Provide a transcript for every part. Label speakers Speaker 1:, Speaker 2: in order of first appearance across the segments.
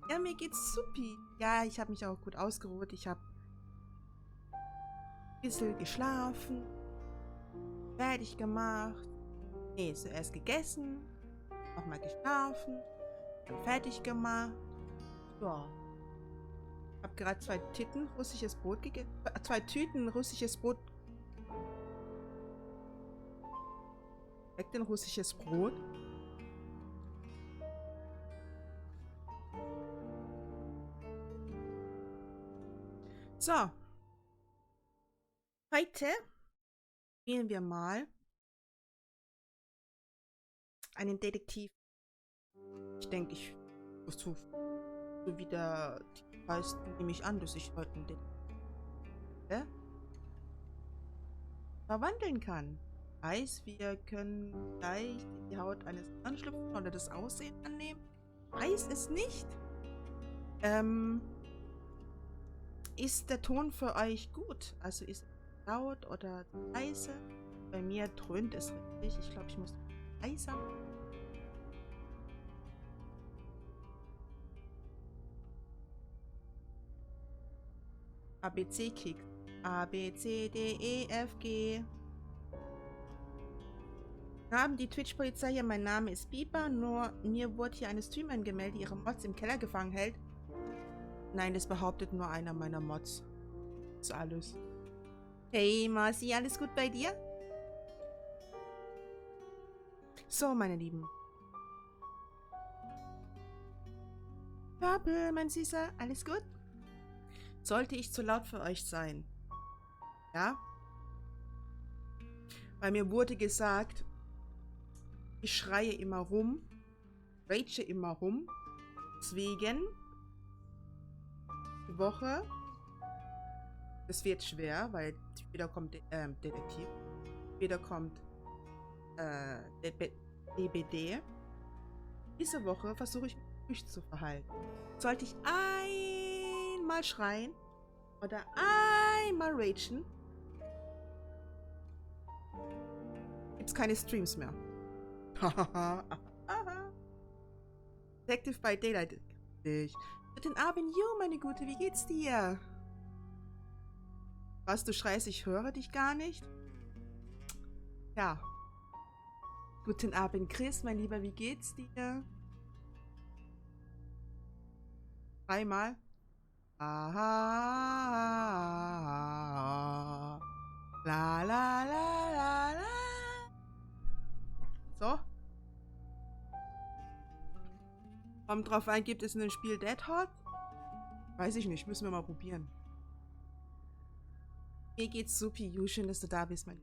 Speaker 1: Ja, mir geht's supi. Ja, ich habe mich auch gut ausgeruht. Ich habe ein bisschen geschlafen, fertig gemacht. Nee, zuerst gegessen, nochmal geschlafen, dann fertig gemacht. Ja. Hab gerade 2 Tüten russisches Brot gegessen. 2 Tüten russisches Brot. Weg denn russisches Brot? So. Heute spielen wir mal einen Detektiv. Ich denke, ich versuche so wie der heißt, nehme ich an, dass ich heute einen Detektiv verwandeln kann. Heißt, wir können gleich in die Haut eines anderen schlüpfen oder das Aussehen annehmen. Weiß es nicht. Ist der Ton für euch gut? Also ist es laut oder leise? Bei mir dröhnt es richtig. Ich glaube, ich muss leiser. ABC kickt. A, B, C, D, E, F, G. Haben die Twitch-Polizei hier, mein Name ist Biber, nur mir wurde hier eine Streamerin gemeldet, die ihre Mods im Keller gefangen hält. Nein, das behauptet nur einer meiner Mods. Das ist alles. Hey Marci, alles gut bei dir? So, meine Lieben. Purple, mein Süßer, alles gut? Sollte ich zu laut für euch sein? Ja? Weil mir wurde gesagt, ich schreie immer rum, rage immer rum. Deswegen, die Woche, es wird schwer, weil später kommt Detektiv, später kommt DBD. Diese Woche versuche ich mich ruhig zu verhalten. Sollte ich einmal schreien oder einmal ragen, gibt es keine Streams mehr. Detective bei Daylight. Guten Abend, Jo, meine Gute, wie geht's dir? Was, du schreist, ich höre dich gar nicht? Ja. Guten Abend, Chris, mein Lieber, wie geht's dir? Dreimal. Ah, la la la la la. So. Kommt drauf an, gibt es in dem Spiel Dead Hot? Weiß ich nicht, müssen wir mal probieren. Mir geht's supi, Ju, schön, dass du da bist, mein.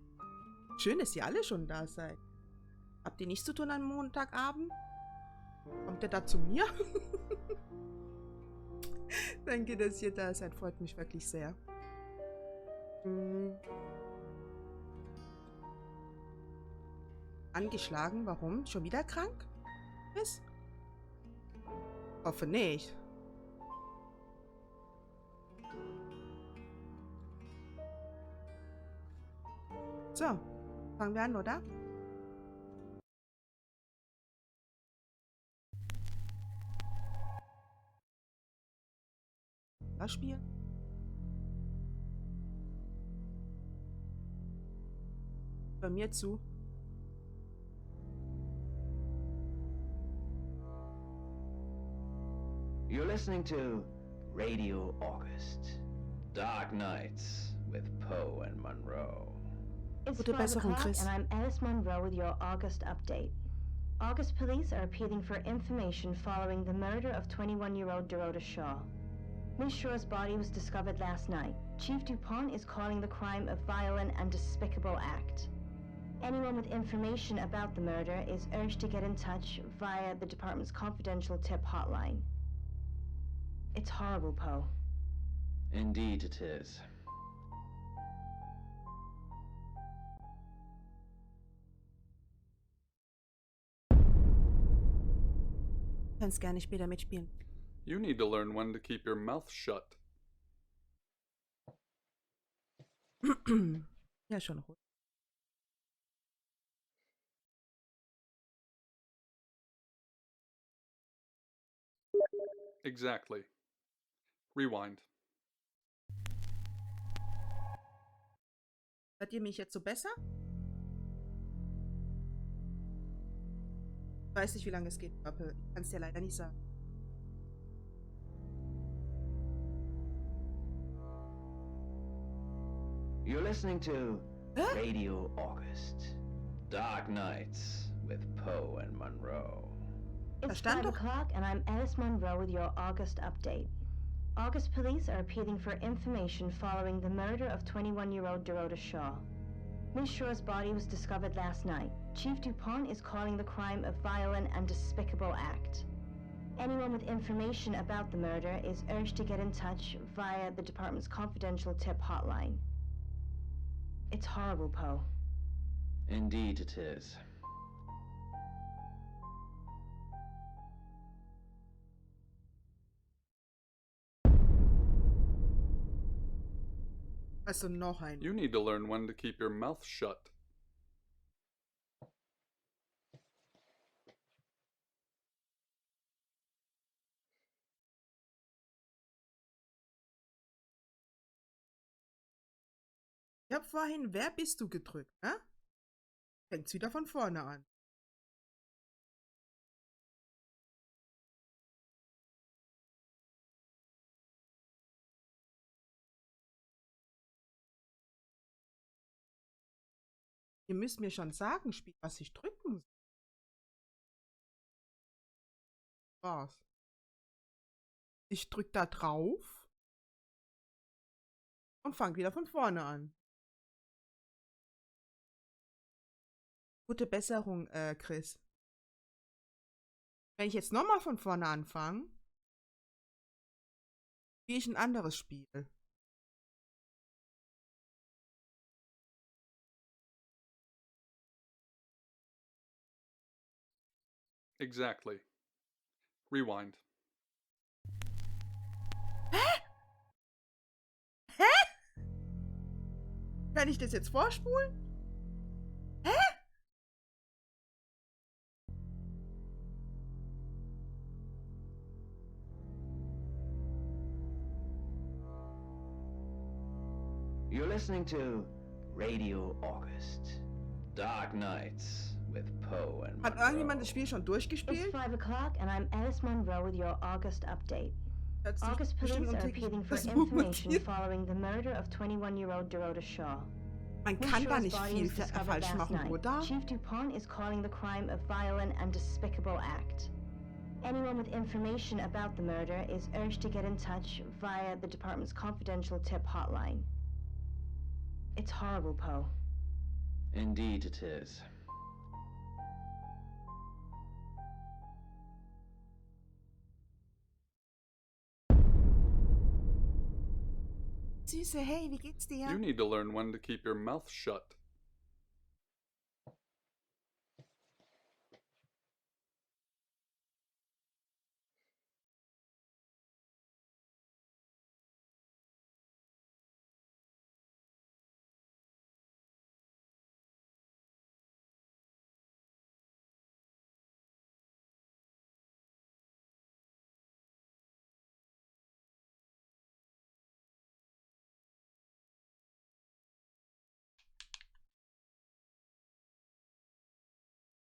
Speaker 1: Schön, dass ihr alle schon da seid. Habt ihr nichts zu tun am Montagabend? Kommt ihr da zu mir? Danke, dass ihr da seid, freut mich wirklich sehr. Angeschlagen, warum? Schon wieder krank? Ist? Hoffe nicht. So, fangen wir an, oder? Das Spiel. Bei mir zu.
Speaker 2: You're listening to Radio August. Dark Nights with Poe and Monroe.
Speaker 3: It's
Speaker 1: Gute
Speaker 3: 5
Speaker 1: Besserung,
Speaker 3: o'clock
Speaker 1: Chris.
Speaker 3: and I'm Alice Monroe with your August update. August police are appealing for information following the murder of 21-year-old Dorota Shaw. Miss Shaw's body was discovered last night. Chief DuPont is calling the crime a violent and despicable act. Anyone with information about the murder is urged to get in touch via the department's confidential tip hotline. It's horrible, Poe.
Speaker 2: Indeed it is.
Speaker 1: Kannst gerne später mitspielen.
Speaker 4: You need to learn when to keep your mouth shut.
Speaker 1: Ja, schon ruhig.
Speaker 4: Exactly. Rewind.
Speaker 1: Hört ihr mich jetzt so besser? Ich weiß nicht, wie lange es geht, aber ich kann es dir leider nicht sagen.
Speaker 2: You're listening to Radio August. Dark Nights with Poe and Monroe.
Speaker 3: It's
Speaker 1: Verstand
Speaker 3: 5
Speaker 1: doch.
Speaker 3: o'clock and I'm Alice Monroe with your August update. August police are appealing for information following the murder of 21-year-old Dorota Shaw. Miss Shaw's body was discovered last night. Chief DuPont is calling the crime a violent and despicable act. Anyone with information about the murder is urged to get in touch via the department's confidential tip hotline. It's horrible, Poe.
Speaker 2: Indeed it is.
Speaker 1: Also noch ein.
Speaker 4: You need to learn when to keep your mouth shut.
Speaker 1: Ich habe vorhin Wer bist du gedrückt, ne? Fängt's wieder von vorne an. Ihr müsst mir schon sagen, Spiel, was ich drücken soll. Was? Ich drück da drauf und fang wieder von vorne an. Gute Besserung, Chris. Wenn ich jetzt nochmal von vorne anfange, spiele ich ein anderes Spiel.
Speaker 4: Exactly. Rewind.
Speaker 1: Kann ich das jetzt vorspulen? Hä?
Speaker 2: You're listening to Radio August. Dark Nights with Poe and
Speaker 1: Hat
Speaker 2: Monroe.
Speaker 1: irgendjemand das Spiel schon
Speaker 3: It's
Speaker 1: durchgespielt?
Speaker 3: 5 o'clock and I'm Alice Monroe with your August update.
Speaker 1: Hat sich
Speaker 3: August
Speaker 1: bestimmt
Speaker 3: police are
Speaker 1: unter
Speaker 3: appealing for
Speaker 1: das
Speaker 3: information
Speaker 1: Buch
Speaker 3: following the murder of 21-year-old Dorota Shaw.
Speaker 1: Man
Speaker 3: Miss
Speaker 1: kann da
Speaker 3: Shaw's
Speaker 1: nicht
Speaker 3: body
Speaker 1: viel
Speaker 3: was discovered
Speaker 1: falsch
Speaker 3: last
Speaker 1: machen,
Speaker 3: night.
Speaker 1: oder?
Speaker 3: Chief DuPont is calling the crime a violent and despicable act. Anyone with information about the murder is urged to get in touch via the department's confidential tip hotline. It's horrible, Poe.
Speaker 2: Indeed it is.
Speaker 1: Süße, hey, wie geht's dir?
Speaker 4: You need to learn when to keep your mouth shut.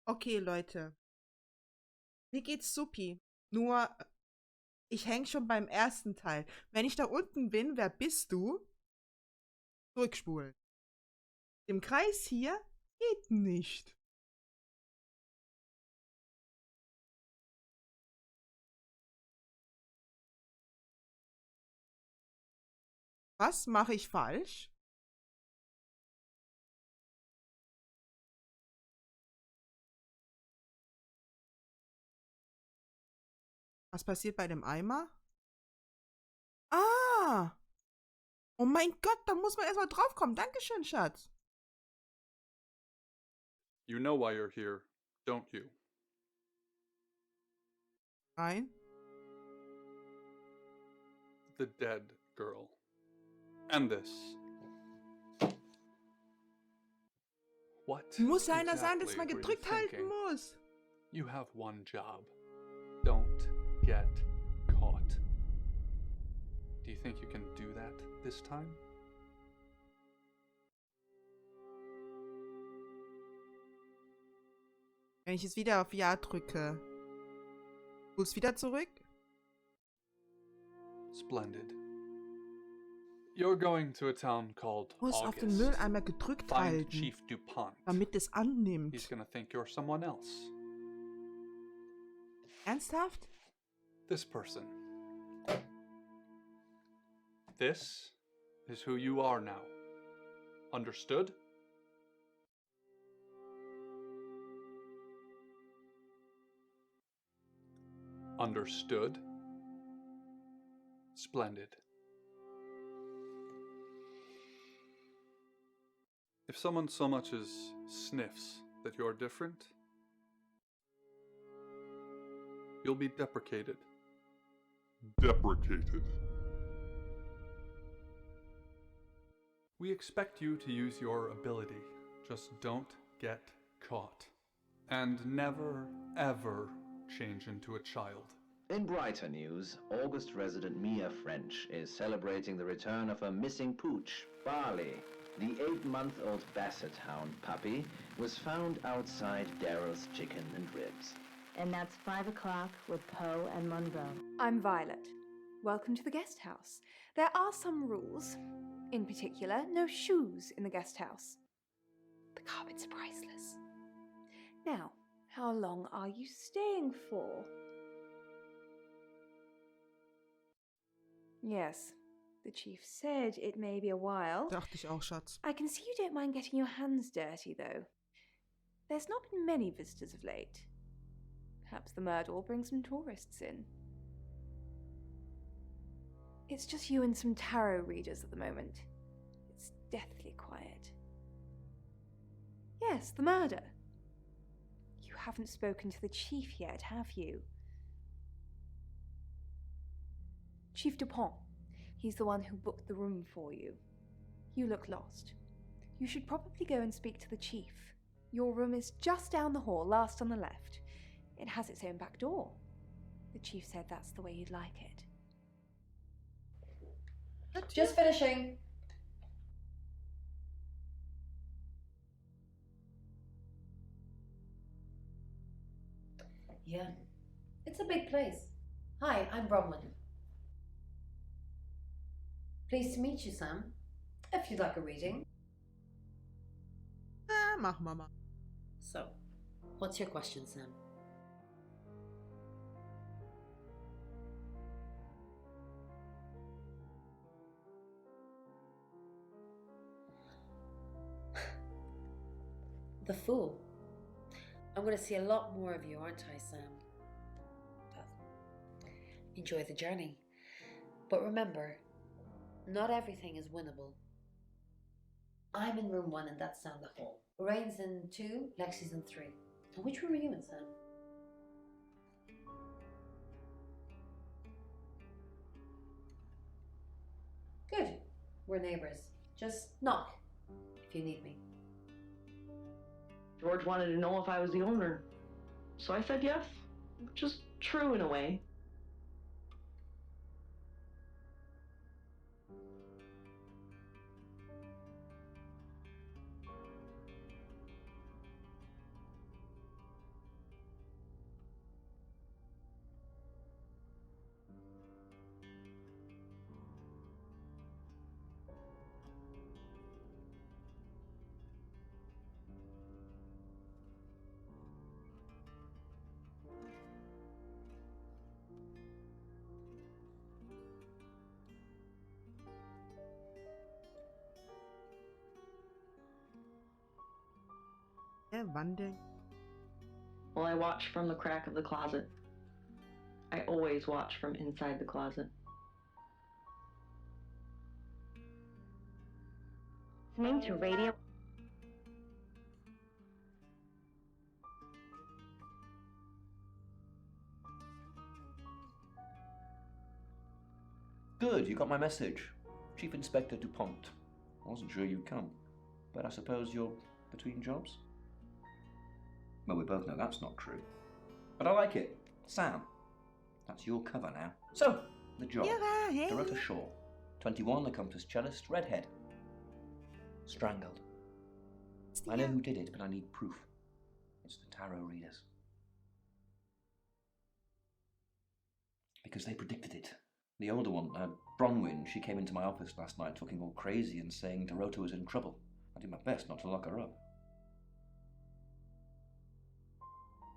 Speaker 1: Okay, Leute. Mir geht's supi. Nur, ich häng schon beim ersten Teil. Wenn ich da unten bin, wer bist du? Zurückspulen. Im Kreis hier geht nicht. Was mache ich falsch? Was passiert bei dem Eimer? Ah! Oh mein Gott, da muss man erstmal draufkommen. Dankeschön, Schatz.
Speaker 4: You know why you're here, don't you?
Speaker 1: Nein.
Speaker 4: The dead girl. And this. What
Speaker 1: Muss einer sein, dass
Speaker 4: exactly
Speaker 1: man
Speaker 4: were you
Speaker 1: gedrückt halten
Speaker 4: thinking?
Speaker 1: muss.
Speaker 4: You have one job. Don't get caught. Do you think you can do that this time?
Speaker 1: Wenn ich jetzt wieder auf Ja drücke, spulst wieder zurück?
Speaker 4: Splendid. You're going to a town called
Speaker 1: Du musst auf den
Speaker 4: August.
Speaker 1: Mülleimer gedrückt
Speaker 4: Find
Speaker 1: halten,
Speaker 4: Chief DuPont.
Speaker 1: damit es annimmt.
Speaker 4: He's gonna think you're someone else.
Speaker 1: Ernsthaft?
Speaker 4: This person. This is who you are now. Understood? Understood? Splendid. If someone so much as sniffs that you're different, you'll be deprecated.
Speaker 5: Deprecated.
Speaker 4: We expect you to use your ability. Just don't get caught. And never, ever change into a child.
Speaker 2: In brighter news, August resident Mia French is celebrating the return of her missing pooch, Barley. The 8-month-old Basset Hound puppy was found outside Daryl's Chicken and Ribs.
Speaker 3: And that's 5 o'clock with Poe and Monroe.
Speaker 6: I'm Violet. Welcome to the guest house. There are some rules. In particular, no shoes in the guest house. The carpets are priceless. Now, how long are you staying for? Yes, the chief said it may be a while.
Speaker 1: Dachte ich auch, Schatz.
Speaker 6: I can see you don't mind getting your hands dirty, though. There's not been many visitors of late. Perhaps the murder will bring some tourists in. It's just you and some tarot readers at the moment. It's deathly quiet. Yes, the murder. You haven't spoken to the chief yet, have you? Chief DuPont. He's the one who booked the room for you. You look lost. You should probably go and speak to the chief. Your room is just down the hall, last on the left. It has its own back door. The chief said that's the way you'd like it.
Speaker 7: Just finishing. Yeah, it's a big place. Hi, I'm Bronwyn. Pleased to meet you, Sam. If you'd like a reading.
Speaker 1: Machen wir mal.
Speaker 7: So, what's your question, Sam? The Fool. I'm going to see a lot more of you, aren't I, Sam? Well, enjoy the journey. But remember, not everything is winnable. I'm in room 1 and that's down the hall. Lorraine's in 2, Lexi's in 3. And which room are you in, Sam? Good. We're neighbors. Just knock if you need me.
Speaker 8: George wanted to know if I was the owner, so I said yes, which is true in a way.
Speaker 1: Wandeln.
Speaker 8: Well, I watch from the crack of the closet. I always watch from inside the closet.
Speaker 3: Listening to radio.
Speaker 9: Good, you got my message. Chief Inspector DuPont. I wasn't sure you'd come, but I suppose you're between jobs? Well, we both know that's not true. But I like it. Sam. That's your cover now. So, the job.
Speaker 1: Mira, hey.
Speaker 9: Dorota Shaw, 21, accomplished cellist, redhead. Strangled. I know who did it, but I need proof. It's the tarot readers. Because they predicted it. The older one, Bronwyn, she came into my office last night talking all crazy and saying Dorota was in trouble. I did my best not to lock her up.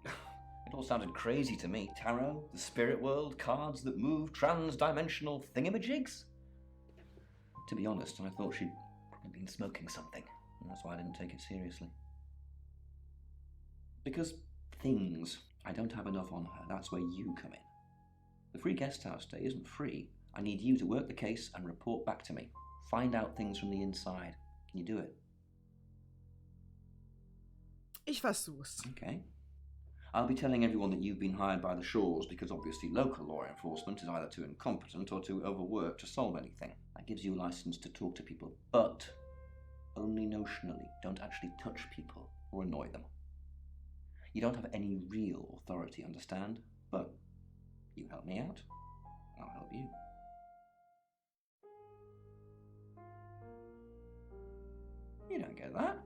Speaker 9: It all sounded crazy to me. Tarot, the spirit world, cards that move, trans-dimensional thingamajigs. To be honest, I thought she'd probably been smoking something, and that's why I didn't take it seriously. Because things, I don't have enough on her. That's where you come in. The free guest house stay isn't free. I need you to work the case and report back to me. Find out things from the inside. Can you do it?
Speaker 1: Ich versuch's.
Speaker 9: Okay. I'll be telling everyone that you've been hired by the Shaws because obviously local law enforcement is either too incompetent or too overworked to solve anything. That gives you a license to talk to people, but only notionally. Don't actually touch people or annoy them. You don't have any real authority, understand? But you help me out, I'll help you. You don't get that.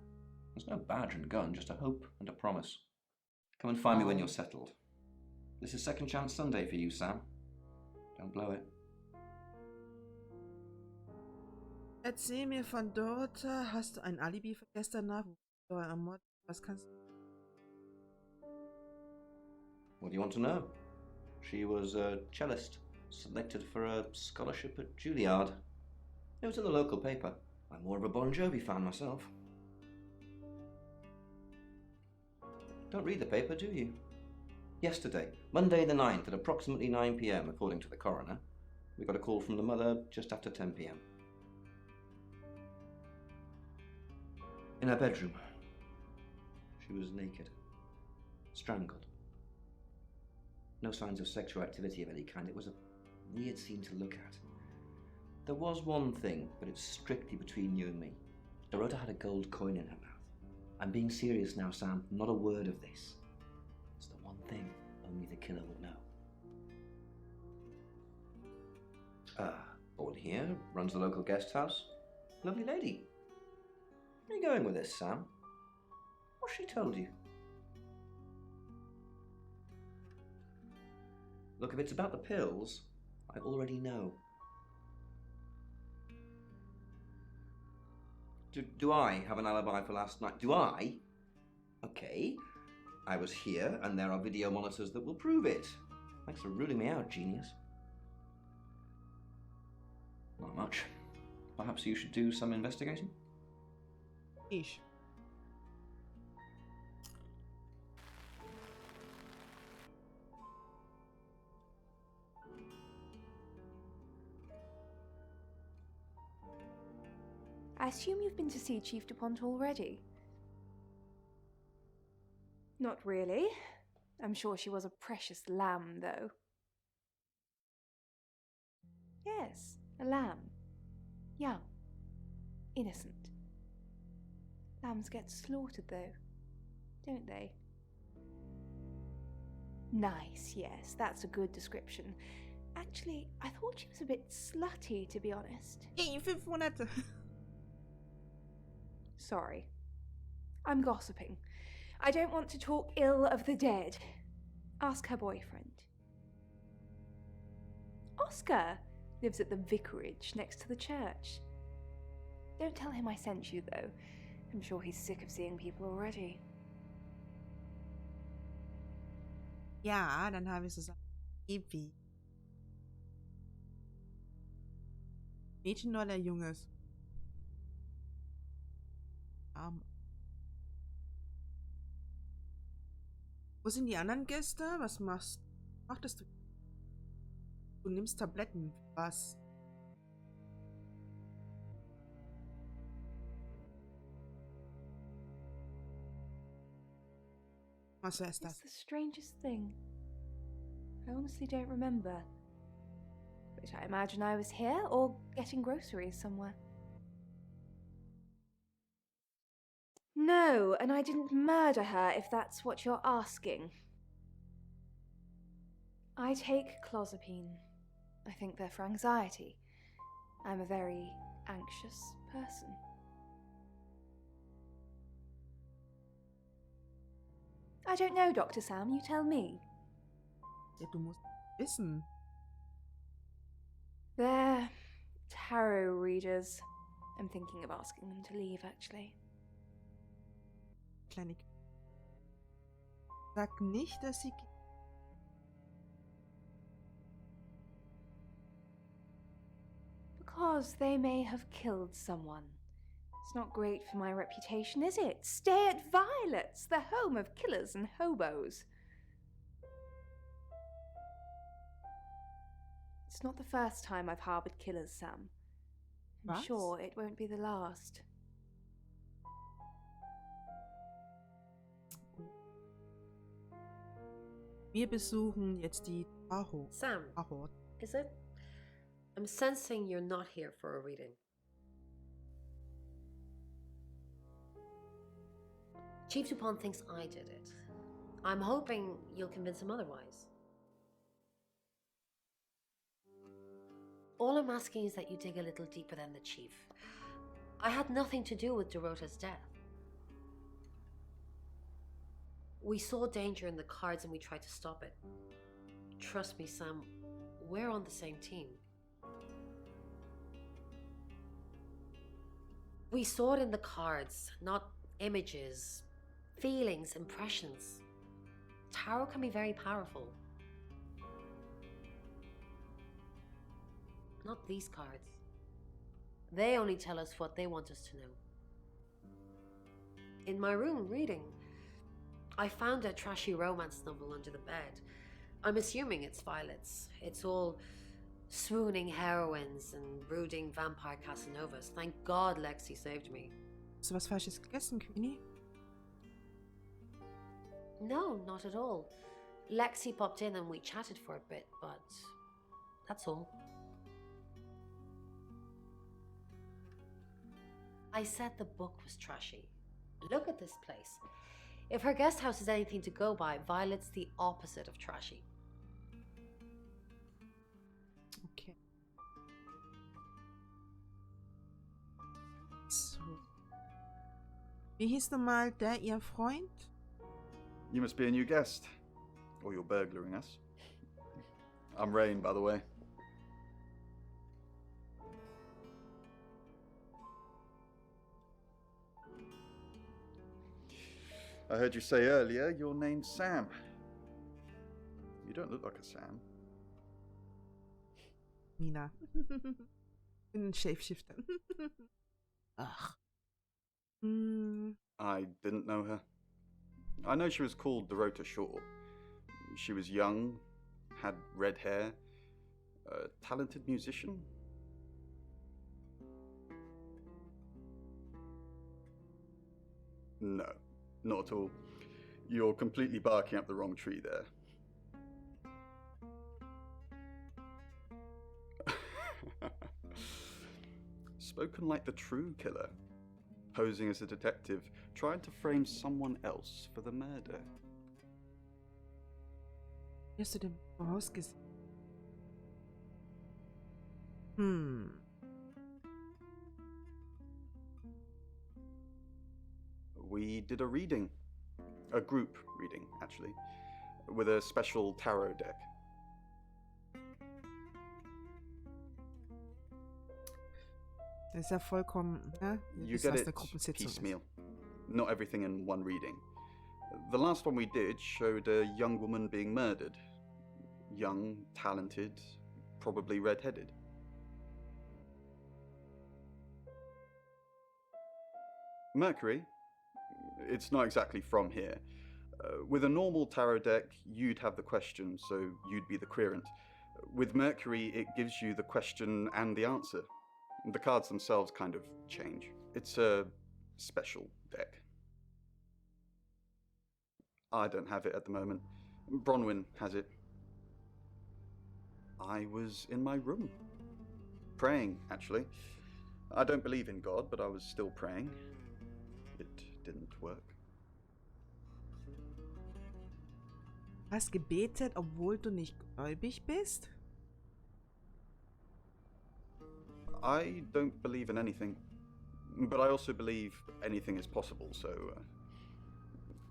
Speaker 9: There's no badge and gun, just a hope and a promise. Come and find me when you're settled. This is Second Chance Sunday for you, Sam. Don't blow it.
Speaker 1: Erzähl mir von Dorota. Hast du ein Alibi für gestern Nacht? Was kannst du?
Speaker 9: What do you want to know? She was a cellist, selected for a scholarship at Juilliard. It was in the local paper. I'm more of a Bon Jovi fan myself. Don't read the paper, do you? Yesterday, Monday the 9th at approximately 9 p.m, according to the coroner, we got a call from the mother just after 10 p.m. In her bedroom. She was naked. Strangled. No signs of sexual activity of any kind. It was a weird scene to look at. There was one thing, but it's strictly between you and me. Dorota had a gold coin in her mouth. I'm being serious now, Sam. Not a word of this. It's the one thing only the killer would know. Born here, runs the local guest house. Lovely lady. Where are you going with this, Sam? What's she told you? Look, if it's about the pills, I already know. Do I have an alibi for last night? Do I? Okay. I was here, and there are video monitors that will prove it. Thanks for ruling me out, genius. Not much. Perhaps you should do some investigating?
Speaker 1: Ich.
Speaker 6: I assume you've been to see Chief DuPont already? Not really. I'm sure she was a precious lamb, though. Yes, a lamb. Young. Innocent. Lambs get slaughtered, though, don't they? Nice, yes, that's a good description. Actually, I thought she was a bit slutty, to be honest.
Speaker 1: Hey, 5 Monate.
Speaker 6: Sorry. I'm gossiping. I don't want to talk ill of the dead. Ask her boyfriend. Oscar lives at the vicarage next to the church. Don't tell him I sent you, though. I'm sure he's sick of seeing people already.
Speaker 1: Ja, dann habe ich es gesagt. Epi. Mädchen oder Junges? Wo sind die anderen Gäste? Was machtest du? Du nimmst Tabletten. Was? Was ist
Speaker 6: It's
Speaker 1: das?
Speaker 6: the strangest thing. I honestly don't remember. But I imagine I was here or getting groceries somewhere. No, and I didn't murder her, if that's what you're asking. I take clozapine. I think they're for anxiety. I'm a very anxious person. I don't know, Dr. Sam, you tell me.
Speaker 1: Ja, du musst wissen.
Speaker 6: They're tarot readers. I'm thinking of asking them to leave, actually.
Speaker 1: Kleine. Sag nicht, dass sie.
Speaker 6: Because they may have killed someone. It's not great for my reputation, is it? Stay at Violet's, the home of killers and hobos. It's not the first time I've harboured killers, Sam. I'm
Speaker 1: Was?
Speaker 6: sure it won't be the last.
Speaker 1: Wir besuchen jetzt die Tarot.
Speaker 7: Sam,
Speaker 1: Tarot.
Speaker 7: is it? I'm sensing you're not here for a reading. Chief Dupont thinks I did it. I'm hoping you'll convince him otherwise. All I'm asking is that you dig a little deeper than the Chief. I had nothing to do with Dorota's death. We saw danger in the cards and we tried to stop it. Trust me, Sam, we're on the same team. We saw it in the cards, not images, feelings, impressions. Tarot can be very powerful. Not these cards. They only tell us what they want us to know. In my room, reading, I found a trashy romance novel under the bed. I'm assuming it's Violet's. It's all swooning heroines and brooding vampire Casanovas. Thank God Lexi saved me.
Speaker 1: Hast du was Falsches gegessen, Queenie?
Speaker 7: No, not at all. Lexi popped in and we chatted for a bit, but that's all. I said the book was trashy. Look at this place. If her guest house is anything to go by, Violet's the opposite of trashy.
Speaker 1: Okay. So. Wie hieß nochmal der ihr Freund?
Speaker 4: You must be a new guest. Or you're burglaring us. I'm Rain, by the way. I heard you say earlier your name's Sam. You don't look like a Sam.
Speaker 1: Mina. Bin ein Shapeshifter. Ach.
Speaker 4: I didn't know her. I know she was called Dorota Shaw. She was young, had red hair, a talented musician. No, not at all. You're completely barking up the wrong tree there. Spoken like the true killer, posing as a detective, trying to frame someone else for the murder.
Speaker 1: Wie hast du denn vorausgesehen?
Speaker 4: We did a reading. A group reading, actually. With a special tarot deck.
Speaker 1: Das ist ja vollkommen, ne?
Speaker 4: You get it piecemeal. Not everything in one reading. The last one we did showed a young woman being murdered. Young, talented, probably red-headed. Mercury? It's not exactly from here. With a normal tarot deck, you'd have the question, so you'd be the querent. With Mercury, it gives you the question and the answer. The cards themselves kind of change. It's a special deck. I don't have it at the moment. Bronwyn has it. I was in my room. Praying, actually. I don't believe in God, but I was still praying. It didn't work.
Speaker 1: Hast gebetet, obwohl du nicht gläubig bist?
Speaker 4: I don't believe in anything, but I also believe anything is possible, so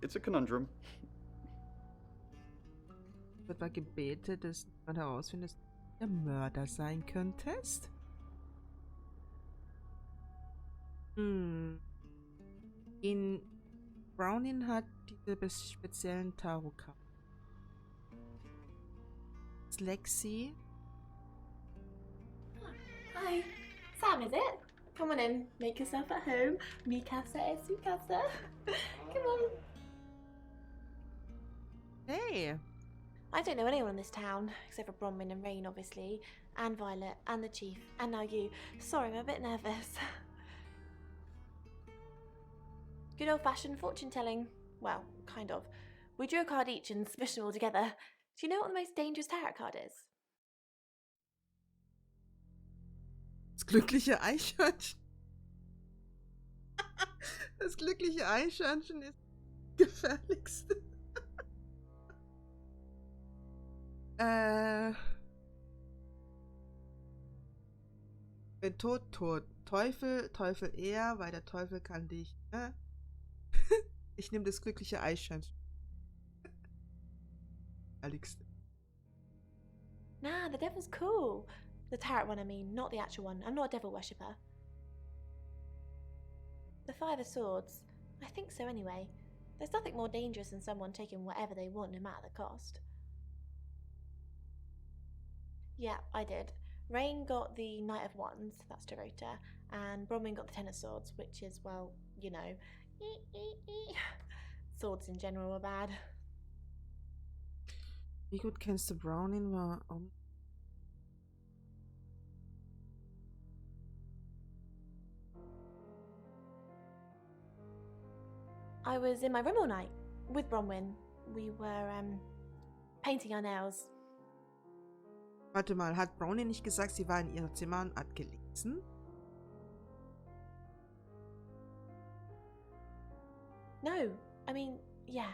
Speaker 4: it's a conundrum.
Speaker 1: Du etwa gebetet, dass man herausfindet, dass du der Mörder sein könntest? In Browning hat diese speziellen Tarotkarten. Lexi.
Speaker 5: Hi, Sam, is it? Come on in, make yourself at home. Mi casa es su casa. Come on.
Speaker 1: Hey.
Speaker 5: I don't know anyone in this town, except for Bronwyn and Rain, obviously, and Violet, and the Chief, and now you. Sorry, I'm a bit nervous. Good old-fashioned fortune-telling. Well, kind of. We drew a card each and smushed them all together. Do you know what the most dangerous tarot card is?
Speaker 1: Das glückliche Eichhörnchen. Das glückliche Eichhörnchen ist das gefährlichste. Wenn tot, tot. Teufel, Teufel eher, weil der Teufel kann dich. Ne? Ich nehme das glückliche Eichhörnchen. Gefährlichste.
Speaker 5: Nah, the devil's cool. The tarot one, I mean, not the actual one. I'm not a devil worshipper. The Five of Swords. I think so anyway. There's nothing more dangerous than someone taking whatever they want no matter the cost. Yeah, I did. Rain got the Knight of Wands, that's Dorota, and Bronwyn got the Ten of Swords, which is, well, you know, swords in general are bad.
Speaker 1: Wie gut kennst du Browning?
Speaker 5: I was in my room all night with Bronwyn. We were painting our nails.
Speaker 1: Warte mal, hat Brownie nicht gesagt, sie war in ihrem Zimmer und hat gelesen?
Speaker 5: No, I mean, yeah,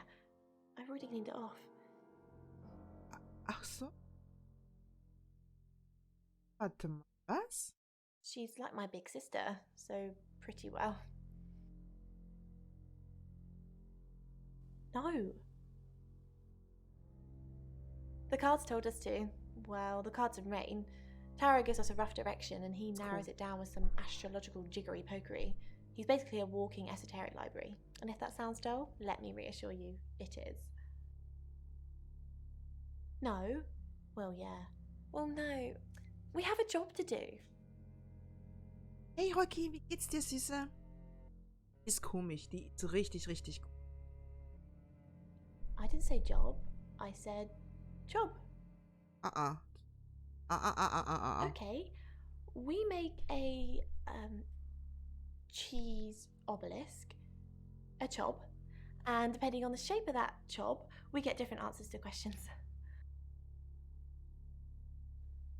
Speaker 5: I've already cleaned it off.
Speaker 1: Ach so. Warte mal, was?
Speaker 5: She's like my big sister, so pretty well. No. The cards told us to. Well, the cards in Rain. Tarot gives us a rough direction and he narrows it down with some astrological jiggery pokery. He's basically a walking esoteric library. And if that sounds dull, let me reassure you, it is. No? Well, yeah. Well, no. We have a job to do.
Speaker 1: Hey, Rocky, wie geht's dir, Süße? Die ist komisch, die ist richtig, richtig komisch.
Speaker 5: I didn't say job. I said job. Okay. We make a cheese obelisk, a chob, and depending on the shape of that chob, we get different answers to questions.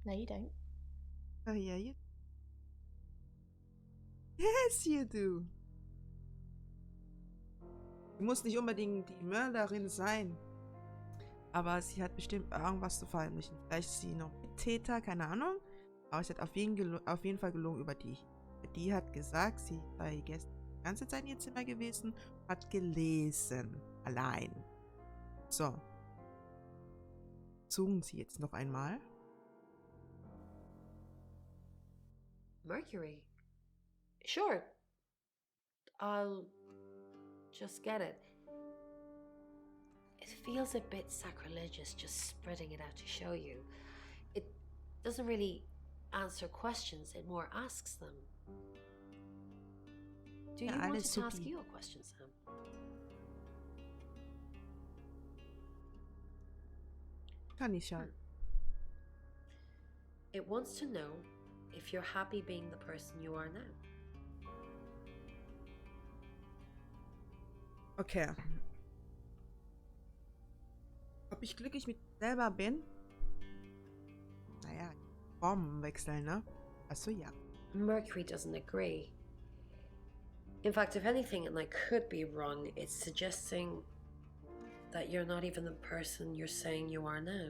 Speaker 5: No, you don't.
Speaker 1: Oh, yeah, you. Yes, you do. Sie muss nicht unbedingt die Mörderin sein. Aber sie hat bestimmt irgendwas zu verheimlichen. Vielleicht ist sie noch Mittäter, keine Ahnung. Aber sie hat auf jeden Fall gelogen über die. Die hat gesagt, sie sei gestern die ganze Zeit in ihr Zimmer gewesen, hat gelesen. Allein. So. Suchen Sie jetzt noch einmal.
Speaker 7: Mercury. Sure. I'll just get it. It feels a bit sacrilegious just spreading it out to show you. It doesn't really answer questions, it more asks them. Do you want to ask you a question, Sam?
Speaker 1: Kann ich schauen.
Speaker 7: It wants to know if you're happy being the person you are now.
Speaker 1: Okay. Ob ich glücklich mit mir selber bin? Naja, Formen wechseln, ne? Achso, ja.
Speaker 7: Mercury doesn't agree. In fact, if anything, and I could be wrong, it's suggesting that you're not even the person you're saying you are now.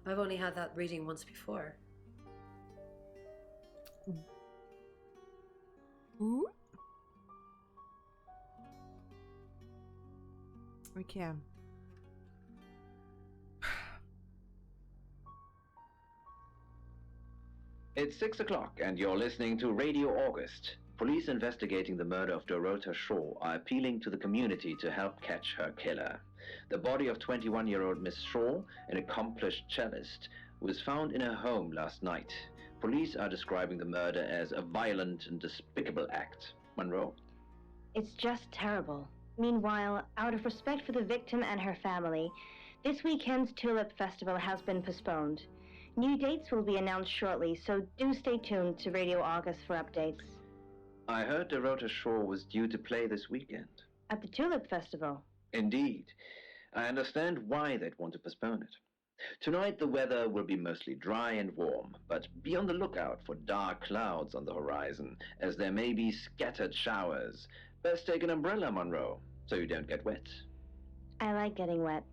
Speaker 7: I've only had that reading once before.
Speaker 1: Ooh. Okay.
Speaker 2: It's 6 o'clock and you're listening to Radio August. Police investigating the murder of Dorota Shaw are appealing to the community to help catch her killer. The body of 21-year-old Miss Shaw, an accomplished cellist, was found in her home last night. Police are describing the murder as a violent and despicable act. Monroe?
Speaker 3: It's just terrible. Meanwhile, out of respect for the victim and her family, this weekend's Tulip Festival has been postponed. New dates will be announced shortly, so do stay tuned to Radio August for updates.
Speaker 2: I heard Dorota Shaw was due to play this weekend.
Speaker 3: At the Tulip Festival?
Speaker 2: Indeed. I understand why they'd want to postpone it. Tonight the weather will be mostly dry and warm, but be on the lookout for dark clouds on the horizon, as there may be scattered showers. Best take an umbrella, Monroe, so you don't get wet.
Speaker 3: I like getting wet.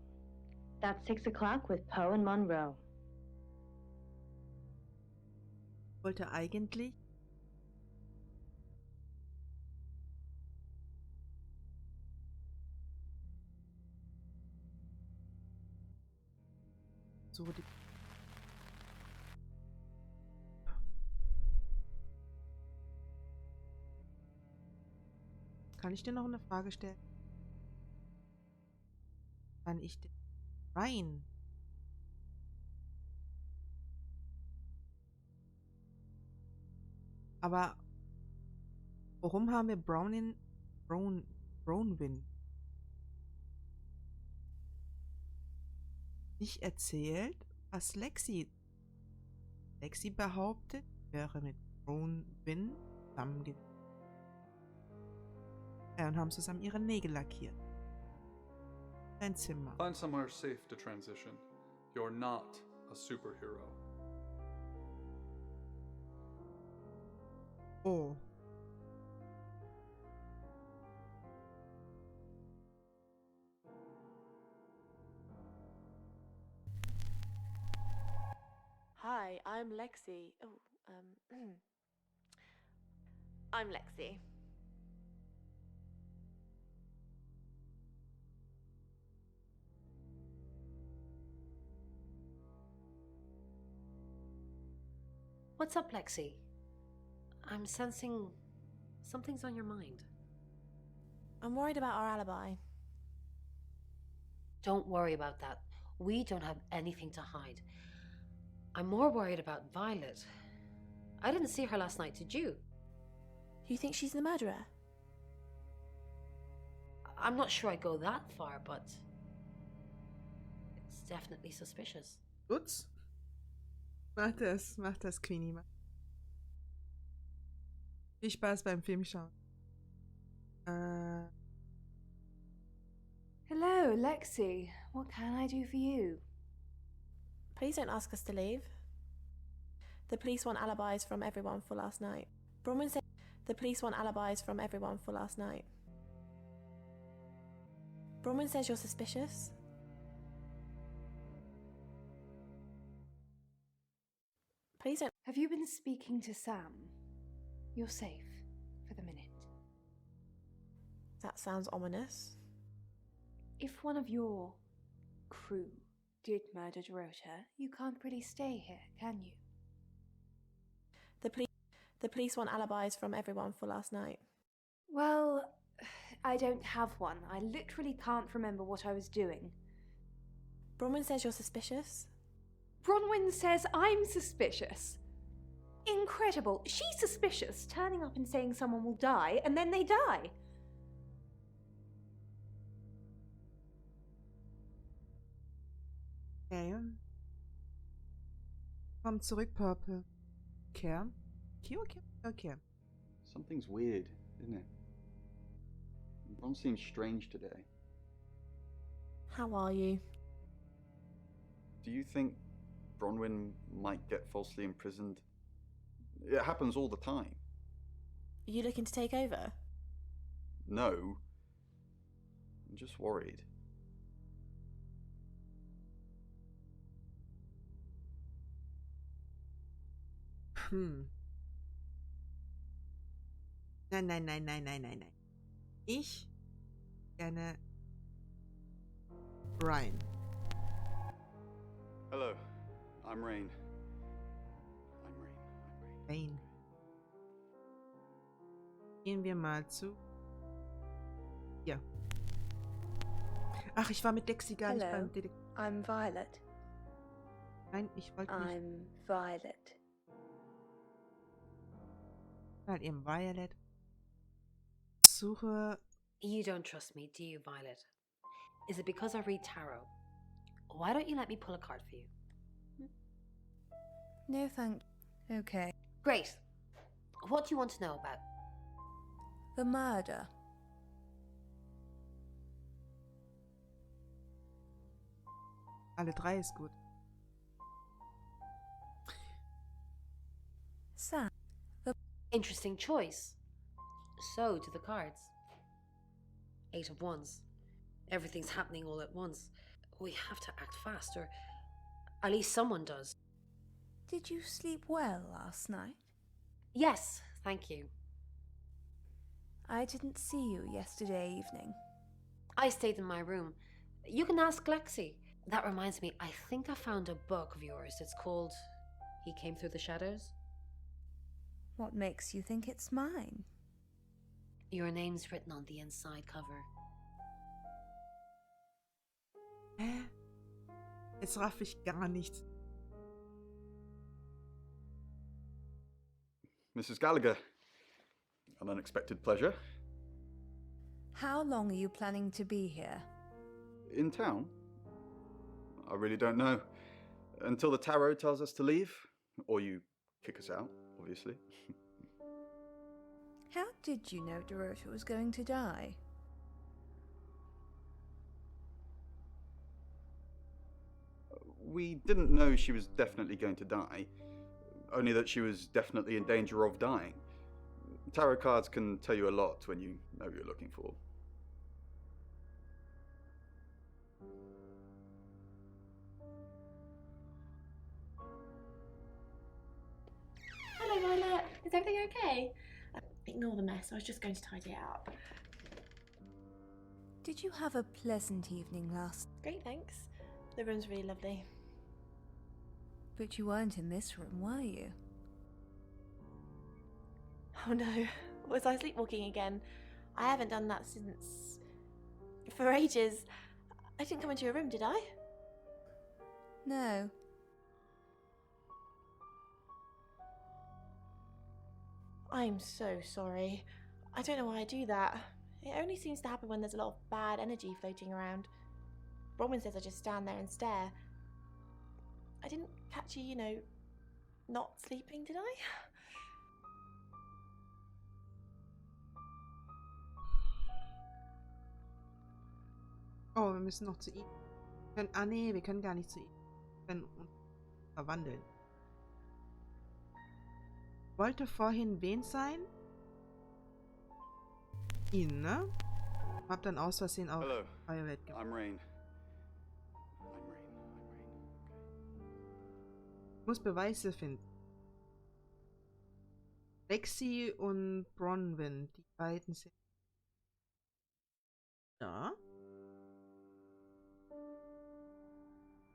Speaker 3: That's 6 o'clock with Poe and Monroe.
Speaker 1: Wollte eigentlich so die Kann ich dir noch eine Frage stellen? Kann ich dir rein? Aber warum haben wir Brownwin nicht erzählt, was Lexi behauptet, wäre mit Brownwin zusammengegangen. Ja, und haben zusammen ihre Nägel lackiert. Dein Zimmer.
Speaker 10: Find somewhere safe to transition. You're not a superhero.
Speaker 1: Oh.
Speaker 5: Hi, I'm Lexi. I'm Lexi.
Speaker 7: What's up, Lexi? I'm sensing something's on your mind.
Speaker 5: I'm worried about our alibi.
Speaker 7: Don't worry about that. We don't have anything to hide. I'm more worried about Violet. I didn't see her last night, did you?
Speaker 5: You think she's the murderer?
Speaker 7: I'm not sure I go that far, but it's definitely suspicious.
Speaker 1: Ups. Mach das, Queenie. Viel Spaß beim Film schauen.
Speaker 6: Hello, Lexi. What can I do for you?
Speaker 5: Please don't ask us to leave. The police want alibis from everyone for last night. Bronwyn said the police want alibis from everyone for last night. Bronwyn says you're suspicious. Please don't.
Speaker 6: Have you been speaking to Sam? You're safe for the minute.
Speaker 5: That sounds ominous.
Speaker 6: If one of your crew did murder Dorota, you can't really stay here, can you?
Speaker 5: The police want alibis from everyone for last night.
Speaker 6: Well, I don't have one. I literally can't remember what I was doing.
Speaker 5: Bronwyn says you're suspicious.
Speaker 6: Bronwyn says I'm suspicious. Incredible. She's suspicious, turning up and saying someone will die, and then they die.
Speaker 1: Okay. Komm zurück, Purple. Okay.
Speaker 4: Something's weird, isn't it? Ron seems strange today.
Speaker 5: How are you?
Speaker 4: Do you think Bronwyn might get falsely imprisoned? It happens all the time.
Speaker 5: Are you looking to take over?
Speaker 4: No. I'm just worried.
Speaker 1: Nein. Ich gerne Brian.
Speaker 4: Hello, I'm Rain.
Speaker 1: Rain. Gehen wir mal zu. Ja. Ach, ich war mit Dexy gar nicht
Speaker 6: Hello,
Speaker 1: beim Detektiv.
Speaker 6: I'm Violet.
Speaker 1: Nein, ich wollte nicht.
Speaker 6: I'm Violet.
Speaker 1: Mal eben Violet. Suche.
Speaker 7: You don't trust me, do you, Violet? Is it because I read tarot? Why don't you let me pull a card for you?
Speaker 6: No, thank you. Okay.
Speaker 7: Great. What do you want to know about?
Speaker 6: The murder.
Speaker 1: Alle drei ist gut.
Speaker 6: Sam.
Speaker 7: Interesting choice. So do the cards. 8 of Wands. Everything's happening all at once. We have to act fast, or at least someone does.
Speaker 6: Did you sleep well last night?
Speaker 7: Yes, thank you.
Speaker 6: I didn't see you yesterday evening.
Speaker 7: I stayed in my room. You can ask Lexi. That reminds me, I think I found a book of yours. It's called He Came Through the Shadows.
Speaker 6: What makes you think it's mine?
Speaker 7: Your name's written on the inside cover.
Speaker 1: Hä? Jetzt raff ich gar nichts.
Speaker 4: Mrs. Gallagher, an unexpected pleasure.
Speaker 6: How long are you planning to be here?
Speaker 4: In town? I really don't know. Until the tarot tells us to leave, or you kick us out, obviously.
Speaker 6: How did you know Dorota was going to die?
Speaker 4: We didn't know she was definitely going to die, only that she was definitely in danger of dying. Tarot cards can tell you a lot when you know what you're looking for.
Speaker 5: Hello, Violet. Is everything okay? Ignore the mess. I was just going to tidy it up.
Speaker 6: Did you have a pleasant evening last?
Speaker 5: Great, thanks. The room's really lovely.
Speaker 6: But you weren't in this room, were you?
Speaker 5: Oh no, was I sleepwalking again? I haven't done that since... for ages. I didn't come into your room, did I?
Speaker 6: No.
Speaker 5: I'm so sorry. I don't know why I do that. It only seems to happen when there's a lot of bad energy floating around. Bronwyn says I just stand there and stare. I didn't catch you, not sleeping, did I?
Speaker 1: Oh, wir müssen noch zu ihm. Nee, wir können gar nicht zu ihm. Wir können uns verwandeln. Wollte vorhin wen sein? Ihn, ne? Hab dann aus Versehen auf
Speaker 4: Hello,
Speaker 1: Violet gemacht.
Speaker 4: I'm Rain.
Speaker 1: Ich muss Beweise finden. Lexi und Bronwyn, die beiden sind da.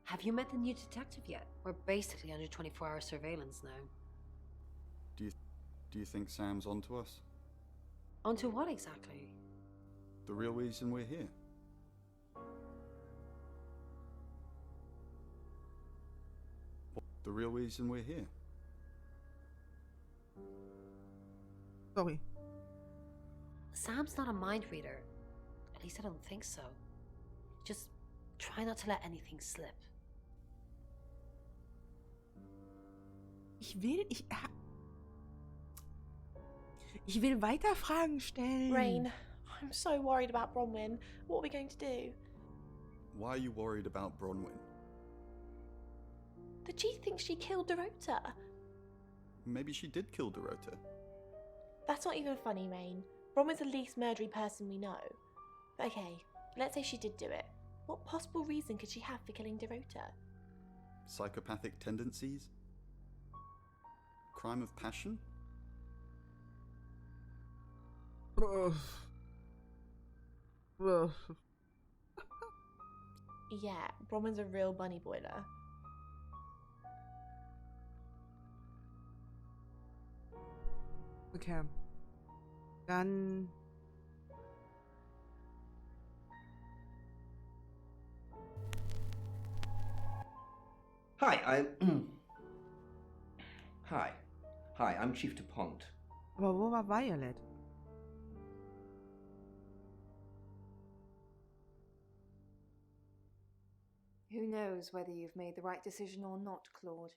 Speaker 7: Have you met the new detective yet? We're basically under 24-hour surveillance now.
Speaker 4: Do you think Sam's onto us?
Speaker 7: Onto what exactly?
Speaker 4: The real reason we're here? The real reason we're here?
Speaker 1: Sorry.
Speaker 7: Sam's not a mind reader. At least I don't think so. Just try not to let anything slip.
Speaker 1: Ich will weiter Fragen stellen.
Speaker 5: Rain, I'm so worried about Bronwyn. What are we going to do?
Speaker 4: Why are you worried about Bronwyn?
Speaker 5: The chief thinks she killed Dorota.
Speaker 4: Maybe she did kill Dorota.
Speaker 5: That's not even funny, Rain. Bronwyn's the least murdery person we know. But okay, let's say she did do it. What possible reason could she have for killing Dorota?
Speaker 4: Psychopathic tendencies? crime of passion?
Speaker 5: Yeah, Bronwyn's a real bunny boiler.
Speaker 1: Okay. Dann.
Speaker 9: Hi, Hi, I'm Chief DuPont.
Speaker 1: Aber wo war Violet?
Speaker 6: Who knows whether you've made the right decision or not, Claude?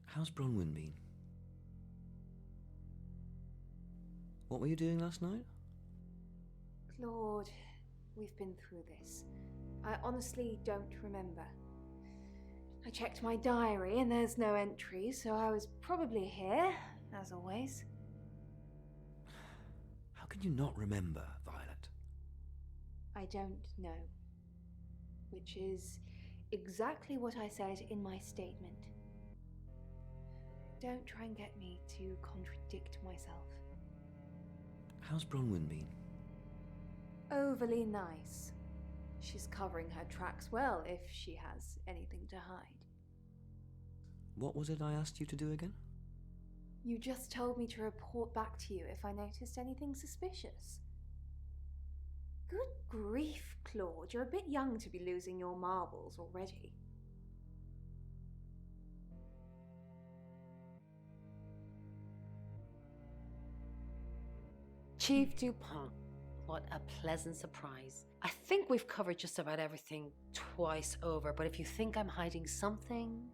Speaker 9: How's Bronwyn been? What were you doing last night?
Speaker 6: Claude, we've been through this. I honestly don't remember. I checked my diary and there's no entry, so I was probably here, as always.
Speaker 9: How can you not remember, Violet?
Speaker 6: I don't know. Which is exactly what I said in my statement. Don't try and get me to contradict myself.
Speaker 9: How's Bronwyn been?
Speaker 6: Overly nice. She's covering her tracks well if she has anything to hide.
Speaker 9: What was it I asked you to do again?
Speaker 6: You just told me to report back to you if I noticed anything suspicious. Good grief, Claude. You're a bit young to be losing your marbles already.
Speaker 7: Chief DuPont, what a pleasant surprise. I think we've covered just about everything twice over, but if you think I'm hiding something...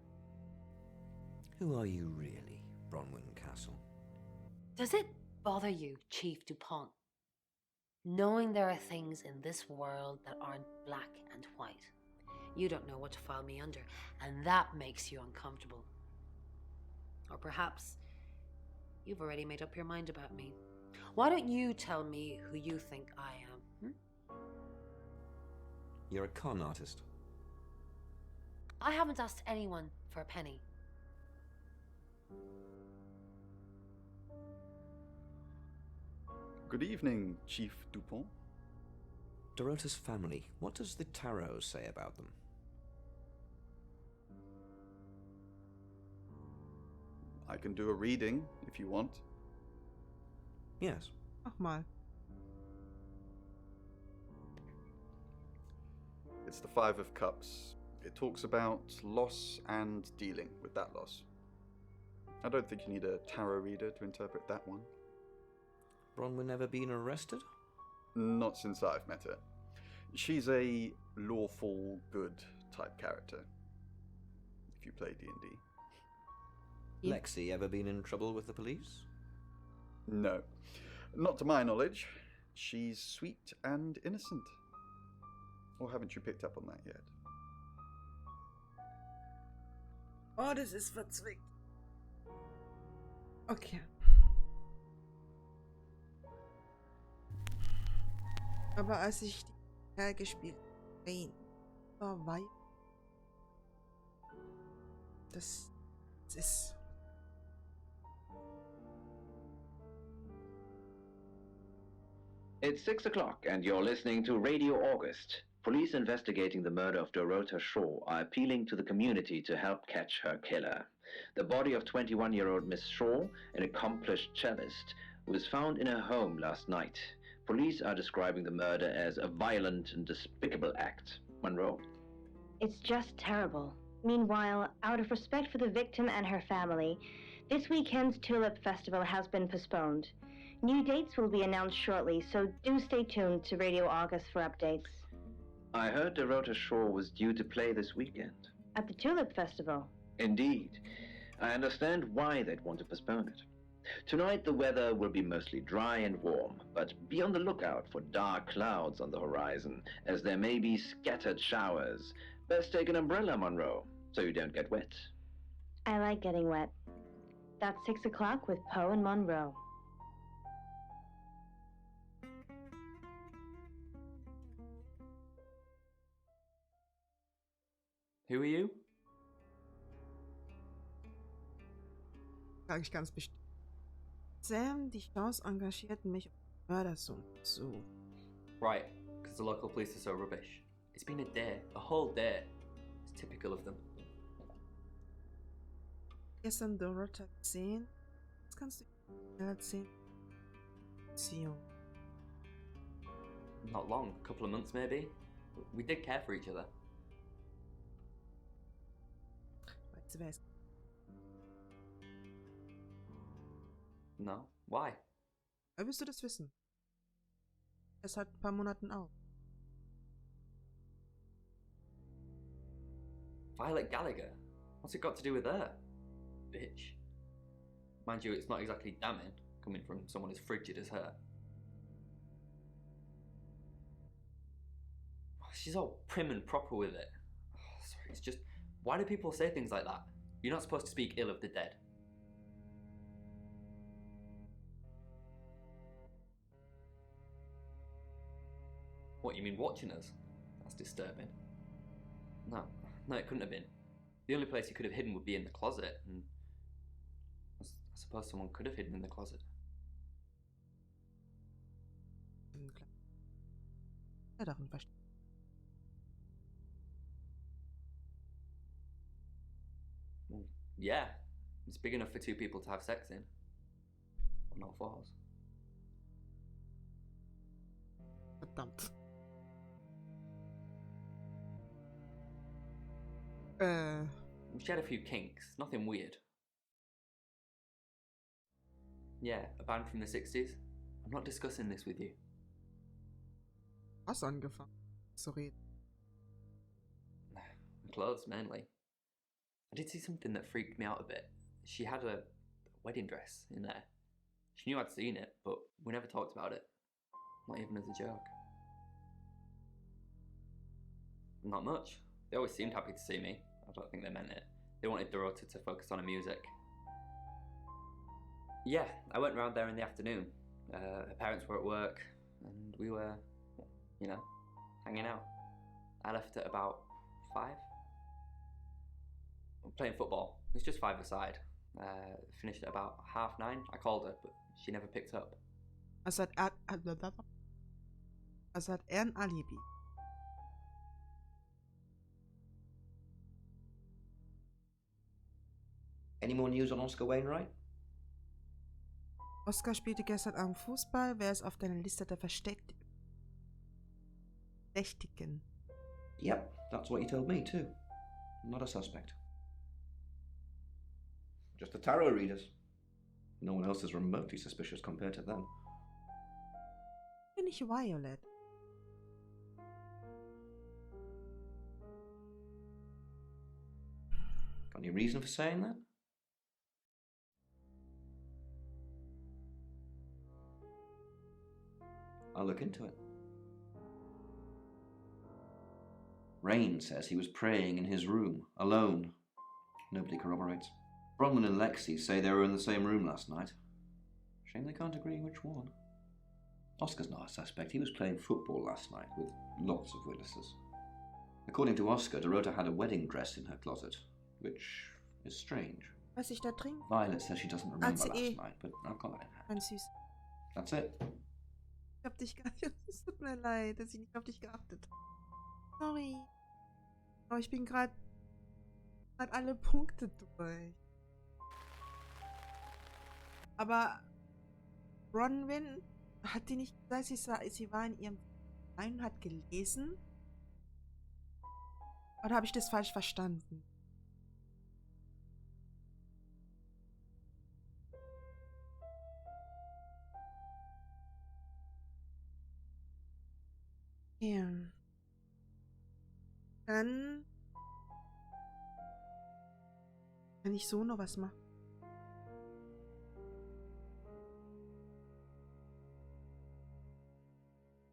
Speaker 9: Who are you really, Bronwyn Castle?
Speaker 7: Does it bother you, Chief DuPont, knowing there are things in this world that aren't black and white? You don't know what to file me under, and that makes you uncomfortable. Or perhaps you've already made up your mind about me. Why don't you tell me who you think I am?
Speaker 9: You're a con artist.
Speaker 7: I haven't asked anyone for a penny.
Speaker 4: Good evening, Chief DuPont.
Speaker 9: Dorota's family, what does the tarot say about them?
Speaker 4: I can do a reading if you want.
Speaker 9: Yes.
Speaker 1: Mach mal.
Speaker 4: It's the Five of Cups. It talks about loss and dealing with that loss. I don't think you need a tarot reader to interpret that one.
Speaker 9: Bronwyn ever been arrested?
Speaker 4: Not since I've met her. She's a lawful good type character, if you play D&D.
Speaker 9: Lexi ever been in trouble with the police?
Speaker 4: No. Not to my knowledge. She's sweet and innocent. Or haven't you picked up on that yet?
Speaker 1: Oh, das ist verzwickt. Okay. Aber als ich die Kerl gespielt war das ist...
Speaker 2: It's 6 o'clock and you're listening to Radio August. Police investigating the murder of Dorota Shaw are appealing to the community to help catch her killer. The body of 21-year-old Miss Shaw, an accomplished cellist, was found in her home last night. Police are describing the murder as a violent and despicable act. Monroe.
Speaker 3: It's just terrible. Meanwhile, out of respect for the victim and her family, this weekend's Tulip Festival has been postponed. New dates will be announced shortly, so do stay tuned to Radio August for updates.
Speaker 2: I heard Dorota Shaw was due to play this weekend.
Speaker 3: At the Tulip Festival?
Speaker 2: Indeed. I understand why they'd want to postpone it. Tonight the weather will be mostly dry and warm, but be on the lookout for dark clouds on the horizon, as there may be scattered showers. Best take an umbrella, Monroe, so you don't get wet.
Speaker 3: I like getting wet. That's 6 o'clock with Poe and Monroe.
Speaker 11: Who are you?
Speaker 1: Sage ich ganz bestimmt. Sam, die Chance engagierten mich, um Mörder zu untersuchen.
Speaker 11: Right, because the local police are so rubbish. It's been a day, a whole day. It's typical of them.
Speaker 1: Gestern Dorota gesehen. Was kannst du mir erzählen? Beziehung.
Speaker 11: Not long, a couple of months maybe. We did care for each other.
Speaker 1: Weißt du, wer es
Speaker 11: No? Why?
Speaker 1: Woher willst du das wissen? Es hat ein paar Monaten auf.
Speaker 11: Violet Gallagher? What's it got to do with her? Bitch. Mind you, it's not exactly damning, coming from someone as frigid as her. She's all prim and proper with it. Sorry, it's just, why do people say things like that? You're not supposed to speak ill of the dead. What, you mean watching us? That's disturbing. No, it couldn't have been. The only place he could have hidden would be in the closet, and I suppose someone could have hidden in the closet.
Speaker 1: Ja, darin verstehe.
Speaker 11: Well, yeah, it's big enough for two people to have sex in. But not for us.
Speaker 1: Verdammt.
Speaker 11: She had a few kinks, nothing weird. Yeah, a band from the 60s. I'm not discussing this with you.
Speaker 1: Was angefangen zu reden?
Speaker 11: Clothes, mainly. I did see something that freaked me out a bit. She had a wedding dress in there. She knew I'd seen it, but we never talked about it. Not even as a joke. Not much. They always seemed happy to see me. I don't think they meant it. They wanted Dorota to focus on her music. Yeah, I went round there in the afternoon. Her parents were at work, and we were, you know, hanging out. I left at about 5. Playing football. It was just 5-a-side. Finished at about 9:30. I called her, but she never picked up.
Speaker 1: Also hat er ein Alibi.
Speaker 9: Any more news on Oscar Wainwright?
Speaker 1: Oscar spielte gestern Abend Fußball. Wer ist auf deiner Liste der Verdächtigen?
Speaker 9: Yep, that's what he told me too. Not a suspect. Just the tarot readers. No one else is remotely suspicious compared to them.
Speaker 1: Bin ich Violet?
Speaker 9: Got any reason for saying that? I'll look into it. Rain says he was praying in his room, alone. Nobody corroborates. Bronwyn and Lexi say they were in the same room last night. Shame they can't agree which one. Oscar's not a suspect. He was playing football last night with lots of witnesses. According to Oscar, Dorota had a wedding dress in her closet, which is strange.
Speaker 1: Was ich da trinke?
Speaker 9: Violet says she doesn't remember
Speaker 1: ACE.
Speaker 9: last night, but I've got that in hand.
Speaker 1: Ganz süß.
Speaker 9: That's it.
Speaker 1: Ich hab dich gar nicht. Es tut mir leid, dass ich nicht auf dich geachtet habe. Sorry. Aber ich bin gerade alle Punkte durch. Aber Bronwyn hat die nicht gesagt, sie war in ihrem Verein und hat gelesen? Oder habe ich das falsch verstanden? Ja. Dann kann ich so noch was machen.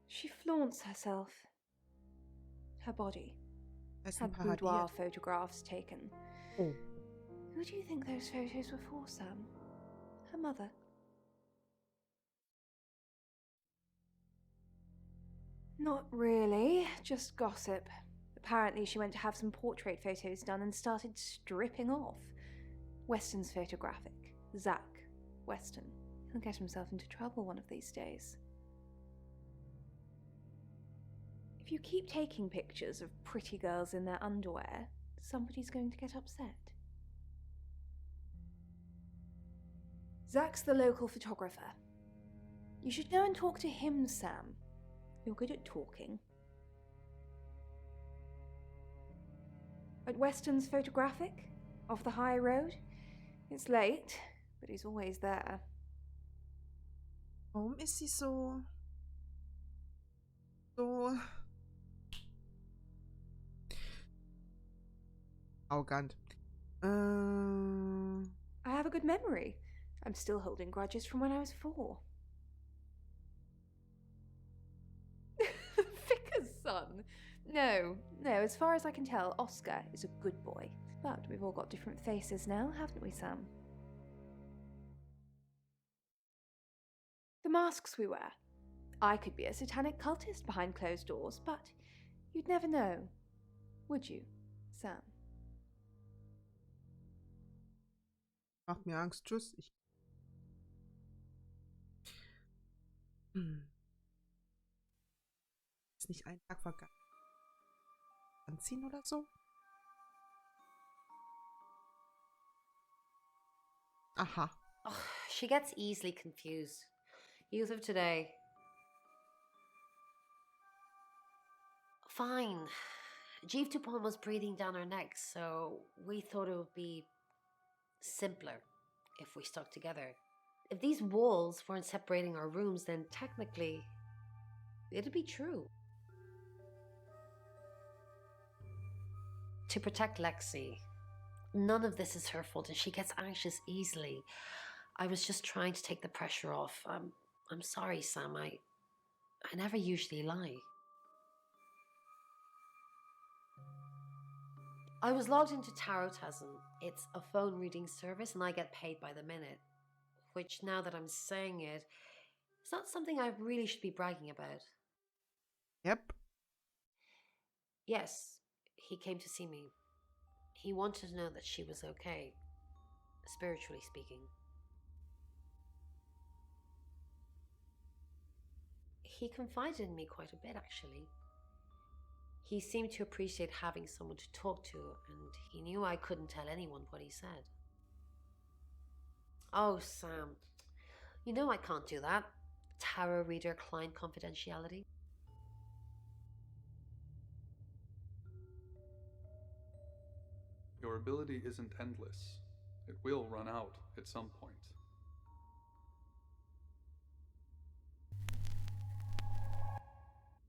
Speaker 6: She flaunts herself. Her body.
Speaker 1: Das ist
Speaker 6: Had
Speaker 1: ein
Speaker 6: boudoir
Speaker 1: Paradies.
Speaker 6: photographs taken.
Speaker 1: Oh.
Speaker 6: Who do you think those photos were for, Sam? Her mother? Not really, just gossip. Apparently she went to have some portrait photos done and started stripping off. Weston's photographic. Zach Weston. He'll get himself into trouble one of these days. If you keep taking pictures of pretty girls in their underwear, somebody's going to get upset. Zach's the local photographer. You should go and talk to him, Sam. You're good at talking. At Weston's Photographic, off the high road. It's late, but he's always there.
Speaker 1: Warum ist sie so arrogant?
Speaker 6: I have a good memory. I'm still holding grudges from when I was 4. Vicar's son? No, as far as I can tell, Oscar is a good boy. But we've all got different faces now, haven't we, Sam? The masks we wear. I could be a satanic cultist behind closed doors, but you'd never know. Would you, Sam?
Speaker 1: Macht mir Angst. Tschüss. Ist nicht ein Tag vergangen. Anziehen oder so? Aha.
Speaker 7: Oh, she gets easily confused. Youth of today. Fine. Jeeve Dupont was breathing down her neck, so we thought it would be simpler if we stuck together. If these walls weren't separating our rooms, then technically it'd be true. To protect Lexi. None of this is her fault, and she gets anxious easily. I was just trying to take the pressure off. I'm sorry, Sam. I never usually lie. I was logged into Tarotasm. It's a phone reading service, and I get paid by the minute. Which, now that I'm saying it, is not something I really should be bragging about.
Speaker 1: Yep.
Speaker 7: Yes, he came to see me. He wanted to know that she was okay, spiritually speaking. He confided in me quite a bit, actually. He seemed to appreciate having someone to talk to, and he knew I couldn't tell anyone what he said. Oh, Sam, you know I can't do that. Tarot reader client confidentiality.
Speaker 10: Your ability isn't endless. It will run out at some point.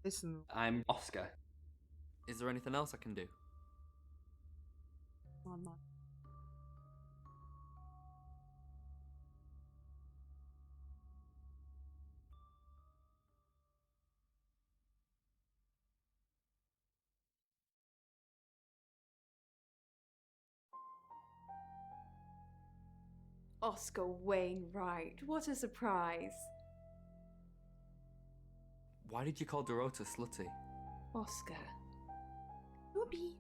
Speaker 1: Listen.
Speaker 11: I'm Oscar. Is there anything else I can do?
Speaker 1: Oh no.
Speaker 6: Oscar Wainwright, what a surprise.
Speaker 11: Why did you call Dorota slutty?
Speaker 6: Oscar,
Speaker 1: Ruby.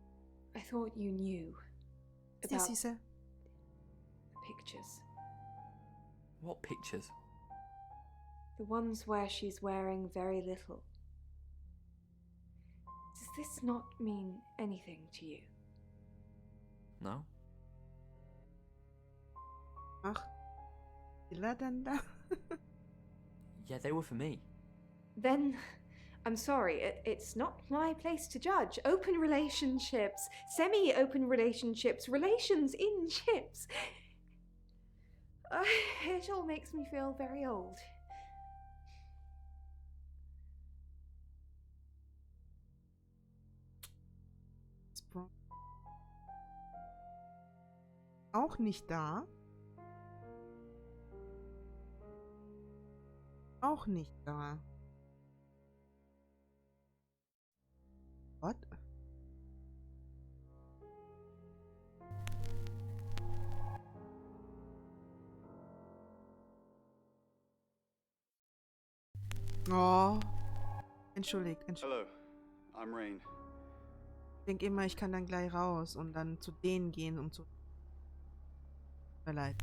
Speaker 6: I thought you knew
Speaker 1: Sehr
Speaker 6: about
Speaker 1: süße.
Speaker 6: the pictures.
Speaker 11: What pictures?
Speaker 6: The ones where she's wearing very little. Does this not mean anything to you?
Speaker 11: No?
Speaker 1: Ach. Will denn da?
Speaker 11: Yeah, they were for me.
Speaker 6: Then, I'm sorry, it's not my place to judge. Open relationships, semi-open relationships, relations in ships. It all makes me feel very old.
Speaker 1: Auch nicht da. Auch nicht da. What? Oh. Entschuldigt.
Speaker 4: Hello, I'm Rain.
Speaker 1: Ich denke immer, ich kann dann gleich raus und dann zu denen gehen, um zu... Tut mir leid.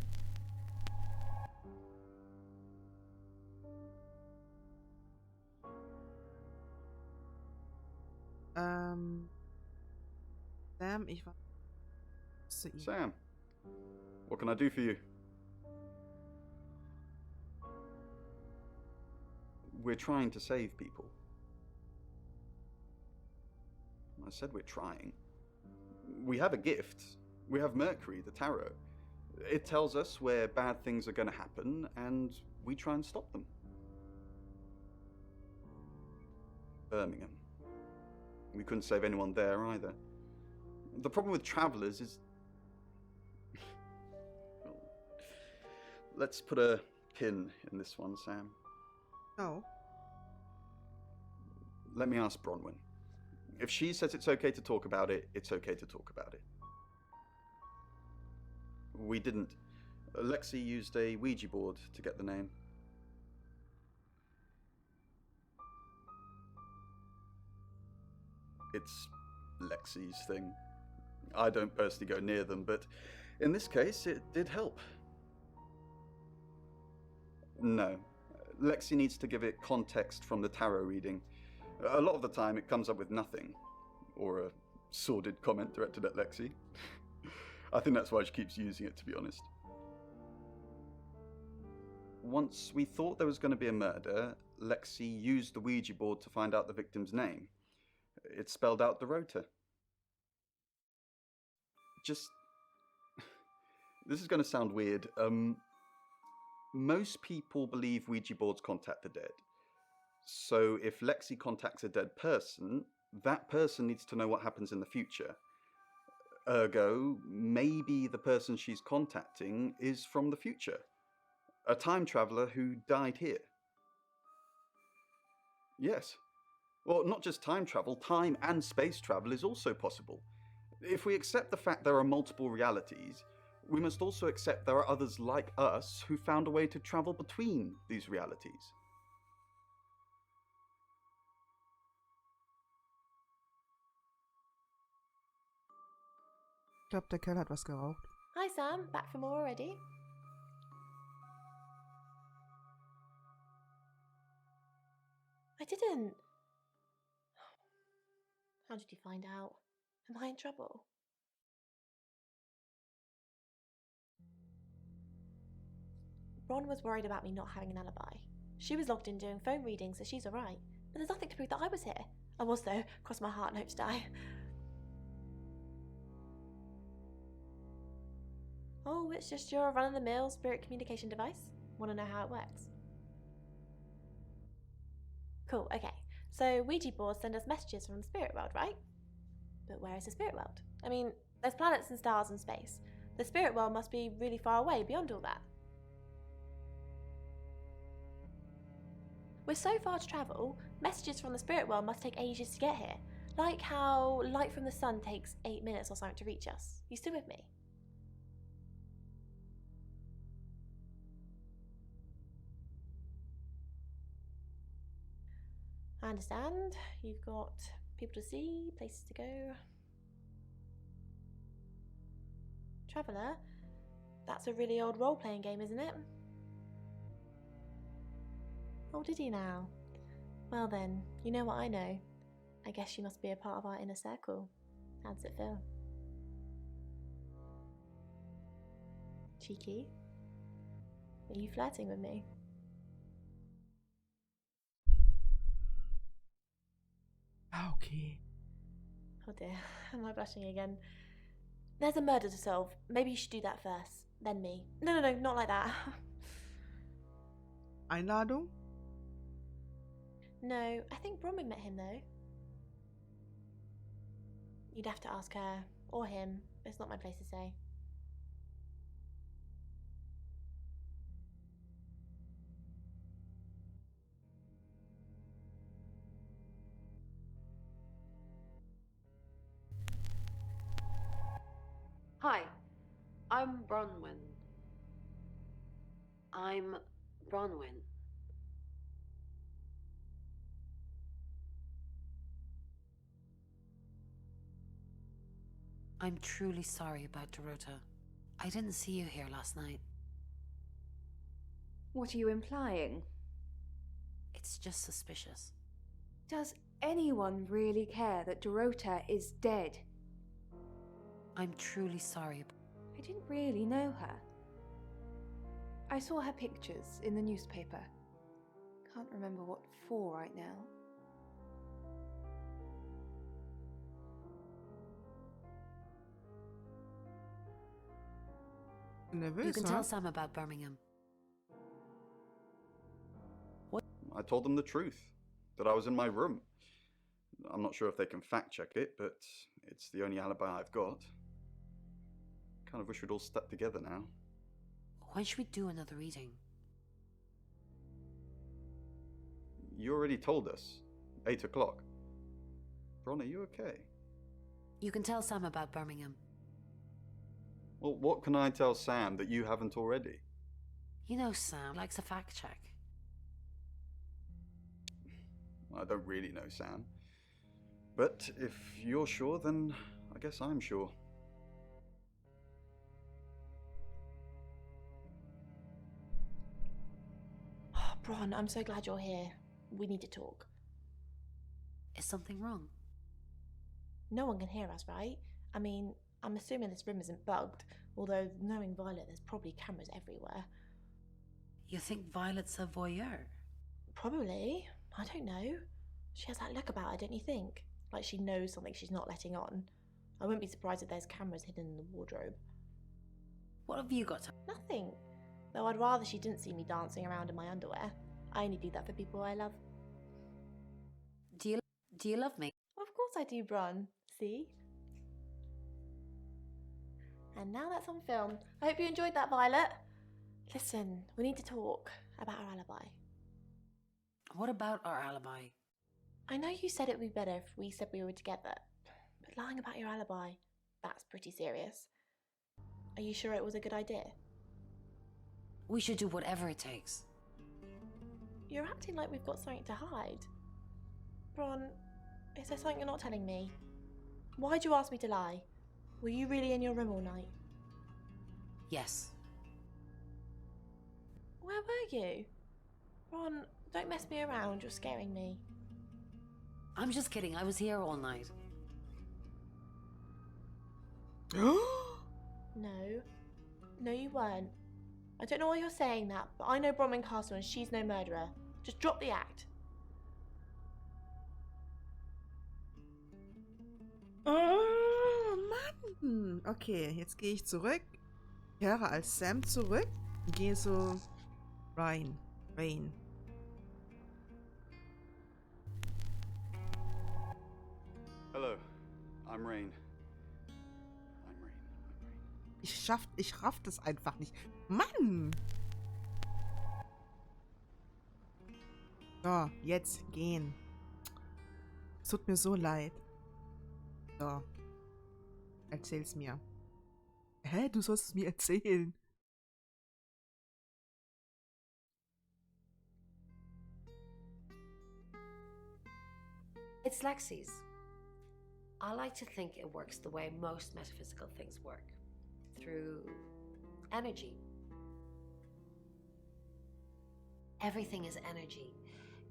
Speaker 1: Sam, ich war zu ihm.
Speaker 4: Sam, what can I do for you? We're trying to save people. I said we're trying. We have a gift. We have Mercury, the tarot. It tells us where bad things are going to happen, and we try and stop them. Birmingham. We couldn't save anyone there either. The problem with travelers is... Let's put a pin in this one, Sam.
Speaker 1: Oh.
Speaker 4: Let me ask Bronwyn. If she says it's okay to talk about it, it's okay to talk about it. We didn't. Lexi used a Ouija board to get the name. It's Lexi's thing. I don't personally go near them, but in this case, it did help. No. Lexi needs to give it context from the tarot reading. A lot of the time, it comes up with nothing. Or a sordid comment directed at Lexi. I think that's why she keeps using it, to be honest. Once we thought there was going to be a murder, Lexi used the Ouija board to find out the victim's name. It spelled out the rota. Just... This is going to sound weird. Most people believe Ouija boards contact the dead. So if Lexi contacts a dead person, that person needs to know what happens in the future. Ergo, maybe the person she's contacting is from the future. A time traveler who died here. Yes. Well, not just time travel, time and space travel is also possible. If we accept the fact there are multiple realities, we must also accept there are others like us who found a way to travel between these realities.
Speaker 1: Ich glaube, der Kerl hat was geraucht.
Speaker 5: Hi Sam, back for more already? I didn't. How did you find out? Am I in trouble? Ron was worried about me not having an alibi. She was logged in doing phone readings, so she's alright. But there's nothing to prove that I was here. I was though, cross my heart and hope to die. Oh, it's just your run-of-the-mill spirit communication device? Want to know how it works? Cool, okay. So Ouija boards send us messages from the spirit world, right? But where is the spirit world? I mean, there's planets and stars in space. The spirit world must be really far away beyond all that. We're so far to travel, messages from the spirit world must take ages to get here. Like how light from the sun takes 8 minutes or something to reach us. You still with me? I understand. You've got people to see, places to go. Traveller? That's a really old role-playing game, isn't it? Oh, did he now? Well then, you know what I know. I guess you must be a part of our inner circle. How does it feel? Cheeky? Are you flirting with me?
Speaker 1: Okay.
Speaker 5: Oh dear, am I blushing again? There's a murder to solve. Maybe you should do that first, then me. No, not like that.
Speaker 1: Einladung?
Speaker 5: No, I think Bronwyn met him though. You'd have to ask her, or him. It's not my place to say.
Speaker 7: Hi, I'm Bronwyn. I'm Bronwyn. I'm truly sorry about Dorota. I didn't see you here last night.
Speaker 6: What are you implying?
Speaker 7: It's just suspicious.
Speaker 6: Does anyone really care that Dorota is dead?
Speaker 12: I'm truly sorry.
Speaker 6: I didn't really know her. I saw her pictures in the newspaper. Can't remember what for right now.
Speaker 12: You
Speaker 1: Nervös,
Speaker 12: can
Speaker 1: ne?
Speaker 12: tell Sam about Birmingham.
Speaker 4: I told them the truth, that I was in my room. I'm not sure if they can fact check it, but it's the only alibi I've got. Kind of wish we'd all stuck together now.
Speaker 12: When should we do another reading?
Speaker 4: You already told us. 8 o'clock. Ron, are you okay?
Speaker 12: You can tell Sam about Birmingham.
Speaker 4: Well, what can I tell Sam that you haven't already?
Speaker 12: You know Sam likes a fact check.
Speaker 4: I don't really know Sam. But if you're sure, then I guess I'm sure.
Speaker 5: Bron, I'm so glad you're here. We need to talk.
Speaker 12: Is something wrong?
Speaker 5: No one can hear us, right? I mean, I'm assuming this room isn't bugged, although knowing Violet, there's probably cameras everywhere.
Speaker 12: You think Violet's a voyeur?
Speaker 5: Probably. I don't know. She has that look about her, don't you think? Like she knows something she's not letting on. I wouldn't be surprised if there's cameras hidden in the wardrobe.
Speaker 12: What have you got to...
Speaker 5: Nothing. Though I'd rather she didn't see me dancing around in my underwear. I only do that for people I love.
Speaker 12: Do you love me?
Speaker 5: Of course I do, Bron. See? And now that's on film. I hope you enjoyed that, Violet. Listen, we need to talk about our alibi.
Speaker 12: What about our alibi?
Speaker 5: I know you said it would be better if we said we were together, but lying about your alibi, that's pretty serious. Are you sure it was a good idea?
Speaker 12: We should do whatever it takes.
Speaker 5: You're acting like we've got something to hide. Bron, is there something you're not telling me? Why'd you ask me to lie? Were you really in your room all night?
Speaker 12: Yes.
Speaker 5: Where were you? Bron, don't mess me around, you're scaring me.
Speaker 12: I'm just kidding, I was here all night.
Speaker 5: No, you weren't. I don't know why you're saying that, but I know Bronwyn Castle and she's no murderer. Just drop the act.
Speaker 1: Oh, Mann. Okay, jetzt gehe ich zurück. Kehre als Sam zurück. Und gehe so Rain.
Speaker 4: Hello, I'm Rain.
Speaker 1: Ich raff das einfach nicht. Mann! So, jetzt gehen. Es tut mir so leid. So. Erzähl's mir. Hä? Du sollst es mir erzählen.
Speaker 7: It's Lexi's. I like to think it works the way most metaphysical things work. Through energy. Everything is energy.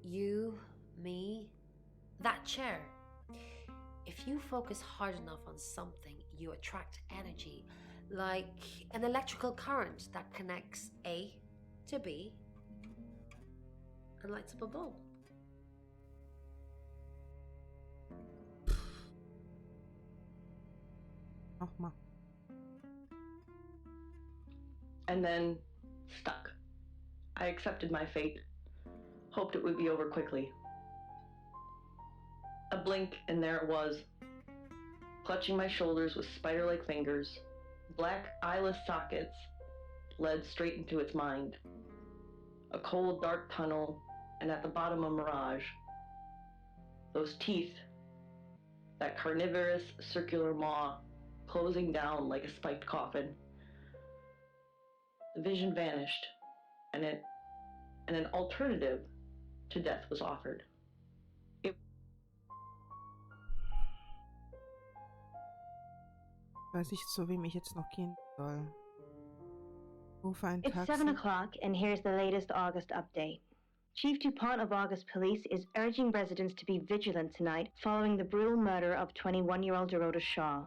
Speaker 7: You, me, that chair. If you focus hard enough on something, you attract energy, like an electrical current that connects A to B and lights up a bulb.
Speaker 1: Nochmal.
Speaker 8: And then stuck. I accepted my fate, hoped it would be over quickly. A blink and there it was, clutching my shoulders with spider-like fingers, black eyeless sockets led straight into its mind. A cold, dark tunnel, and at the bottom a mirage. Those teeth, that carnivorous circular maw, closing down like a spiked coffin. The vision vanished, and an alternative to death was offered.
Speaker 1: Ich weiß nicht, zu wem ich jetzt noch gehen soll. Rufe ein
Speaker 3: It's
Speaker 1: Taxi.
Speaker 3: 7 o'clock, and here's the latest August update. Chief DuPont of August Police is urging residents to be vigilant tonight following the brutal murder of 21-year-old Dorota Shaw.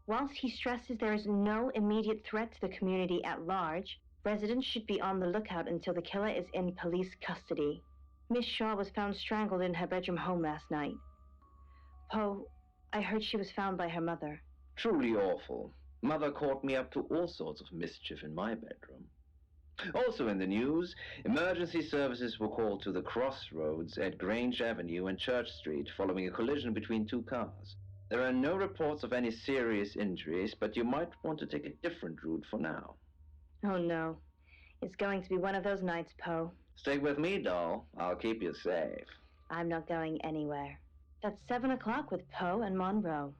Speaker 3: Whilst he stresses there is no immediate threat to the community at large, residents should be on the lookout until the killer is in police custody. Miss Shaw was found strangled in her bedroom home last night. Poe, I heard she was found by her mother.
Speaker 2: Truly awful. Mother caught me up to all sorts of mischief in my bedroom. Also in the news, emergency services were called to the crossroads at Grange Avenue and Church Street following a collision between two cars. There are no reports of any serious injuries, but you might want to take a different route for now.
Speaker 3: Oh no. It's going to be one of those nights, Poe.
Speaker 2: Stay with me, doll. I'll keep you safe.
Speaker 3: I'm not going anywhere. That's 7 o'clock with Poe and Monroe.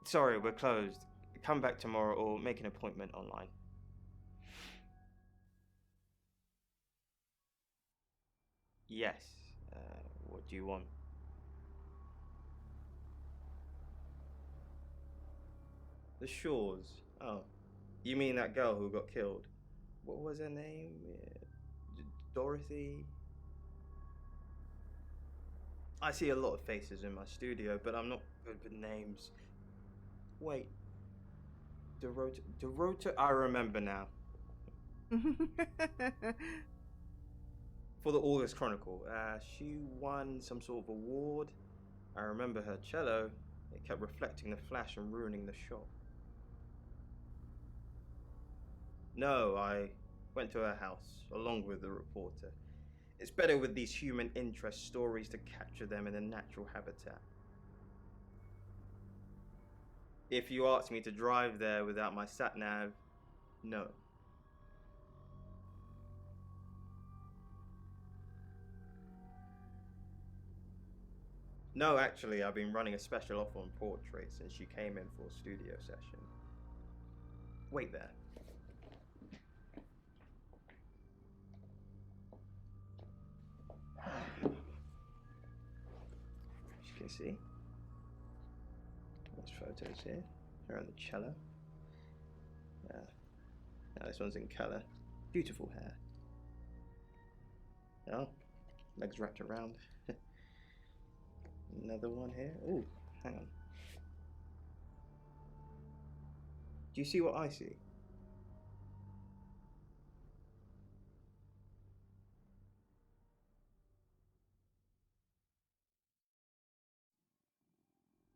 Speaker 13: Sorry, we're closed. Come back tomorrow or make an appointment online. Yes. What do you want? The Shaws. Oh. You mean that girl who got killed? What was her name? Dorothy? I see a lot of faces in my studio, but I'm not good with names. Wait. Dorota, I remember now. For the August Chronicle, she won some sort of award. I remember her cello. It kept reflecting the flash and ruining the shot. No, I went to her house, along with the reporter. It's better with these human interest stories to capture them in a natural habitat. If you ask me to drive there without my sat-nav, no. No, actually, I've been running a special offer on portraits since she came in for a studio session. Wait there. As you can see, there's photos here. Her on the cello. Now this one's in colour. Beautiful hair. Oh, legs wrapped around. Another one here. Oh, hang on. Do you see what I see?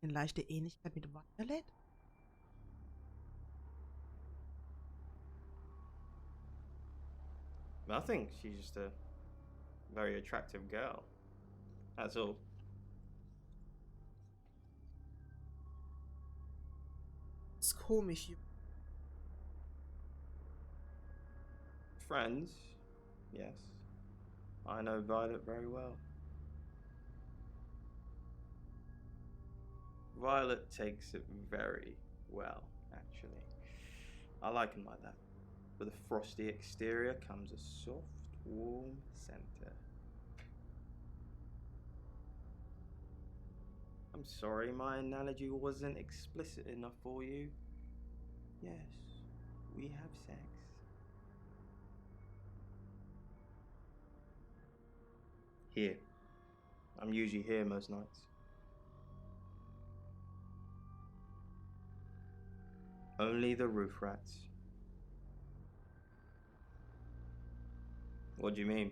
Speaker 1: Eine leichte Ähnlichkeit mit Wonderland?
Speaker 13: Nothing. She's just a very attractive girl. That's all.
Speaker 1: Ist komisch.
Speaker 13: Friends? Yes. I know Violet very well. Violet takes it very well, actually. I like him like that. With a frosty exterior comes a soft, warm center. I'm sorry my analogy wasn't explicit enough for you. Yes, we have sex. Here. I'm usually here most nights. Only the roof rats. What do you mean?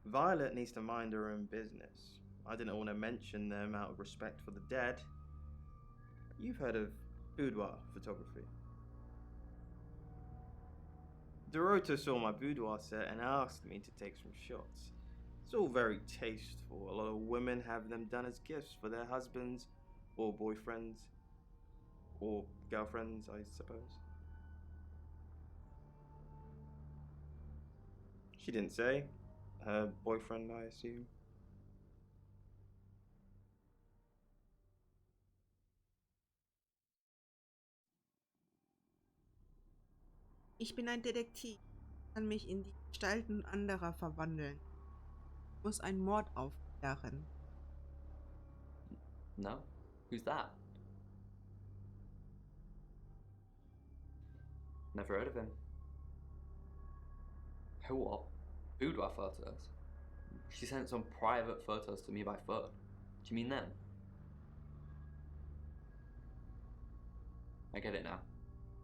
Speaker 13: Violet needs to mind her own business. I didn't want to mention them out of respect for the dead. You've heard of boudoir photography. Dorota saw my boudoir set and asked me to take some shots. It's all very tasteful. A lot of women have them done as gifts for their husbands or boyfriends or girlfriends, I suppose. She didn't say. Her boyfriend, I assume.
Speaker 1: Ich bin ein Detektiv. Ich kann mich in die Gestalten anderer verwandeln. Ich muss einen Mord aufklären.
Speaker 11: No? Who's that? Never heard of him. Who what? Boudoir photos? She sent some private photos to me by phone. Do you mean them? I get it now.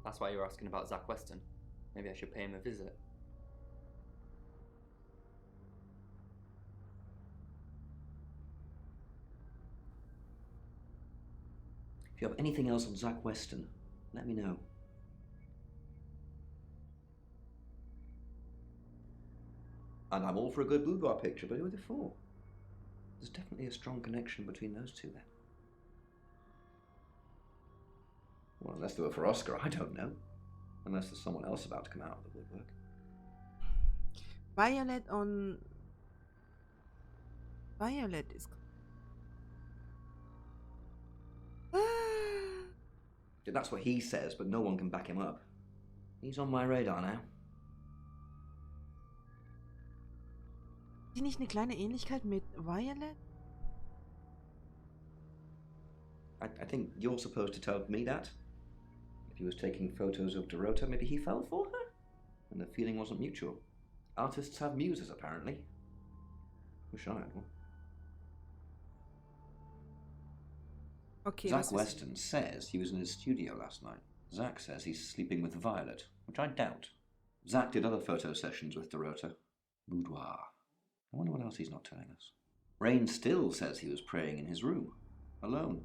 Speaker 11: That's why you're asking about Zach Weston. Maybe I should pay him a visit.
Speaker 9: If you have anything else on Zach Weston, let me know. And I'm all for a good boudoir picture, but who are they for? There's definitely a strong connection between those two then. Well, unless they were for Oscar, I don't know. Unless there's someone else about to come out of the woodwork.
Speaker 1: Violet on... Violet is...
Speaker 9: That's what he says, but no one can back him up. He's on my radar now.
Speaker 1: Ist die nicht eine kleine Ähnlichkeit mit Violet?
Speaker 9: I think you're supposed to tell me that. If he was taking photos of Dorota, maybe he fell for her? And the feeling wasn't mutual. Artists have muses, apparently. Wish I had one.
Speaker 1: Okay,
Speaker 9: Zach Weston says he was in his studio last night. Zach says he's sleeping with Violet, which I doubt. Zach did other photo sessions with Dorota. Boudoir. I wonder what else he's not telling us. Rain still says he was praying in his room, alone.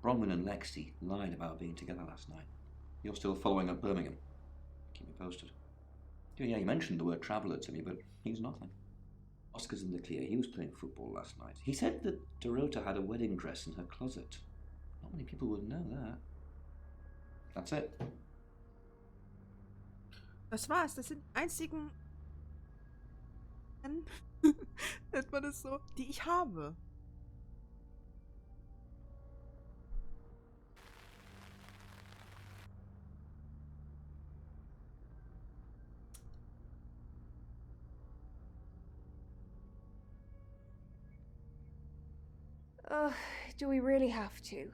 Speaker 9: Bronwyn and Lexi lied about being together last night. You're still following up Birmingham. Keep me posted. Yeah, you mentioned the word traveller to me, but he's nothing. Oscar's in the clear. He was playing football last night. He said that Dorota had a wedding dress in her closet. Not many people would know that. That's it.
Speaker 1: Das war's. Das sind die einzigen... nennt man das so? Die ich habe.
Speaker 6: Do we really have to?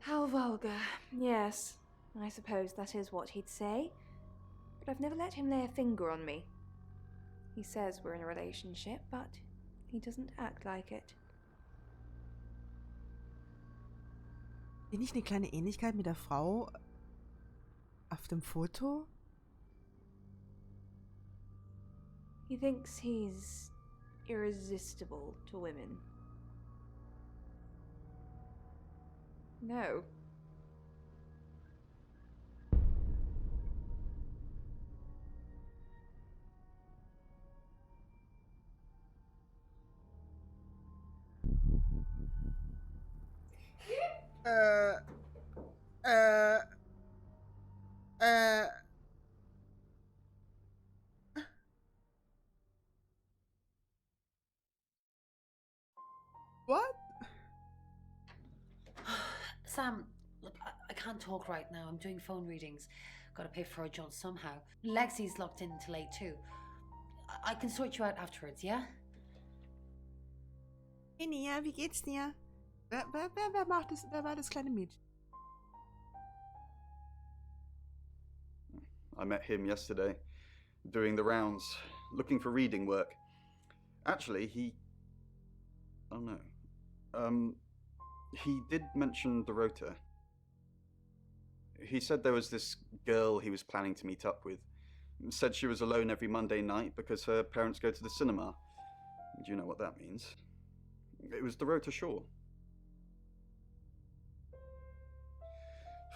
Speaker 6: How vulgar. Yes, I suppose that is what he'd say. But I've never let him lay a finger on me. He says we're in a relationship, but he doesn't act like it.
Speaker 1: Ist nicht eine kleine Ähnlichkeit mit der Frau auf dem Foto?
Speaker 6: He thinks he's irresistible to women. No.
Speaker 1: What?
Speaker 7: Sam, look, I can't talk right now. I'm doing phone readings. Gotta pay for a job somehow. Lexi's locked in till 8 too. I can sort you out afterwards, yeah?
Speaker 1: Hey Nia, wie geht's dir? Wer war das kleine Mädchen?
Speaker 4: I met him yesterday, doing the rounds, looking for reading work. Actually, he did mention Dorota. He said there was this girl he was planning to meet up with. Said she was alone every Monday night because her parents go to the cinema. Do you know what that means? It was Dorota Shaw.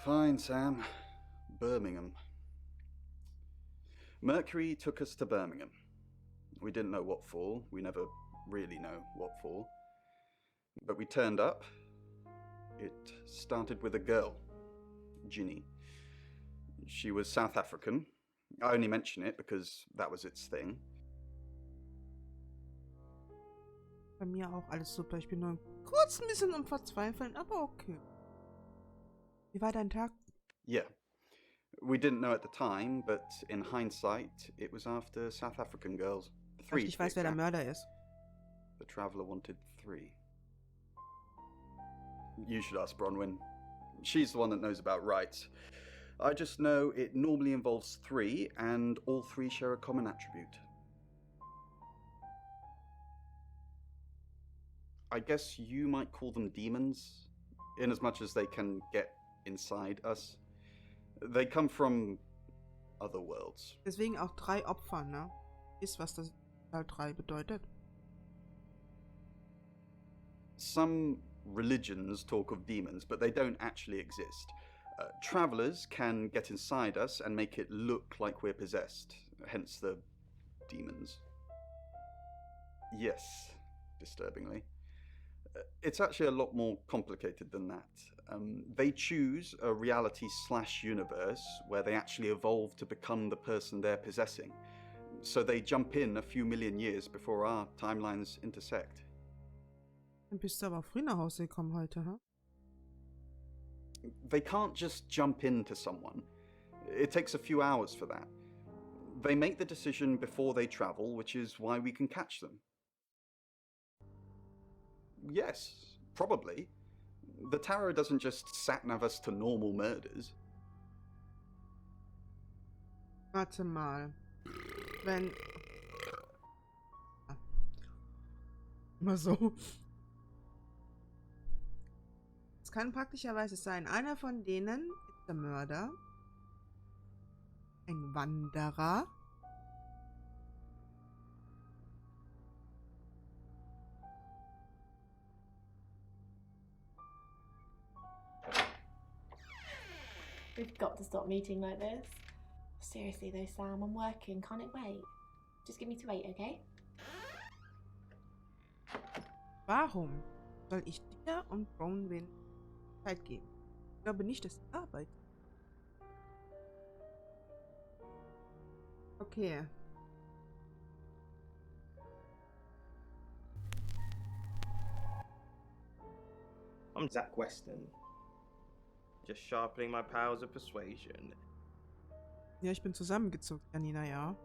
Speaker 4: Fine, Sam. Birmingham. Mercury took us to Birmingham. We didn't know what for. We never really know what for. But we turned up. It started with a girl, Ginny. She was South African. I only mention it because that was its thing.
Speaker 1: Bei mir auch alles super. Ich bin nur kurz ein bisschen am Verzweifeln, aber okay. Wie war dein Tag?
Speaker 4: Yeah. We didn't know at the time, but in hindsight, it was after South African girls. Three.
Speaker 1: Ich weiß, wer der Mörder ist.
Speaker 4: The Traveler wanted 3. You should ask Bronwyn. She's the one that knows about rights. I just know it normally involves 3, and all 3 share a common attribute. I guess you might call them demons, in as much as they can get inside us. They come from other worlds.
Speaker 1: Deswegen auch 3 Opfer, ne? Ist, was das Teil 3 bedeutet.
Speaker 4: Some religions talk of demons, but they don't actually exist. Travelers can get inside us and make it look like we're possessed, hence the demons. Yes, disturbingly. It's actually a lot more complicated than that. They choose a reality/universe where they actually evolve to become the person they're possessing. So they jump in a few million years before our timelines intersect.
Speaker 1: Dann bist du aber früh nach Hause gekommen heute, ha?
Speaker 4: They can't just jump into someone. It takes a few hours for that. They make the decision before they travel, which is why we can catch them. Yes, probably. The tarot doesn't just sat-nav us to normal murders.
Speaker 1: Warte mal. Wenn... Immer so. Es kann praktischerweise sein, einer von denen ist der Mörder, ein Wanderer,
Speaker 5: We've got to stop meeting like this. Seriously though, Sam, I'm working. Can't it wait? Just give me to 8, okay?
Speaker 1: Warum soll ich dir und Bronwyn Zeit geben? Ich glaube nicht, dass sie arbeitet. Okay.
Speaker 13: I'm Zach Weston. Just sharpening my powers of persuasion.
Speaker 1: Ja, ich bin zusammengezuckt, Janina, ja.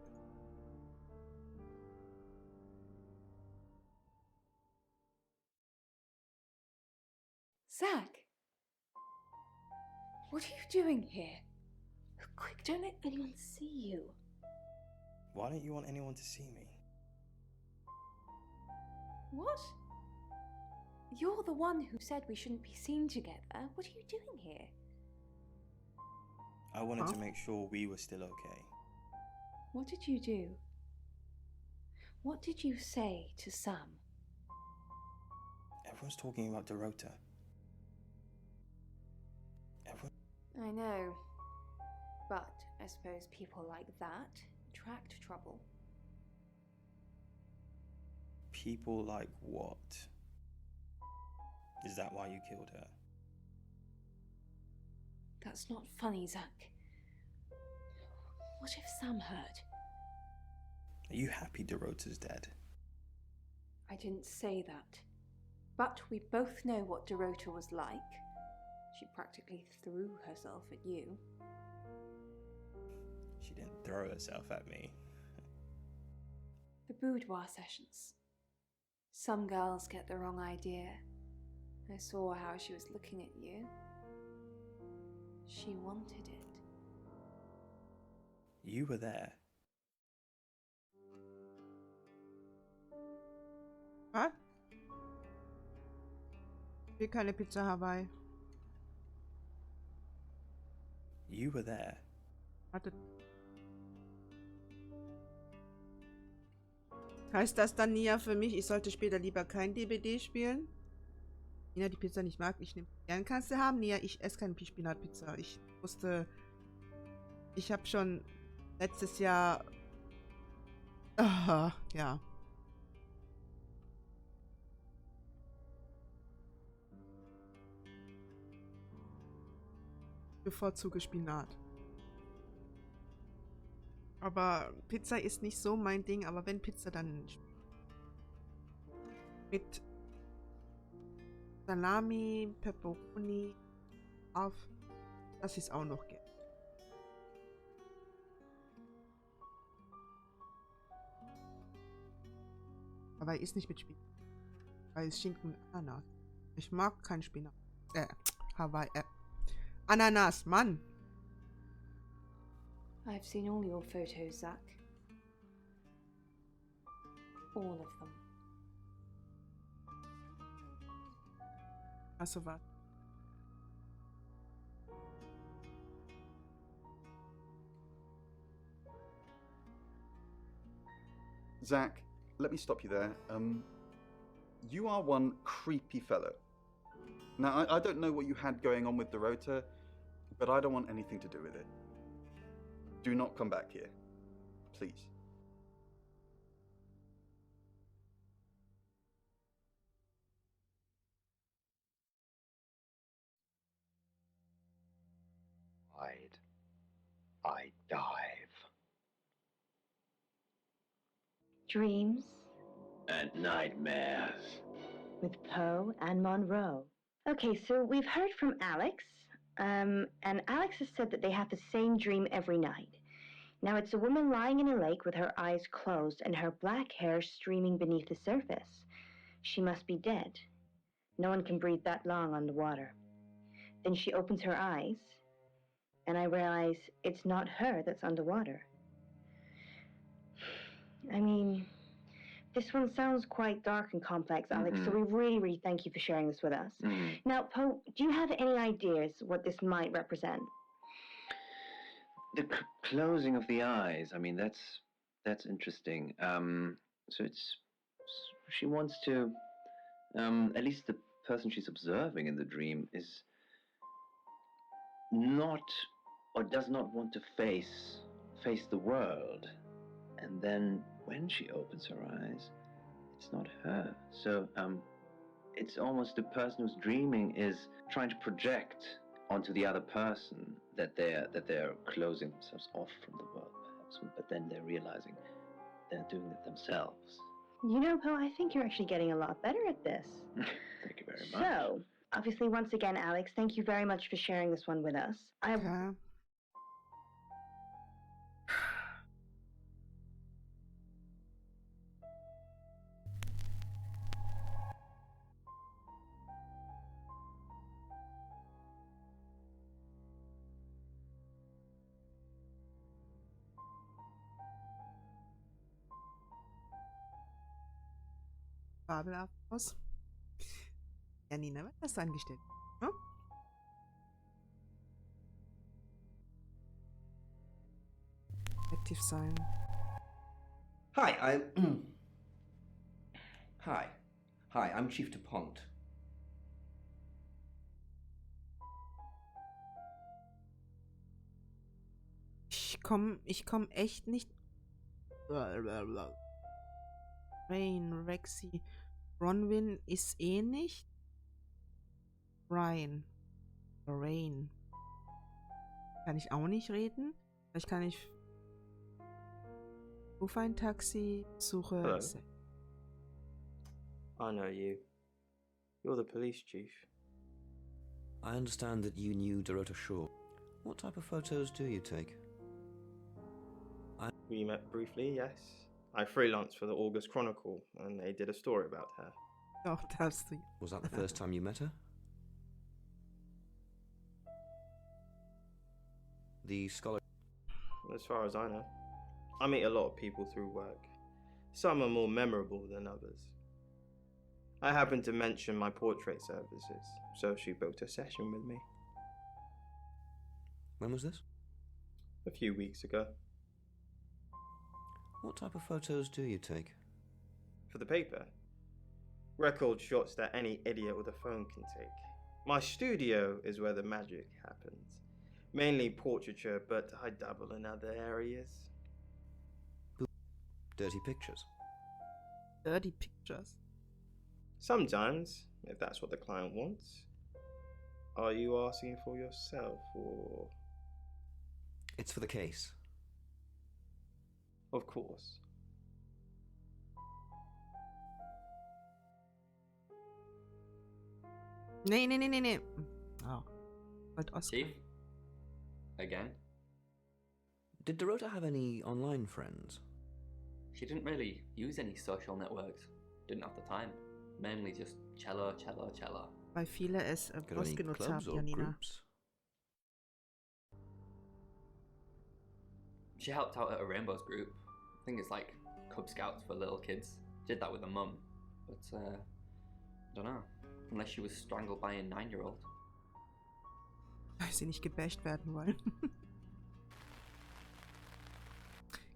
Speaker 6: Zach! What are you doing here? Quick, don't let anyone see you.
Speaker 13: Why don't you want anyone to see me?
Speaker 6: What? You're the one who said we shouldn't be seen together. What are you doing here?
Speaker 13: I wanted to make sure we were still okay.
Speaker 6: What did you do? What did you say to Sam?
Speaker 13: Everyone's talking about Dorota.
Speaker 6: I know. But I suppose people like that attract trouble.
Speaker 13: People like what? Is that why you killed her?
Speaker 6: That's not funny, Zach. What if Sam heard?
Speaker 13: Are you happy Dorota's dead?
Speaker 6: I didn't say that. But we both know what Dorota was like. She practically threw herself at you.
Speaker 13: She didn't throw herself at me.
Speaker 6: The boudoir sessions. Some girls get the wrong idea. I saw how she was looking at you. She wanted it.
Speaker 13: You were there.
Speaker 1: Was? Ich will keine Pizza Hawaii.
Speaker 13: You were there.
Speaker 1: Warte. Heißt das dann, Nia, für mich, ich sollte später lieber kein DBD spielen? Nia die Pizza nicht mag, ich nehme. Gern kannst du haben, Nia, ich esse keine Spinatpizza. Ich wusste, ich habe schon letztes Jahr, ja. Bevorzuge Spinat. Aber Pizza ist nicht so mein Ding, aber wenn Pizza, dann mit Salami, Pepperoni auf, das ist auch noch geht. Aber ist nicht mit Spinat. Weil es Schinken Ananas. Ich mag kein Spinat. Hawaii. Ananas, Mann.
Speaker 6: I've seen all your photos, Zach. All of them.
Speaker 1: Also was?
Speaker 4: Zach, let me stop you there. You are one creepy fellow. Now, I don't know what you had going on with Dorota, but I don't want anything to do with it. Do not come back here. Please.
Speaker 2: Wide. I dive.
Speaker 3: Dreams
Speaker 2: And nightmares.
Speaker 3: with Poe and Monroe. Okay, so we've heard from Alex, and Alex has said that they have the same dream every night. Now, it's a woman lying in a lake with her eyes closed and her black hair streaming beneath the surface. She must be dead. No one can breathe that long underwater. Then she opens her eyes, and I realize it's not her that's underwater. I mean, this one sounds quite dark and complex, Alex, so we really thank you for sharing this with us. Now, Poe, do you have any ideas what this might represent?
Speaker 2: The closing of the eyes. I mean, that's interesting. So she wants to, at least the person she's observing in the dream is not, or does not want to face the world. And then when she opens her eyes, it's not her. So it's almost the person who's dreaming is trying to project onto the other person that they're closing themselves off from the world, perhaps. But then they're realizing they're doing it themselves.
Speaker 3: You know, Poe, I think you're actually getting a lot better at this.
Speaker 2: Thank you very much.
Speaker 3: So, obviously, once again, Alex, thank you very much for sharing this one with us.
Speaker 1: Okay. Fabel aus. Ja, Nina, was hast du angestellt? Hm? Aktiv sein.
Speaker 9: Hi, Hi, I'm Chief DuPont.
Speaker 1: Ich komm echt nicht. Rain, Rexy, Bronwyn ist eh nicht. Ryan. Rain. Kann ich auch nicht reden? Vielleicht kann ich. Rufe ein Taxi, suche.
Speaker 13: Hello. I know you. You're the police chief.
Speaker 9: I understand that you knew Dorota Shaw. What type of photos do you take?
Speaker 13: We met briefly, yes. I freelanced for the August Chronicle, and they did a story about her.
Speaker 1: Oh, that's the.
Speaker 9: Was that the first time you met her? The scholar.
Speaker 13: As far as I know. I meet a lot of people through work. Some are more memorable than others. I happened to mention my portrait services, so she booked a session with me.
Speaker 9: When was this?
Speaker 13: A few weeks ago.
Speaker 9: What type of photos do you take?
Speaker 13: For the paper. Record shots that any idiot with a phone can take. My studio is where the magic happens. Mainly portraiture, but I dabble in other areas.
Speaker 9: Dirty pictures.
Speaker 1: Dirty pictures.
Speaker 13: Sometimes, if that's what the client wants. Are you asking for yourself, or...?
Speaker 9: It's for the case.
Speaker 13: Of course.
Speaker 1: Nee. Oh. Halt Oscar.
Speaker 11: Chief? Again?
Speaker 9: Did Dorota have any online friends?
Speaker 11: She didn't really use any social networks. didn't have the time. Mainly just cello, cello, cello.
Speaker 1: Weil viele es
Speaker 14: Got any
Speaker 1: ausgenutzt
Speaker 14: clubs
Speaker 1: haben,
Speaker 14: or
Speaker 1: Janina.
Speaker 14: groups?
Speaker 11: She helped out at a Rainbows group. I think it's like Cub Scouts for little kids. Did that with her mum. But, I don't know. Unless she was strangled by a 9-year-old.
Speaker 1: Weil sie nicht gebasht werden wollen.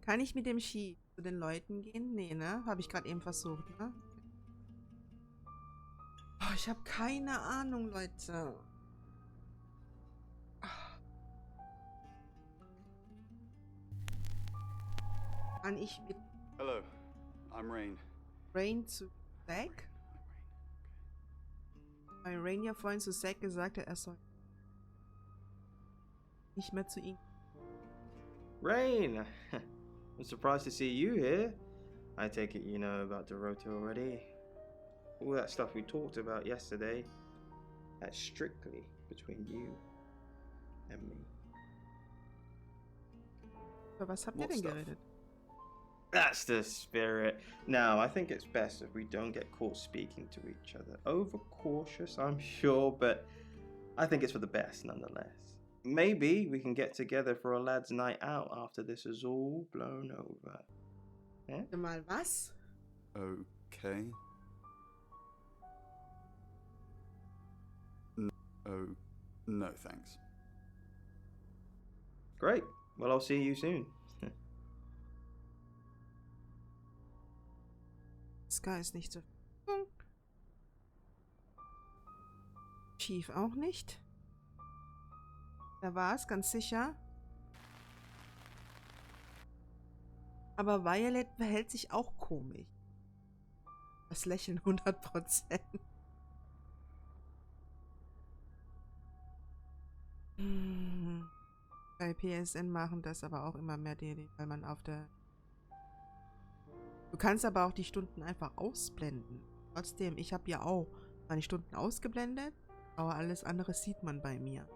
Speaker 1: Kann ich mit dem Ski zu den Leuten gehen? Nee, ne? Habe ich gerade eben versucht, ne? Oh, ich habe keine Ahnung, Leute. Kann ich mit
Speaker 4: Hello, I'm Rain.
Speaker 1: Rain zu Zack? Weil Rain ja vorhin zu Zack gesagt hat, er soll nicht mehr zu ihm.
Speaker 13: Rain! I'm surprised to see you here. I take it you know about Dorota already. All that stuff we talked about yesterday, that's strictly between you and me.
Speaker 1: Über was habt ihr
Speaker 4: What
Speaker 1: denn
Speaker 4: stuff?
Speaker 1: geredet?
Speaker 13: That's the spirit. Now, I think it's best if we don't get caught speaking to each other. Overcautious, I'm sure, but I think it's for the best nonetheless. Maybe we can get together for a lad's night out after this is all blown over. Yeah?
Speaker 1: Mal was?
Speaker 4: Okay. Oh, no thanks.
Speaker 13: Great. Well, I'll see you soon.
Speaker 1: Sky ist nicht zur Verfügung. Chief auch nicht. Da war es, ganz sicher. Aber Violet verhält sich auch komisch. Das Lächeln 100%. Bei PSN machen das aber auch immer mehr, weil man auf der... Du kannst aber auch die Stunden einfach ausblenden. Trotzdem, ich habe ja auch meine Stunden ausgeblendet, aber alles andere sieht man bei mir.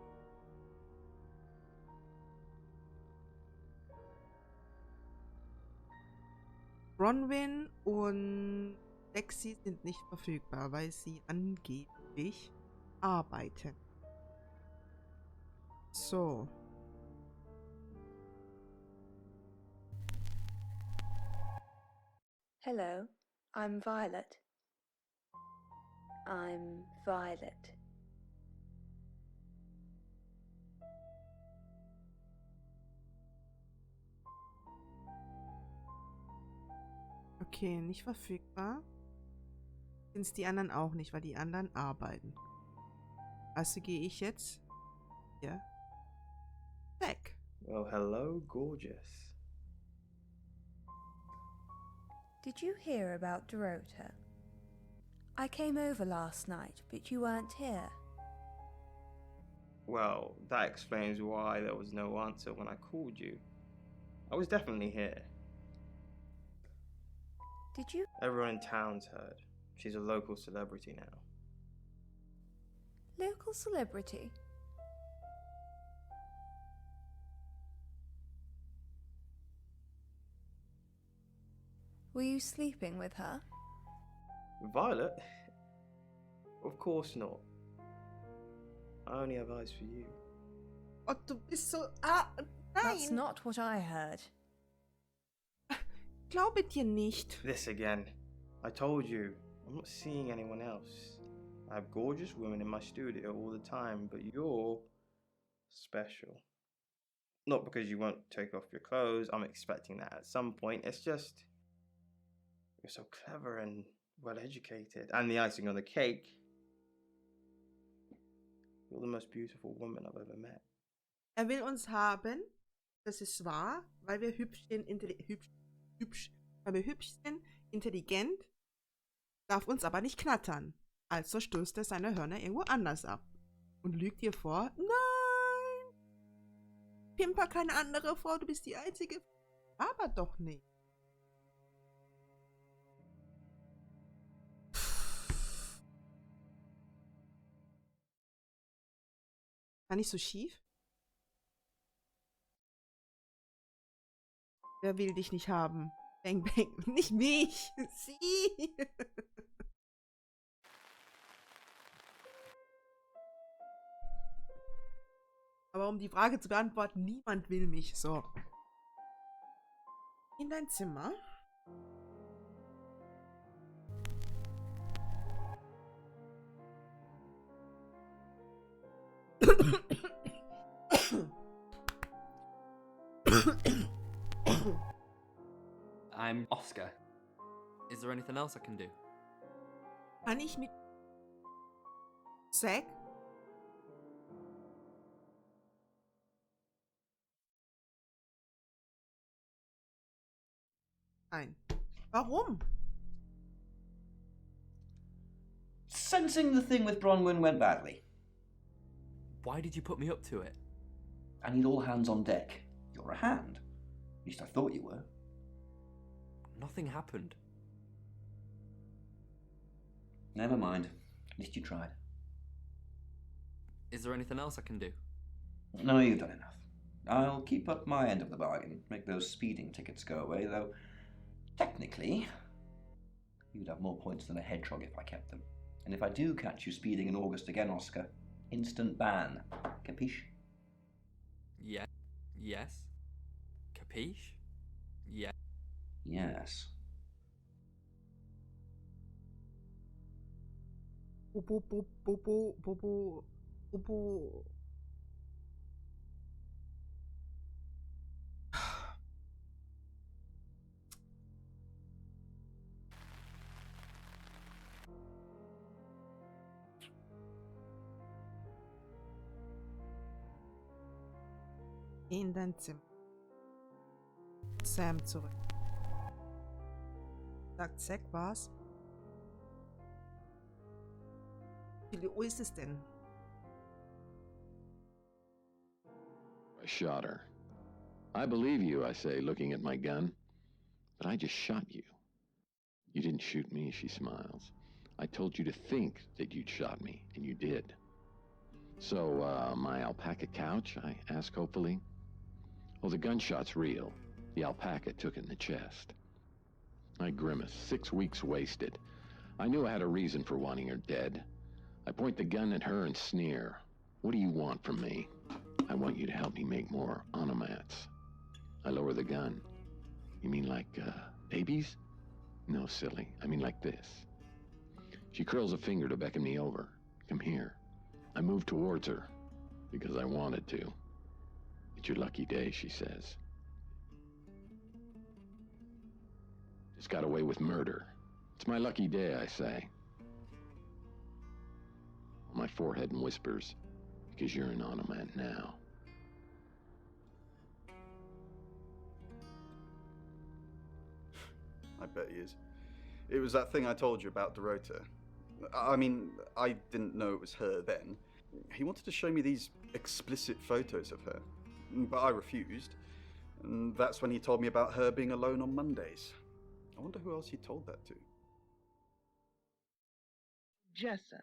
Speaker 1: Bronwyn und Lexi sind nicht verfügbar, weil sie angeblich arbeiten. So.
Speaker 6: Hello, I'm Violet. I'm Violet.
Speaker 1: Okay, nicht verfügbar. Sind es die anderen auch nicht, weil die anderen arbeiten. Also gehe ich jetzt hier weg.
Speaker 13: Well, hello, gorgeous.
Speaker 6: Did you hear about Dorota? I came over last night, but you weren't here.
Speaker 13: Well, that explains why there was no answer when I called you. I was definitely here.
Speaker 6: Did you?
Speaker 13: Everyone in town's heard. She's a local celebrity now.
Speaker 6: Local celebrity? Were you sleeping with her?
Speaker 13: Violet? Of course not. I only have eyes for you.
Speaker 1: Oh, du bist so... Ah,
Speaker 6: That's
Speaker 1: nein!
Speaker 6: not what I heard.
Speaker 1: Glaube dir nicht.
Speaker 13: This again. I told you, I'm not seeing anyone else. I have gorgeous women in my studio all the time, but you're special. Not because you won't take off your clothes, I'm expecting that at some point. It's just, you're so clever and well educated. And the icing on the cake, you're the most beautiful woman I've ever met.
Speaker 1: Will uns haben, das ist wahr, weil wir hübsch sind, intelligent, darf uns aber nicht knattern. Also stößt er seine Hörner irgendwo anders ab und lügt ihr vor, nein, pimper keine andere Frau, du bist die einzige. Aber doch nicht. War nicht so schief? Wer will dich nicht haben? Bang, bang. Nicht mich. Sie. Aber um die Frage zu beantworten, niemand will mich. So. In dein Zimmer.
Speaker 11: I'm Oscar. Is there anything else I can do?
Speaker 1: Kann ich mit Zack? Nein. Warum?
Speaker 9: Sensing the thing with Bronwyn went badly.
Speaker 11: Why did you put me up to it?
Speaker 9: I need all hands on deck. You're a hand. At least I thought you were.
Speaker 11: Nothing happened.
Speaker 9: Never mind. At least you tried.
Speaker 11: Is there anything else I can do?
Speaker 9: No, you've done enough. I'll keep up my end of the bargain, make those speeding tickets go away, though technically, you'd have more points than a hedgehog if I kept them. And if I do catch you speeding in August again, Oscar, instant ban. Capiche?
Speaker 11: Yeah. Yes. Capiche? Yeah.
Speaker 9: Yes.
Speaker 1: Popo. In dein Zimmer. Sam zurück. Sagt Zack was? Wie viel Uhr ist es denn?
Speaker 14: I shot her. I believe you, I say, looking at my gun. But I just shot you. You didn't shoot me, she smiles. I told you to think that you'd shot me, and you did. So, my alpaca couch, I ask hopefully? Well, the gunshot's real. The alpaca took it in the chest. I grimace. 6 weeks wasted. I knew I had a reason for wanting her dead. I point the gun at her and sneer. What do you want from me? I want you to help me make more onomats. I lower the gun. You mean like, babies? No, silly. I mean like this. She curls a finger to beckon me over. Come here. I move towards her because I wanted to. It's your lucky day, she says. Just got away with murder. It's my lucky day, I say. On my forehead and whispers, because you're an onomat now.
Speaker 4: I bet he is. It was that thing I told you about Dorota. I mean, I didn't know it was her then. He wanted to show me these explicit photos of her, but I refused. And that's when he told me about her being alone on Mondays. I wonder who else he told that to.
Speaker 15: Jessa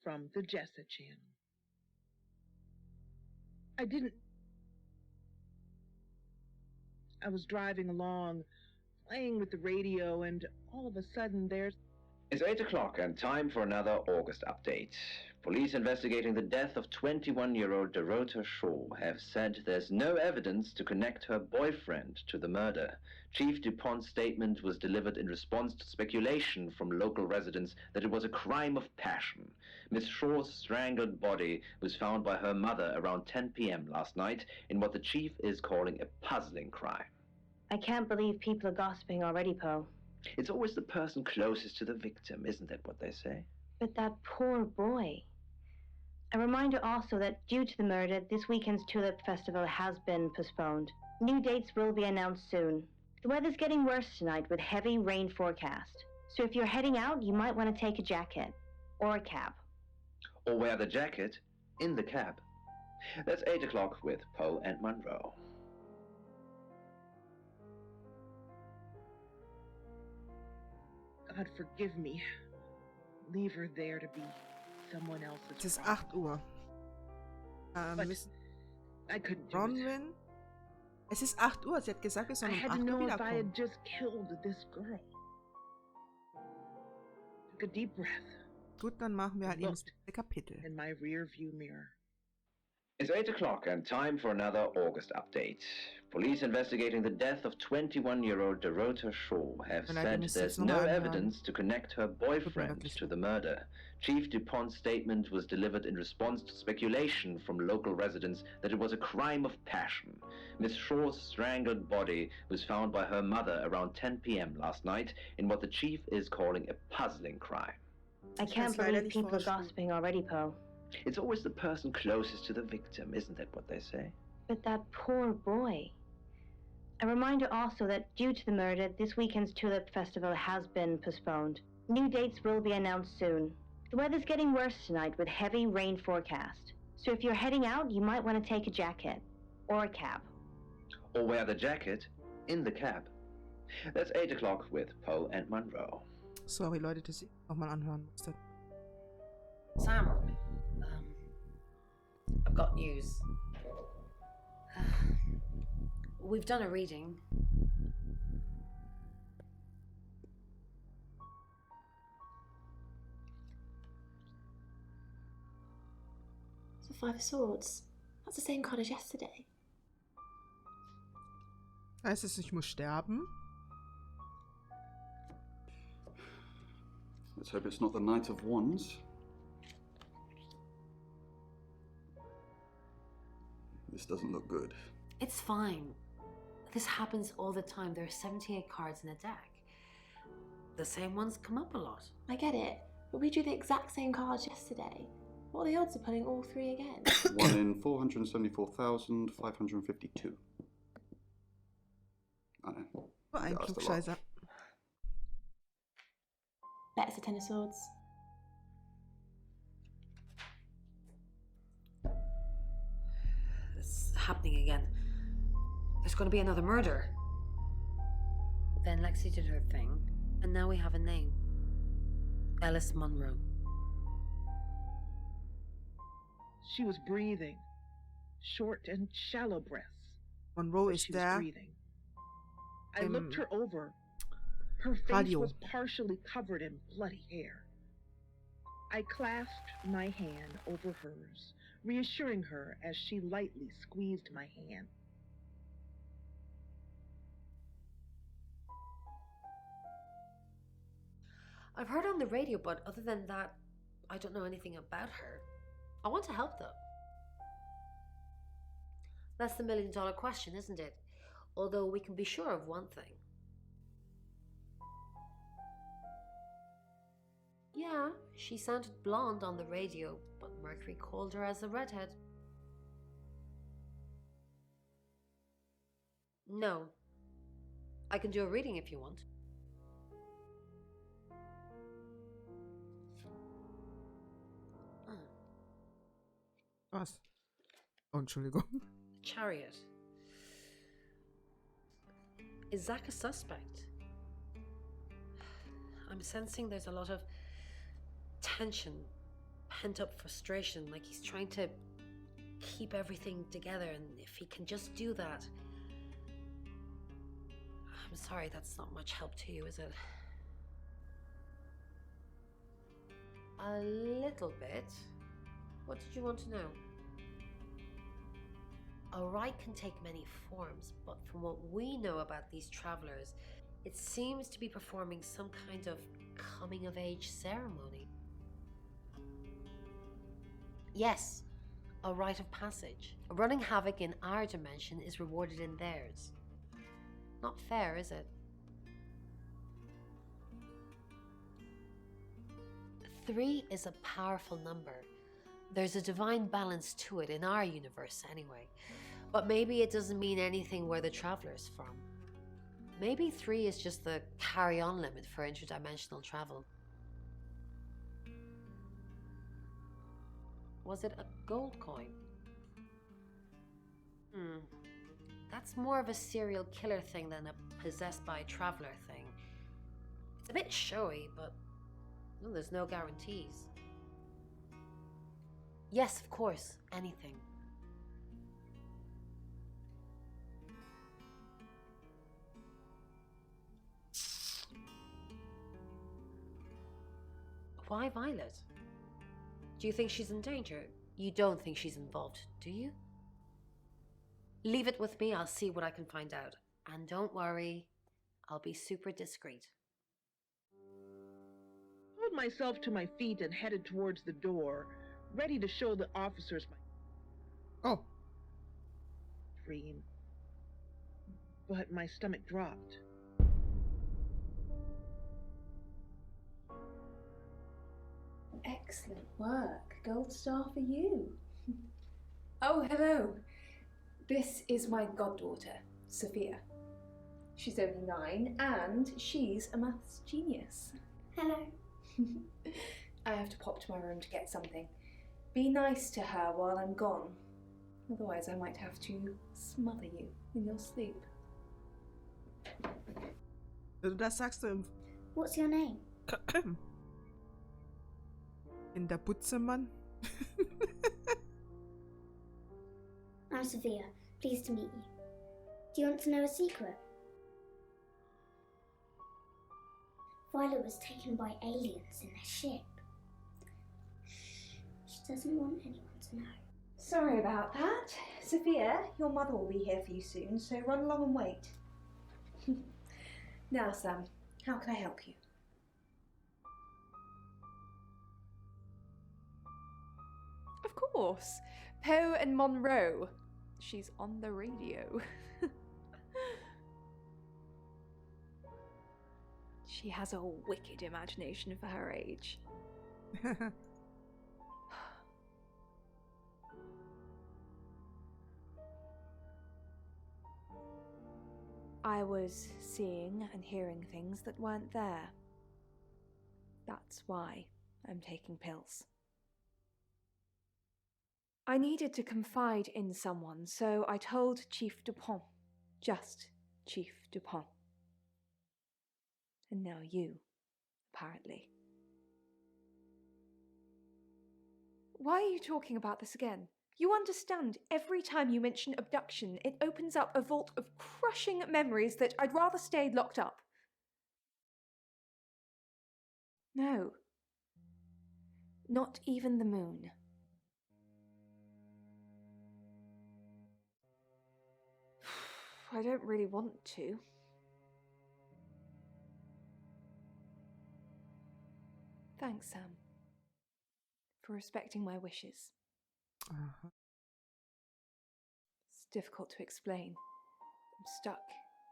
Speaker 15: from the Jessa channel. I was driving along, playing with the radio, and all of a sudden there's...
Speaker 2: It's 8 o'clock and time for another August update. Police investigating the death of 21-year-old Dorota Shaw have said there's no evidence to connect her boyfriend to the murder. Chief DuPont's statement was delivered in response to speculation from local residents that it was a crime of passion. Miss Shaw's strangled body was found by her mother around 10 p.m. last night in what the chief is calling a puzzling crime.
Speaker 3: I can't believe people are gossiping already, Poe.
Speaker 2: It's always the person closest to the victim, isn't that what they say?
Speaker 3: But that poor boy. A reminder also that due to the murder, this weekend's Tulip Festival has been postponed. New dates will be announced soon. The weather's getting worse tonight with heavy rain forecast. So if you're heading out, you might want to take a jacket. Or a cab.
Speaker 2: Or wear the jacket in the cab. That's 8 o'clock with Poe and Monroe.
Speaker 15: God forgive me. Leave her there to be someone else's
Speaker 1: Es ist
Speaker 15: problem.
Speaker 1: 8 Uhr.
Speaker 15: But I couldn't do it.
Speaker 1: Bronwyn Es ist 8 Uhr. Sie hat gesagt, wir
Speaker 15: I
Speaker 1: sollen um
Speaker 15: had to
Speaker 1: 8 Uhr
Speaker 15: know if I
Speaker 1: wiederkommen.
Speaker 15: had just killed this girl. Took a deep breath.
Speaker 1: Gut, dann machen wir halt eben das
Speaker 15: Looked
Speaker 1: nächste Kapitel.
Speaker 15: in my rear view mirror.
Speaker 2: It's 8 o'clock and time for another August update. Police investigating the death of 21-year-old Dorota Shaw have
Speaker 1: Nein, ihr
Speaker 2: said
Speaker 1: müsst
Speaker 2: there's
Speaker 1: jetzt nochmal
Speaker 2: no
Speaker 1: anhören.
Speaker 2: evidence to connect her
Speaker 1: Tut mir
Speaker 2: boyfriend
Speaker 1: wirklich
Speaker 2: to
Speaker 1: leid.
Speaker 2: the murder. Chief DuPont's statement was delivered in response to speculation from local residents that it was a crime of passion. Miss Shaw's strangled body was found by her mother around 10 p.m. last night in what the chief is calling a puzzling crime.
Speaker 3: I can't believe people are gossiping already, Poe.
Speaker 2: It's always the person closest to the victim, isn't that what they say?
Speaker 3: But that poor boy. A reminder also that due to the murder, this weekend's Tulip Festival has been postponed. New dates will be announced soon. The weather's getting worse tonight with heavy rain forecast. So if you're heading out, you might want to take a jacket. Or a cab.
Speaker 2: Or wear the jacket in the cab. That's 8 o'clock with Poe and Monroe.
Speaker 1: Sorry, Leute, dass ich nochmal anhören musste.
Speaker 7: Sam, I've got news. We've done a reading.
Speaker 5: It's a 5 of Swords. That's the same card as yesterday.
Speaker 1: Heißt es, ich muss sterben?
Speaker 4: Let's hope it's not the Knight of Wands. This doesn't look good.
Speaker 7: It's fine. This happens all the time. There are 78 cards in a deck. The same ones come up a lot.
Speaker 5: I get it, but we drew the exact same cards yesterday. What are the odds of pulling all 3 again?
Speaker 4: 1 in 474,552. I know.
Speaker 1: Ein
Speaker 4: That's a lot.
Speaker 1: Klugscheißer.
Speaker 5: Bet it's a 10 of Swords.
Speaker 7: It's happening again. There's going to be another murder. Then Lexi did her thing, and now we have a name. Alice Munro.
Speaker 15: She was breathing. Short and shallow breaths.
Speaker 1: Monroe
Speaker 15: but
Speaker 1: ist
Speaker 15: she was
Speaker 1: der
Speaker 15: breathing. I
Speaker 1: im
Speaker 15: looked her over. Her face
Speaker 1: Radio.
Speaker 15: was partially covered in bloody hair. I clasped my hand over hers, reassuring her as she lightly squeezed my hand.
Speaker 7: I've heard on the radio, but other than that, I don't know anything about her. I want to help though. That's the million-dollar question, isn't it? Although we can be sure of one thing. Yeah, she sounded blonde on the radio, but Mercury called her as a redhead. No. I can do a reading if you want.
Speaker 1: Was? Oh, Entschuldigung.
Speaker 7: Chariot. Is Zach a suspect? I'm sensing there's a lot of tension, pent up frustration, like he's trying to keep everything together, and if he can just do that. I'm sorry, that's not much help to you, is it? A little bit. What did you want to know? A rite can take many forms, but from what we know about these travelers, it seems to be performing some kind of coming-of-age ceremony. Yes, a rite of passage. Running havoc in our dimension is rewarded in theirs. Not fair, is it? 3 is a powerful number. There's a divine balance to it in our universe anyway. But maybe it doesn't mean anything where the traveler's from. Maybe 3 is just the carry-on limit for interdimensional travel. Was it a gold coin? That's more of a serial killer thing than a possessed by a traveler thing. It's a bit showy, but there's no guarantees. Yes, of course, anything. Why Violet? Do you think she's in danger? You don't think she's involved, do you? Leave it with me, I'll see what I can find out. And don't worry, I'll be super discreet.
Speaker 15: I pulled myself to my feet and headed towards the door, ready to show the officers my dream. But my stomach dropped.
Speaker 6: Excellent work. Gold star for you. Oh, hello. This is my goddaughter, Sophia. She's only 9 and she's a maths genius.
Speaker 16: Hello.
Speaker 6: I have to pop to my room to get something. Be nice to her while I'm gone. Otherwise I might have to smother you in your sleep.
Speaker 1: Das sagst du im...
Speaker 16: What's your name?
Speaker 1: In der Butze, Mann.
Speaker 16: I'm Sophia. Pleased to meet you. Do you want to know a secret? Violet was taken by aliens in their ship. She doesn't want anyone to know.
Speaker 6: Sorry about that. Sophia, your mother will be here for you soon, so run along and wait. Now, Sam, how can I help you? Of course. Poe and Monroe. She's on the radio. She has a wicked imagination for her age. I was seeing and hearing things that weren't there. That's why I'm taking pills. I needed to confide in someone, so I told Chief Dupont. Just Chief Dupont. And now you, apparently. Why are you talking about this again? You understand, every time you mention abduction, it opens up a vault of crushing memories that I'd rather stayed locked up. No. Not even the moon. I don't really want to. Thanks, Sam, for respecting my wishes. It's difficult to explain. I'm stuck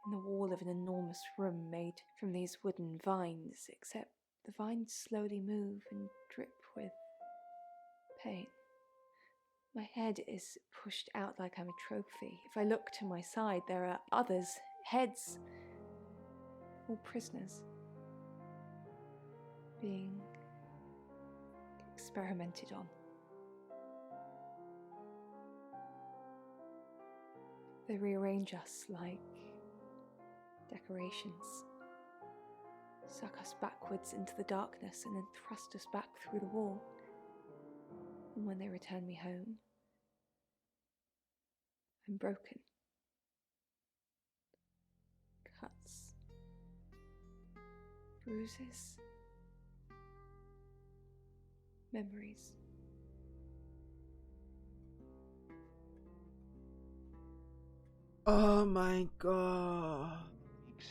Speaker 6: in the wall of an enormous room made from these wooden vines, except the vines slowly move and drip with pain. My head is pushed out like I'm a trophy. If I look to my side, there are others, heads, all prisoners, being experimented on. They rearrange us like decorations, suck us backwards into the darkness and then thrust us back through the wall. And when they return me home, I'm broken. Cuts, bruises, memories.
Speaker 1: Oh my god.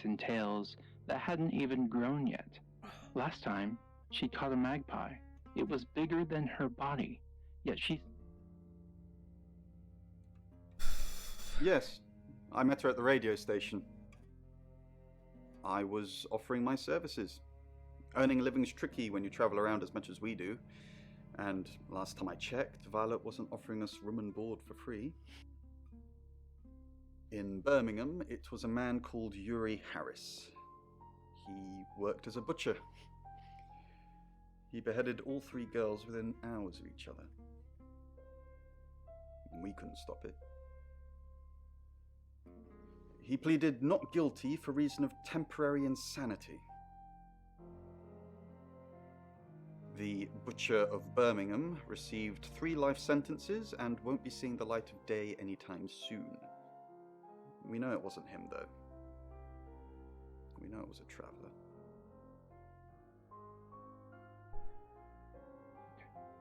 Speaker 17: And tails that hadn't even grown yet. Last time, she caught a magpie. It was bigger than her body, yet she...
Speaker 4: Yes, I met her at the radio station. I was offering my services. Earning a living's tricky when you travel around as much as we do. And last time I checked, Violet wasn't offering us room and board for free. In Birmingham, it was a man called Yuri Harris. He worked as a butcher. He beheaded all 3 girls within hours of each other. And we couldn't stop it. He pleaded not guilty for reason of temporary insanity. The Butcher of Birmingham received 3 life sentences and won't be seeing the light of day anytime soon. We know it wasn't him, though. We know it was a traveler.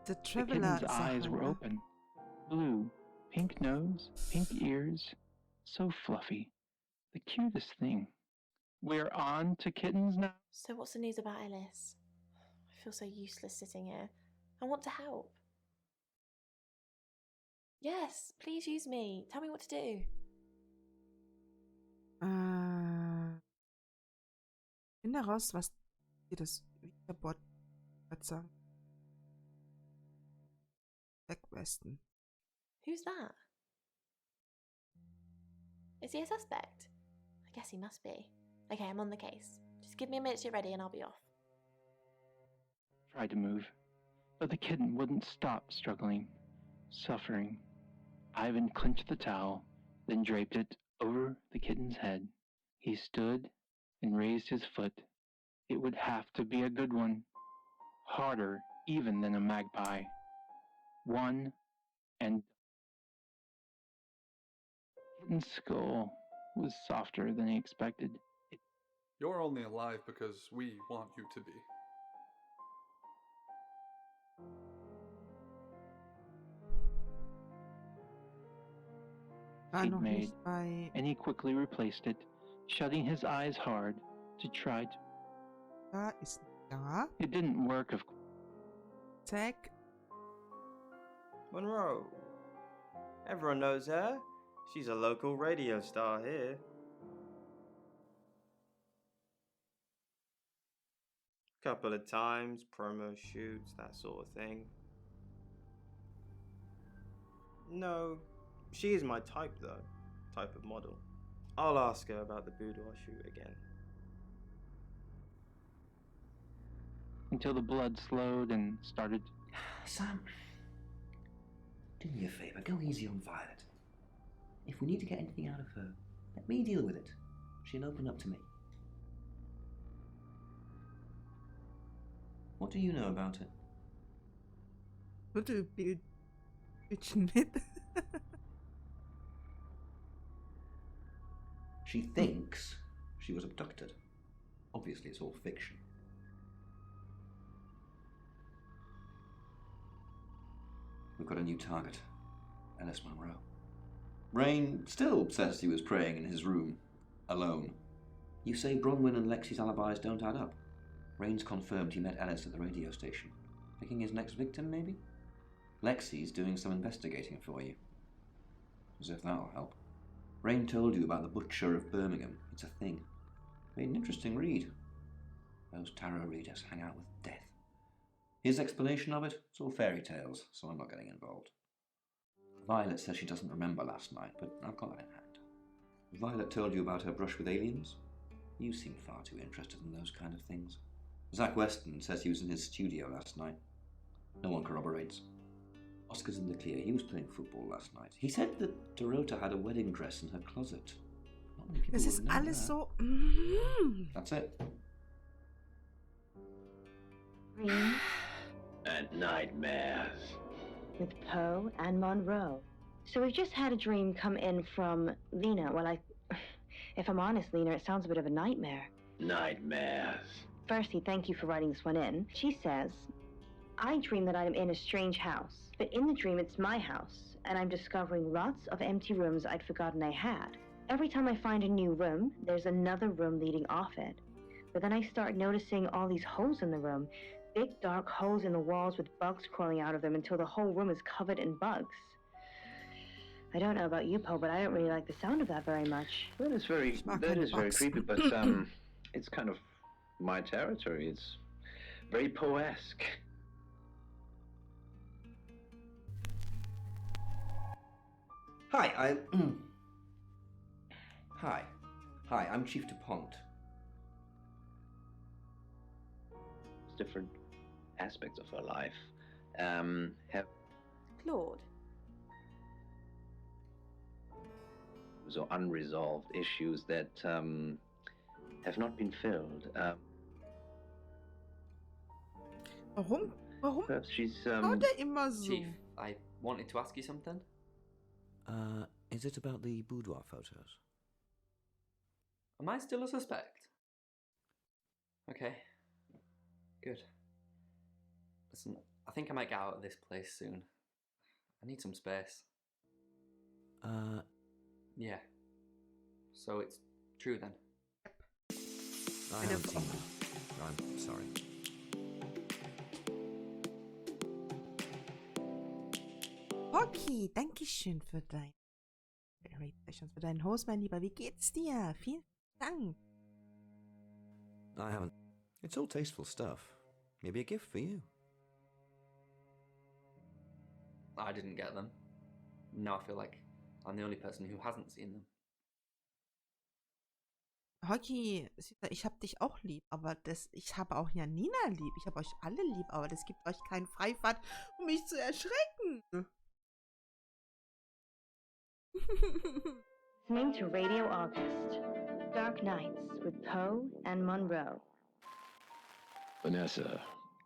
Speaker 1: The
Speaker 17: The kitten's eyes
Speaker 1: Traveler-Sache,
Speaker 17: were
Speaker 1: ne?
Speaker 17: open. Blue, pink nose, pink ears, so fluffy. The cutest thing. We're on to kittens now?
Speaker 5: So what's the news about Ellis? I feel so useless sitting here. I want to help. Yes, please use me. Tell me what to do.
Speaker 1: Finde raus, was dir das Wiederbord sagen. Wegwesten.
Speaker 5: Who's that? Is he a suspect? I guess he must be. Okay, I'm on the case. Just give me a minute to get ready and I'll be off.
Speaker 17: Tried to move, but the kitten wouldn't stop struggling, suffering. Ivan clinched the towel, then draped it over the kitten's head. He stood and raised his foot. It would have to be a good one, harder even than a magpie. One and kitten's skull was softer than he expected.
Speaker 10: You're only alive because we want you to be.
Speaker 17: He'd made, and he quickly replaced it, shutting his eyes hard to try to.
Speaker 1: Da ist da.
Speaker 17: It didn't work, of
Speaker 1: Zack.
Speaker 13: Monroe. Everyone knows her. She's a local radio star here. Couple of times, promo shoots, that sort of thing. No, she is my type though. Type of model. I'll ask her about the boudoir shoot again.
Speaker 17: Until the blood slowed and started.
Speaker 9: Sam, do me a favour, go easy on Violet. If we need to get anything out of her, let me deal with it. She'll open up to me. What do you know about it?
Speaker 1: Bildchen mit.
Speaker 9: She thinks she was abducted. Obviously, it's all fiction. We've got a new target, Ellis Monroe. Rain still says he was praying in his room, alone. You say Bronwyn and Lexi's alibis don't add up. Rain's confirmed he met Ellis at the radio station. Picking his next victim, maybe? Lexi's doing some investigating for you. As if that'll help. Rain told you about the Butcher of Birmingham. It's a thing. An interesting read. Those tarot readers hang out with death. His explanation of it, it's all fairy tales, so I'm not getting involved. Violet says she doesn't remember last night, but I've got that in hand. Violet told you about her brush with aliens? You seem far too interested in those kind of things. Zach Weston says he was in his studio last night. No one corroborates. Oscar's in the clear. He was playing football last night. He said that Dorota had a wedding dress in her closet. Not many people
Speaker 1: Das ist
Speaker 9: would know
Speaker 1: alles
Speaker 9: that.
Speaker 1: so.
Speaker 9: That's it.
Speaker 3: Green
Speaker 2: And nightmares.
Speaker 3: with Poe and Monroe. So we've just had a dream come in from Lena. Well, if I'm honest, Lena, it sounds a bit of a nightmare.
Speaker 2: Nightmares.
Speaker 3: Firstly, thank you for writing this one in. She says, I dream that I'm in a strange house, but in the dream it's my house, and I'm discovering lots of empty rooms I'd forgotten I had. Every time I find a new room, there's another room leading off it. But then I start noticing all these holes in the room, big dark holes in the walls with bugs crawling out of them until the whole room is covered in bugs. I don't know about you, Poe, but I don't really like the sound of that very much.
Speaker 2: That is very creepy, but it's kind of my territory. It's very Poe-esque.
Speaker 9: Hi, Hi, I'm Chief DuPont.
Speaker 2: Different aspects of her life have
Speaker 5: Claude.
Speaker 2: so unresolved issues that have not been filled.
Speaker 1: Warum?
Speaker 2: Perhaps she's
Speaker 1: Schaut er immer so?
Speaker 11: Chief, I wanted to ask you something.
Speaker 9: Is it about the boudoir photos?
Speaker 11: Am I still a suspect? Okay. Good. Listen, I think I might get out of this place soon. I need some space. Yeah. So it's true then.
Speaker 9: I haven't seen them. I'm sorry.
Speaker 1: Okay, danke schön für deinen Host, mein Lieber. Wie geht's dir? Vielen Dank.
Speaker 9: I haven't. It's all tasteful stuff. Maybe a gift for you.
Speaker 11: I didn't get them. Now I feel like I'm the only person who hasn't seen them.
Speaker 1: Hockey, ich hab dich auch lieb, aber ich habe auch Janina lieb. Ich habe euch alle lieb, aber das gibt euch keinen Freifahrt, um mich zu erschrecken.
Speaker 3: Listening to Radio August. Dark Nights with Poe and Monroe.
Speaker 14: Vanessa,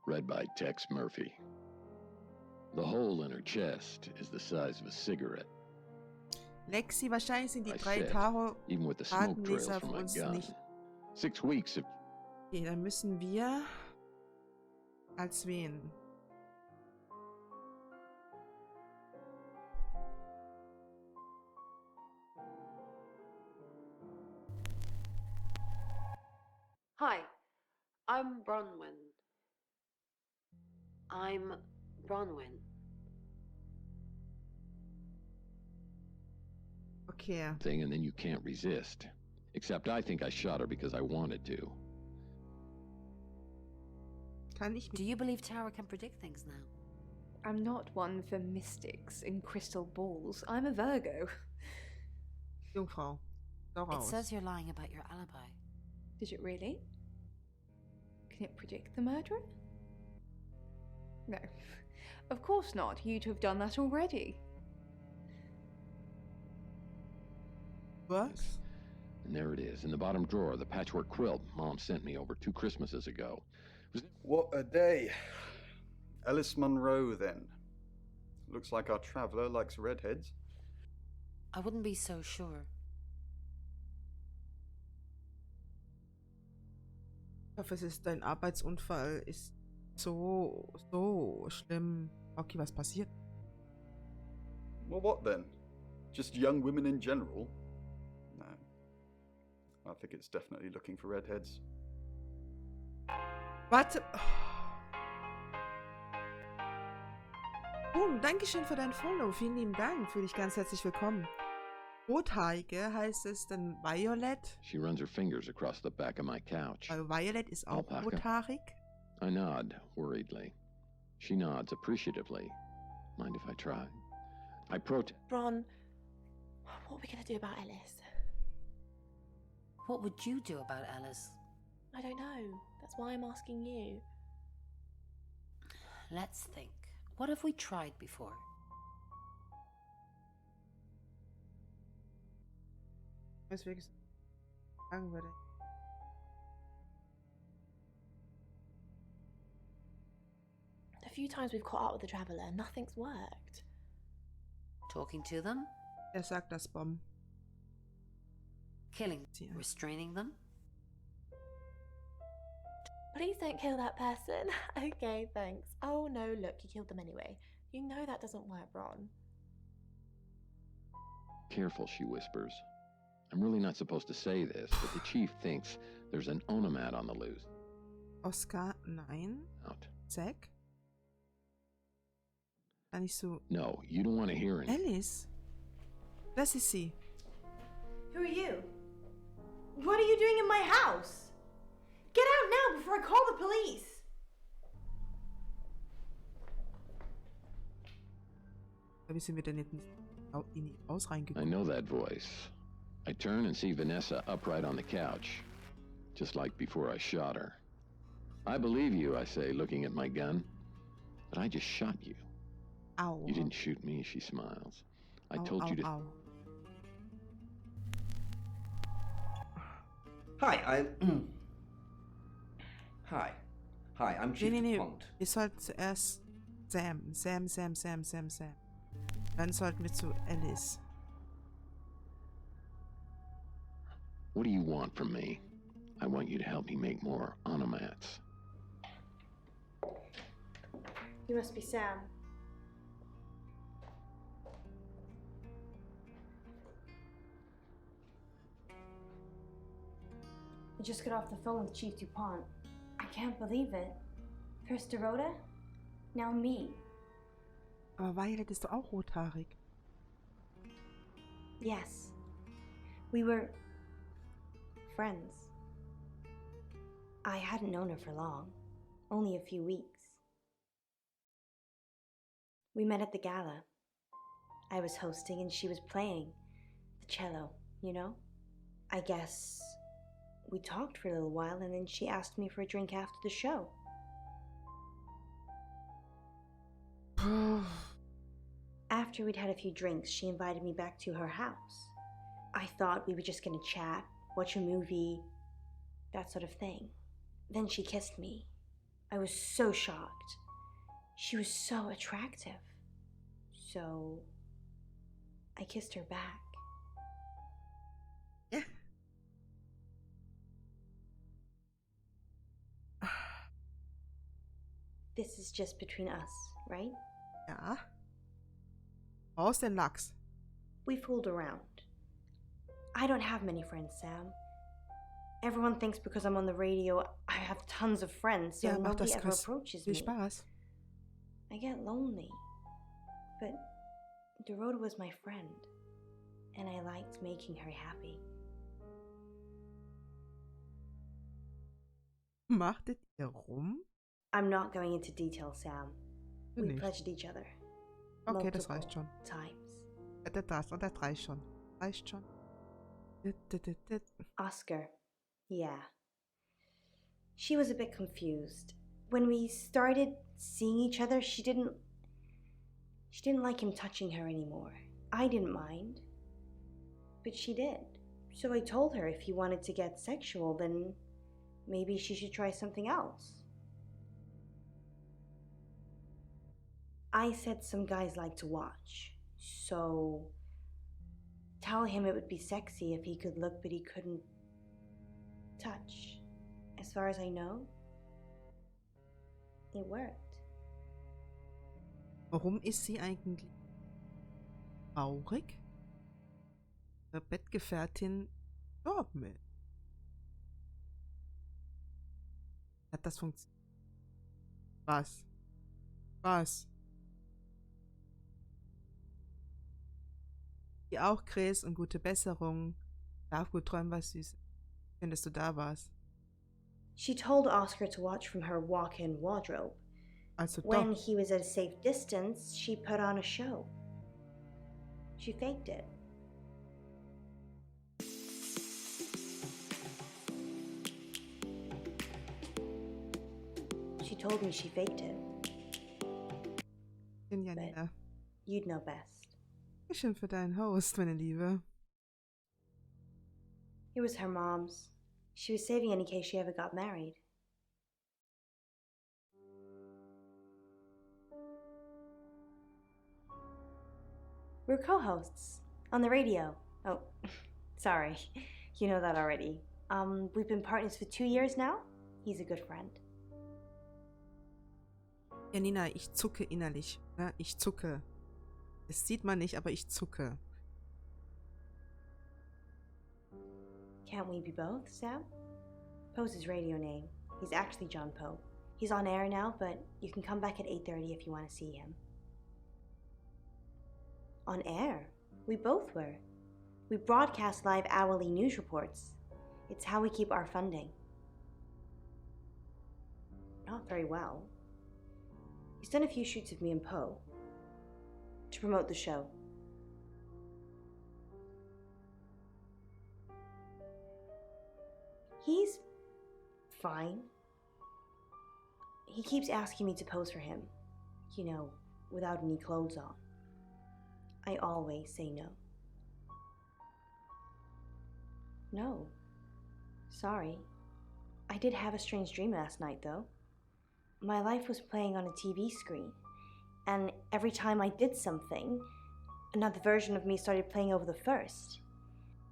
Speaker 14: read by Tex Murphy. The hole in her chest is the size of a cigarette.
Speaker 1: Lexi, wahrscheinlich sind die
Speaker 14: I
Speaker 1: 3
Speaker 14: said, even with the smoke trails
Speaker 1: Tatenleser
Speaker 14: from
Speaker 1: für
Speaker 14: my
Speaker 1: uns
Speaker 14: gun.
Speaker 1: nicht.
Speaker 14: 6 weeks of
Speaker 1: Okay, dann müssen wir als wen?
Speaker 18: Hi, I'm Bronwyn.
Speaker 1: Okay.
Speaker 14: thing, and then you can't resist. Except I think I shot her because I wanted to.
Speaker 12: Do you believe Tara can predict things now?
Speaker 6: I'm not one for mystics in crystal balls. I'm a Virgo.
Speaker 1: Jungfrau.
Speaker 12: It says you're lying about your alibi.
Speaker 6: Did it really? Can it predict the murderer? No. Of course not. You'd have done that already.
Speaker 1: What?
Speaker 14: And there it is, in the bottom drawer, the patchwork quilt Mom sent me over 2 Christmases ago.
Speaker 4: What a day. Alice Munro, then. Looks like our traveller likes redheads.
Speaker 12: I wouldn't be so sure.
Speaker 1: Ich hoffe, es ist dein Arbeitsunfall. Ist so schlimm. Okay, was passiert?
Speaker 4: Well, what then? Just young women in general? No. I think it's definitely looking for redheads.
Speaker 1: Warte. Boom, dankeschön für dein Follow. Vielen lieben Dank. Fühle dich ganz herzlich willkommen. Rothaarige heißt es dann Violet.
Speaker 14: She runs her fingers across the back of my couch.
Speaker 1: Violet ist auch
Speaker 14: Alpaca.
Speaker 1: rothaarig.
Speaker 14: I nod worriedly. She nods appreciatively. Mind if I try? I protest.
Speaker 5: Ron, what are we going to do about Ellis?
Speaker 12: What would you do about Alice?
Speaker 5: I don't know. That's why I'm asking you.
Speaker 12: Let's think. What have we tried before?
Speaker 1: Was wirklich sagen würde.
Speaker 5: The few times we've caught up with the traveller, nothing's worked.
Speaker 12: Talking to them?
Speaker 1: Sagt das Bomb.
Speaker 12: Killing, restraining them?
Speaker 5: Please don't kill that person. Okay, thanks. Oh no, look, you killed them anyway. You know that doesn't work, Ron.
Speaker 14: Careful, she whispers. I'm really not supposed to say this, but the chief thinks there's an onomat on the loose.
Speaker 1: Oscar, nein.
Speaker 14: Out.
Speaker 1: Zack? Gar nicht so.
Speaker 14: No, you don't want to hear it.
Speaker 1: Alice? Das ist sie.
Speaker 5: Who are you? What are you doing in my house? Get out now before I call the police!
Speaker 1: Wie sind wir denn jetzt in die Haus
Speaker 14: I
Speaker 1: reingekommen?
Speaker 14: know that voice. I turn and see Vanessa upright on the couch, just like before I shot her. I believe you, I say, looking at my gun, but I just shot you.
Speaker 1: Ow.
Speaker 14: You didn't shoot me, she smiles. I told you to...
Speaker 1: Ow.
Speaker 9: Hi, Hi, I'm Chief DuPont.
Speaker 1: Wir sollten zuerst Sam. Dann sollten wir zu Alice.
Speaker 14: What do you want from me? I want you to help me make more onomats.
Speaker 3: You must be Sam. I just got off the phone with Chief DuPont. I can't believe it. First Dorota, now me.
Speaker 1: Aber Violet ist doch auch rothaarig.
Speaker 3: Yes. We were friends. I hadn't known her for long, only a few weeks. We met at the gala. I was hosting and she was playing the cello, you know? I guess we talked for a little while and then she asked me for a drink after the show. After we'd had a few drinks, she invited me back to her house. I thought we were just gonna chat, watch a movie, that sort of thing. Then she kissed me. I was so shocked. She was so attractive. So I kissed her back.
Speaker 1: Yeah.
Speaker 3: This is just between us, right?
Speaker 1: Ja. Raus den Lachs.
Speaker 3: We fooled around. I don't have many friends, Sam. Everyone thinks because I'm on the radio, I have tons of friends, so
Speaker 1: Ja, mach
Speaker 3: nobody
Speaker 1: das,
Speaker 3: ever
Speaker 1: Chris.
Speaker 3: approaches
Speaker 1: Viel
Speaker 3: me.
Speaker 1: Spaß.
Speaker 3: I get lonely. But Dorota was my friend, and I liked making her happy.
Speaker 1: Machtet ihr rum?
Speaker 3: I'm not going into detail, Sam.
Speaker 1: Du
Speaker 3: We
Speaker 1: nicht.
Speaker 3: pledged each other.
Speaker 1: Okay, das
Speaker 3: multiple
Speaker 1: reicht schon.
Speaker 3: Times.
Speaker 1: Das reicht schon. Reicht schon.
Speaker 3: Oscar. Yeah. She was a bit confused. When we started seeing each other, she didn't like him touching her anymore. I didn't mind. But she did. So I told her if he wanted to get sexual, then maybe she should try something else. I said some guys like to watch, so tell him it would be sexy if he could look but he couldn't touch. As far as I know, it worked.
Speaker 1: Warum ist sie eigentlich traurig? Ihre Bettgefährtin gestorben ist. Hat das funktioniert? Was? Was? Dir auch, Chris, und gute Besserung. Darf gut träumen, was Süßes. Schön, dass du da warst.
Speaker 3: She told Oscar to watch from her walk-in wardrobe.
Speaker 1: Also
Speaker 3: When
Speaker 1: doch.
Speaker 3: he was at a safe distance, she put on a show. She faked it. She told me she faked it.
Speaker 1: Janina.
Speaker 3: You'd know best.
Speaker 1: Dankeschön für deinen Host, meine Liebe.
Speaker 3: It was her mom's. She was saving it in case she ever got married. We're co-hosts on the radio. Oh, sorry. You know that already. We've been partners for 2 years now. He's a good friend.
Speaker 1: Janina, ich zucke innerlich. Ne? Ich zucke. Das sieht man nicht, aber ich zucke.
Speaker 3: Can't we be both, Sam? Poe's his radio name. He's actually John Poe. He's on air now, but you can come back at 8:30 if you want to see him. On air? We both were. We broadcast live hourly news reports. It's how we keep our funding. Not very well. He's done a few shoots of me and Poe to promote the show. He's fine. He keeps asking me to pose for him, you know, without any clothes on. I always say no. No. Sorry. I did have a strange dream last night, though. My life was playing on a TV screen, and every time I did something, another version of me started playing over the first.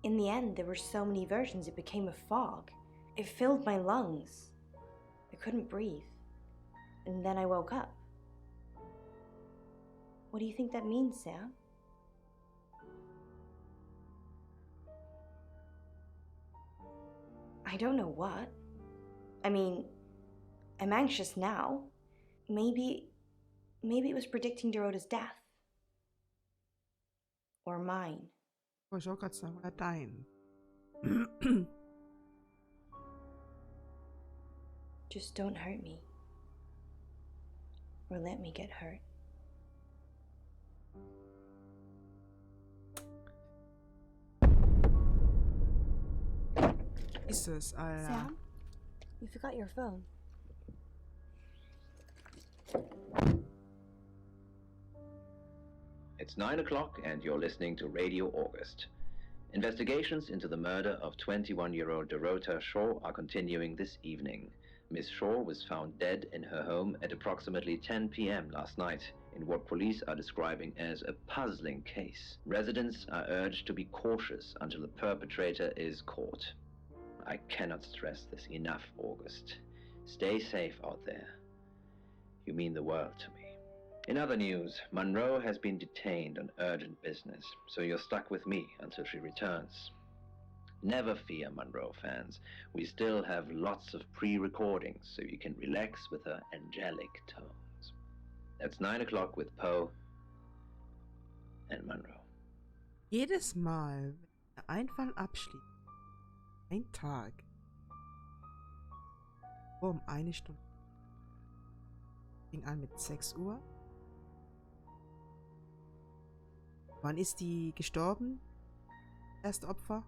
Speaker 3: In the end, there were so many versions it became a fog. It filled my lungs. I couldn't breathe. And then I woke up. What do you think that means, Sam? I don't know what. I mean, I'm anxious now. Maybe it was predicting Dorota's death. Or mine.
Speaker 1: Wollte ich auch gerade sagen, oder dein.
Speaker 3: Just don't hurt me. Or let me get hurt.
Speaker 1: Jesus, Alter.
Speaker 3: Sam, you forgot your phone.
Speaker 2: It's 9 o'clock and you're listening to Radio August. Investigations into the murder of 21-year-old Dorota Shaw are continuing this evening. Miss Shaw was found dead in her home at approximately 10 p.m. last night in what police are describing as a puzzling case. Residents are urged to be cautious until the perpetrator is caught. I cannot stress this enough, August. Stay safe out there. You mean the world to me. In other news, Monroe has been detained on urgent business, so you're stuck with me until she returns. Never fear, Monroe fans. We still have lots of pre-recordings, so you can relax with her angelic tones. That's 9 o'clock with Poe and Monroe.
Speaker 1: Jedes Mal, wenn der Einfall abschließt, ein Tag, eine Stunde, fing an mit 6 Uhr. Wann ist die gestorben? Erste Opfer?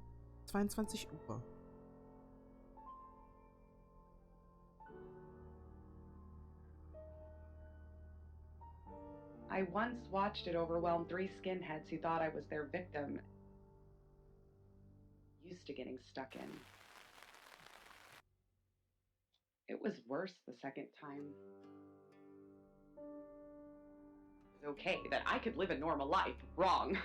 Speaker 1: 22 Uhr.
Speaker 19: I once watched it overwhelm 3 skinheads who thought I was their victim. Used to getting stuck in. It was worse the second time. It was okay that I could live a normal life. Wrong.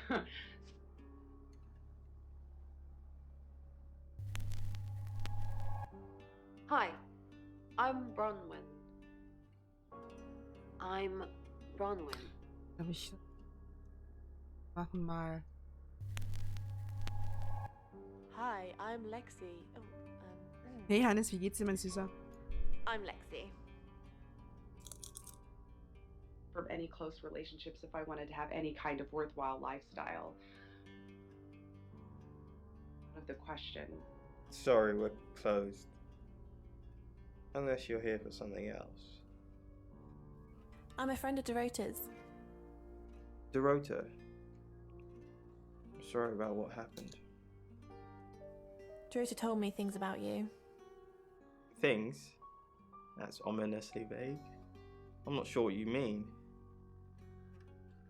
Speaker 18: Hi, I'm Bronwyn. I'm Bronwyn.
Speaker 1: Darf ich machen mal.
Speaker 5: Hi, I'm Lexi.
Speaker 1: Hey Hannes, wie geht's dir, mein Süßer?
Speaker 5: I'm Lexi.
Speaker 19: From any close relationships if I wanted to have any kind of worthwhile lifestyle. Out of the question.
Speaker 13: Sorry, we're closed. Unless you're here for something else.
Speaker 5: I'm a friend of Dorota's.
Speaker 13: Dorota. I'm sorry about what happened.
Speaker 5: Dorota told me things about you.
Speaker 13: Things? That's ominously vague. I'm not sure what you mean.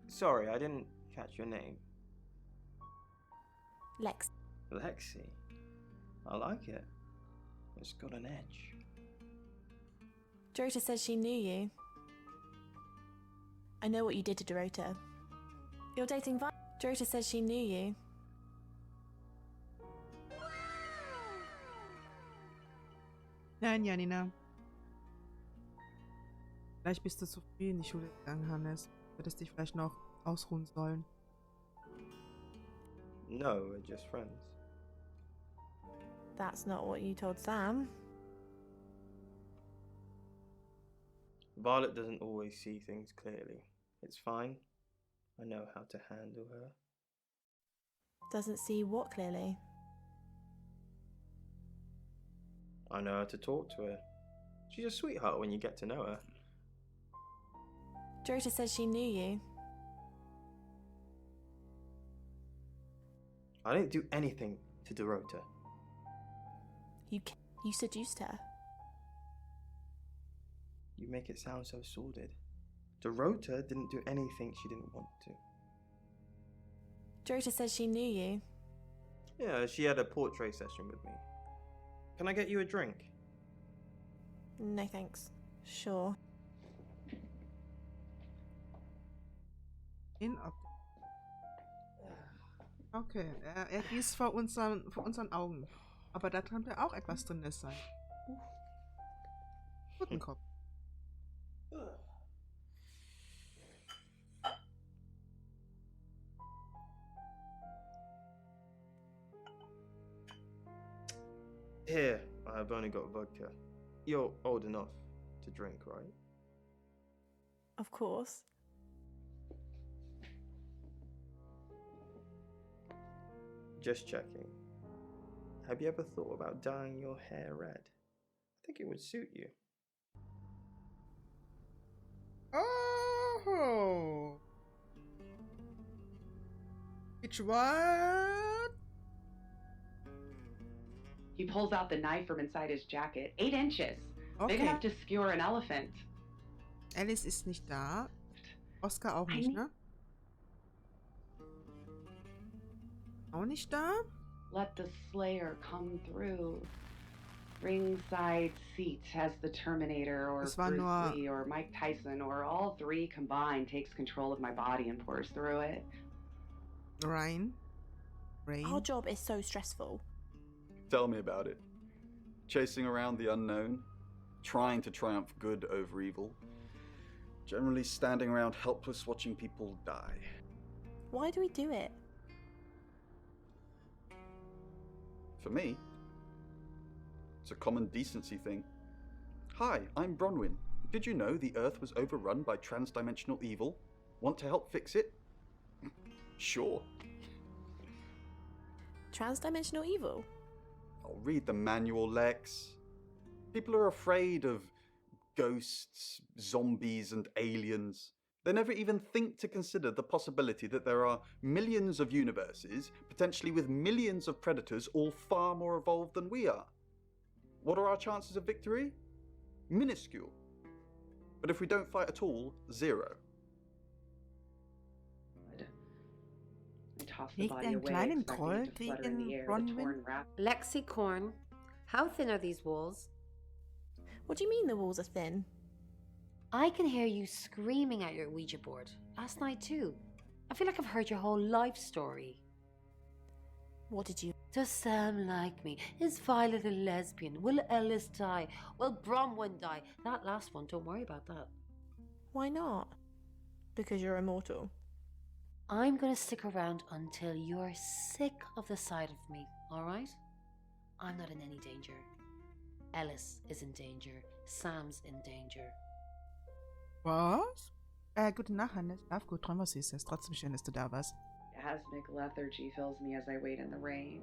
Speaker 13: Sorry, I didn't catch your name.
Speaker 5: Lex.
Speaker 13: Lexi. I like it. It's got an edge.
Speaker 5: Dorota says she knew you. I know what you did to Dorota. You're dating Dorota says she knew you.
Speaker 1: Nein, Janina. Vielleicht bist du zu früh in die Schule gegangen, Hannes. Du hättest dich vielleicht noch ausruhen sollen.
Speaker 13: No, we're just friends.
Speaker 5: That's not what you told Sam.
Speaker 13: Violet doesn't always see things clearly. It's fine. I know how to handle her.
Speaker 5: Doesn't see what clearly?
Speaker 13: I know how to talk to her. She's a sweetheart when you get to know her.
Speaker 5: Dorota says she knew you.
Speaker 13: I didn't do anything to Dorota.
Speaker 5: You seduced her.
Speaker 13: You make it sound so sordid. Dorota didn't do anything she didn't want to.
Speaker 5: Dorota says she knew you.
Speaker 13: Yeah, she had a portrait session with me. Can I get you a drink?
Speaker 5: No thanks. Sure.
Speaker 1: Okay, er gießt vor unseren Augen. Aber da könnte auch etwas drin sein. Guten Kopf.
Speaker 13: Here, I've only got vodka. You're old enough to drink, right?
Speaker 5: Of course.
Speaker 13: Just checking. Have you ever thought about dyeing your hair red? I think it would suit you.
Speaker 1: Oh! It's what?
Speaker 19: He pulls out the knife from inside his jacket. 8 inches.
Speaker 1: Okay.
Speaker 19: Big enough to skewer an elephant.
Speaker 1: Alice ist nicht da. Oscar auch nicht, ne? Auch nicht da?
Speaker 19: Let the slayer come through. Ringside seat as the Terminator or
Speaker 1: Das war
Speaker 19: Bruce
Speaker 1: nur-
Speaker 19: Lee or Mike Tyson or all three combined takes control of my body and pours through it.
Speaker 1: Rain.
Speaker 5: Our job is so stressful.
Speaker 4: Tell me about it. Chasing around the unknown, trying to triumph good over evil, generally standing around helpless watching people die.
Speaker 5: Why do we do it?
Speaker 4: For me, it's a common decency thing. Hi, I'm Bronwyn. Did you know the Earth was overrun by trans-dimensional evil? Want to help fix it? Sure.
Speaker 5: Trans-dimensional evil?
Speaker 4: I'll read the manual, Lex. People are afraid of ghosts, zombies, and aliens. They never even think to consider the possibility that there are millions of universes, potentially with millions of predators, all far more evolved than we are. What are our chances of victory? Minuscule. But if we don't fight at all, 0.
Speaker 19: I toss the
Speaker 1: Legt
Speaker 19: body
Speaker 1: einen
Speaker 19: away,
Speaker 1: kleinen
Speaker 19: expecting
Speaker 1: Groll
Speaker 19: it to flutter in
Speaker 1: gegen
Speaker 19: the air, the
Speaker 1: Bronwyn?
Speaker 19: torn wrap.
Speaker 18: Lexicorn, how thin are these walls?
Speaker 5: What do you mean the walls are thin?
Speaker 18: I can hear you screaming at your Ouija board. Last night too. I feel like I've heard your whole life story.
Speaker 5: What did you...
Speaker 18: Does Sam like me? Is Violet a lesbian? Will Ellis die? Will Bronwyn die? That last one, don't worry about that.
Speaker 5: Why not? Because you're immortal.
Speaker 18: I'm gonna stick around until you're sick of the sight of me, alright? I'm not in any danger. Ellis is in danger. Sam's in danger.
Speaker 1: Was? Gute Nacht, Hannes. Schlaf gut, träum was Süßes. Trotzdem schön, dass du da warst.
Speaker 19: Asthmatic lethargy fills me as I wait in the rain.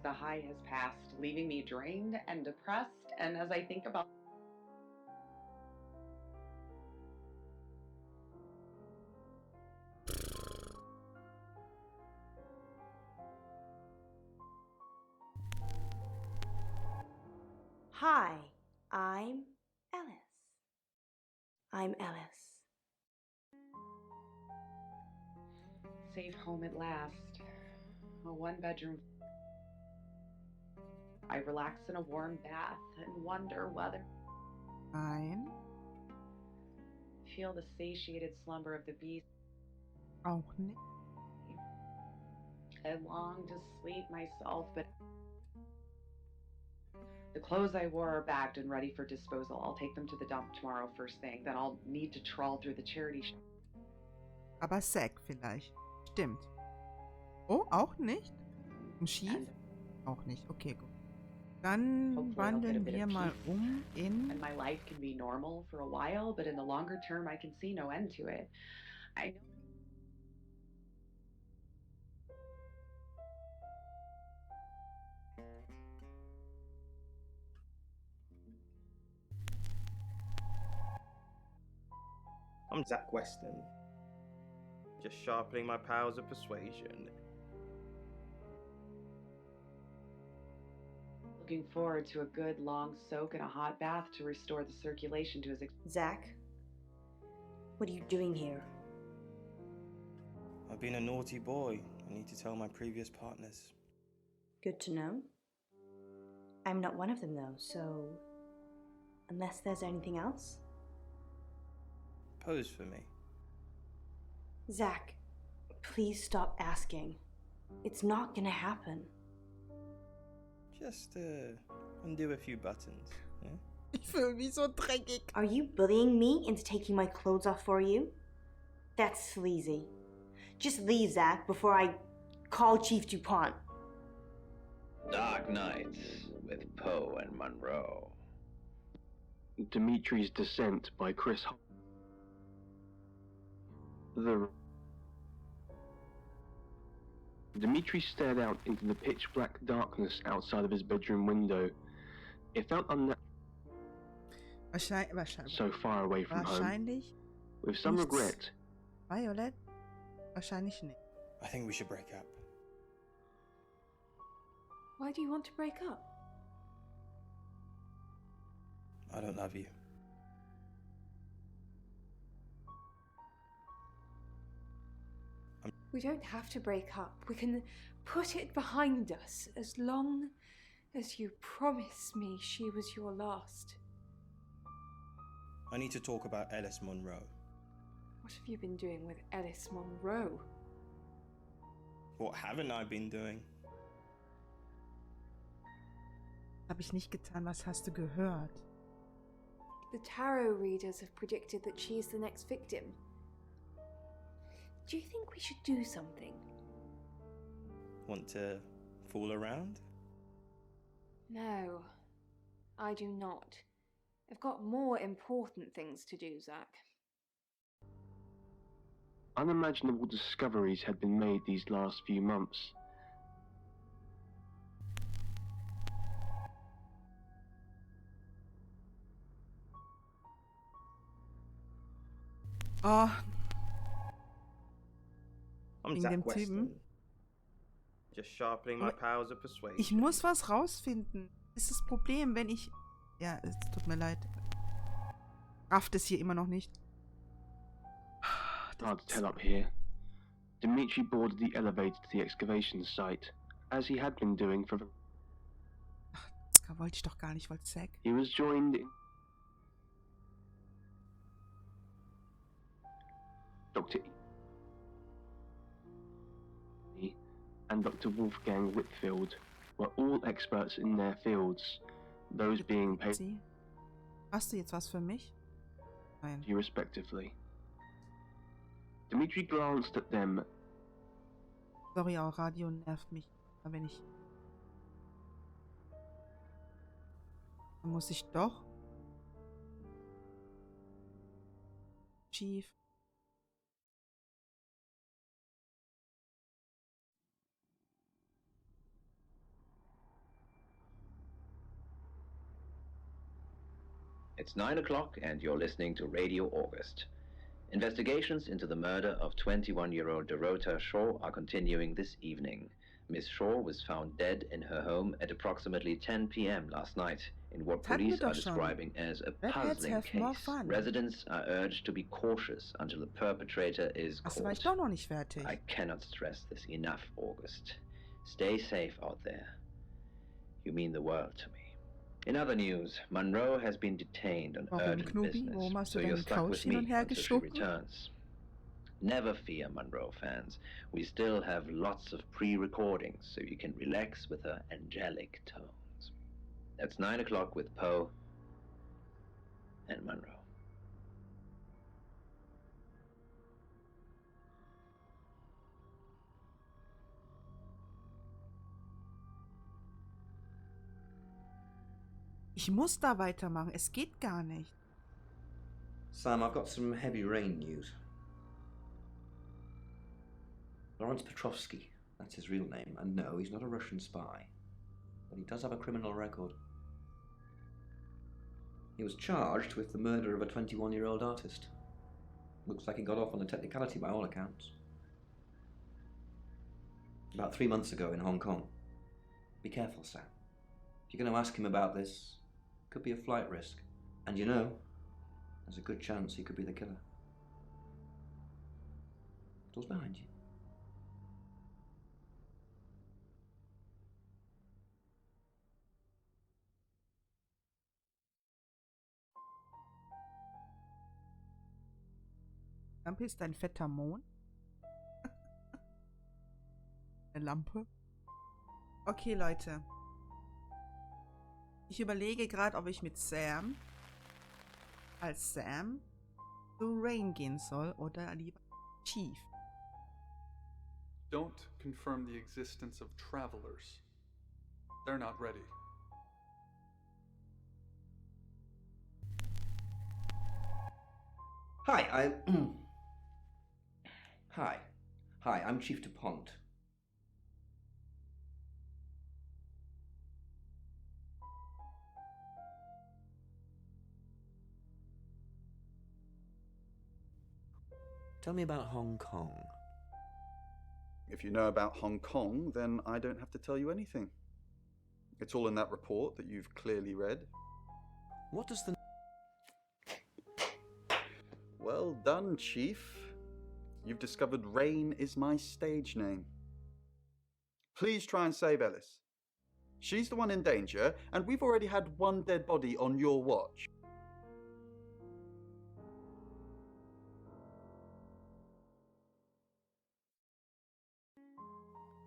Speaker 19: The high has passed, leaving me drained and depressed, and as I think about
Speaker 3: Hi, I'm Ellis. I'm Ellis.
Speaker 19: safe home at last, a 1-bedroom. I relax in a warm bath and wonder whether
Speaker 1: Ein.
Speaker 19: feel the satiated slumber of the beast.
Speaker 1: Auch nicht.
Speaker 19: I long to sleep myself, but the clothes I wore are bagged and ready for disposal. I'll take them to the dump tomorrow first thing. Then I'll need to trawl through the charity shop.
Speaker 1: Aber Sack vielleicht. Stimmt. Oh, auch nicht? Und schief? Auch nicht. Okay, gut. Dann
Speaker 19: Hopefully I'll get a
Speaker 1: wandeln
Speaker 19: bit
Speaker 1: wir
Speaker 19: of
Speaker 1: mal
Speaker 19: peace,
Speaker 1: in...
Speaker 19: and my life can be normal for a while, but in the longer term, I can see no end to it. I know.
Speaker 13: I'm Zach Weston. Just sharpening my powers of persuasion.
Speaker 19: Looking forward to a good long soak in a hot bath to restore the circulation to his.
Speaker 3: Zach, what are you doing here?
Speaker 13: I've been a naughty boy. I need to tell my previous partners.
Speaker 3: Good to know. I'm not one of them though, so unless there's anything else.
Speaker 13: Pose for me.
Speaker 3: Zach, please stop asking. It's not gonna happen.
Speaker 13: Just undo a few buttons. Yeah?
Speaker 1: Ich fühle mich so dreckig.
Speaker 3: Are you bullying me into taking my clothes off for you? That's sleazy. Just leave, Zach, before I Call Chief DuPont.
Speaker 2: Dark Nights with Poe and Monroe.
Speaker 17: Dimitri's Descent by Chris. Dimitri stared out into the pitch-black darkness outside of his bedroom window. It felt so far away from home. With some regret.
Speaker 1: Violet? Wahrscheinlich nicht.
Speaker 20: I think we should break up.
Speaker 6: Why do you want to break up?
Speaker 20: I don't love you.
Speaker 6: We don't have to break up. We can put it behind us as long as you promise me she was your last.
Speaker 20: I need to talk about Ellis Monroe.
Speaker 6: What have you been doing with Ellis Monroe?
Speaker 20: What haven't I been doing?
Speaker 1: Habe ich nicht getan, was hast du gehört?
Speaker 6: The tarot readers have predicted that she is the next victim. Do you think we should do something?
Speaker 20: Want to fool around?
Speaker 6: No, I do not. I've got more important things to do, Zach.
Speaker 17: Unimaginable discoveries had been made these last few months.
Speaker 1: Oh.
Speaker 13: I'm
Speaker 1: Wegen
Speaker 13: Zach
Speaker 1: dem
Speaker 13: Weston.
Speaker 1: Typen.
Speaker 13: Just sharpening my powers of persuasion.
Speaker 1: Ich muss was rausfinden. Das ist das Problem, wenn ich... Ja, es tut mir leid. Rafft es hier immer noch nicht.
Speaker 17: Hard to tell up here. Dimitri boarded the elevator to the excavation site, as he had been doing for...
Speaker 1: Das wollte ich doch gar nicht, ich wollte Zack.
Speaker 17: He was joined... Dr. and Dr. Wolfgang Whitfield were all experts in their fields, those being paid
Speaker 1: Hast du jetzt was für mich? Nein.
Speaker 17: respectively. Dimitri glanced at them.
Speaker 1: Sorry, auch Radio nervt mich. Aber wenn ich... Dann muss ich doch... Chief...
Speaker 2: It's 9 o'clock and you're listening to Radio August. Investigations into the murder of 21-year-old Dorota Shaw are continuing this evening. Miss Shaw was found dead in her home at approximately 10 p.m. last night in what police are describing as a puzzling case. Residents are urged to be cautious until the perpetrator is
Speaker 1: Das war ich
Speaker 2: caught.
Speaker 1: doch noch nicht fertig.
Speaker 2: I cannot stress this enough, August. Stay safe out there. You mean the world to me. In other news, Monroe has been detained on urgent business, so you're stuck with me until she returns. Never fear, Monroe fans. We still have lots of pre-recordings, so you can relax with her angelic tones. That's 9 o'clock with Poe and Monroe.
Speaker 1: Ich muss da weitermachen. Es geht gar nicht.
Speaker 9: Sam, I've got some heavy rain news. Lawrence Petrovsky, that's his real name, and no, he's not a Russian spy. But he does have a criminal record. He was charged with the murder of a 21-year-old artist. Looks like he got off on a technicality by all accounts. About 3 months ago in Hong Kong. Be careful, Sam. If you're going to ask him about this, could be a flight risk. And you know, there's a good chance he could be the killer. Door's behind you.
Speaker 1: Lampe ist ein fetter Mond. Eine Lampe. Okay, Leute. Ich überlege gerade, ob ich mit Sam als Sam zu Rain gehen soll oder lieber Chief.
Speaker 10: Don't confirm the existence of travelers. They're not ready.
Speaker 9: Hi, Hi, I'm Chief DuPont.
Speaker 21: Tell me about Hong Kong.
Speaker 4: If you know about Hong Kong, then I don't have to tell you anything. It's all in that report that you've clearly read.
Speaker 21: What does the...
Speaker 4: Well done, Chief. You've discovered Rain is my stage name. Please try and save Ellis. She's the one in danger, and we've already had one dead body on your watch.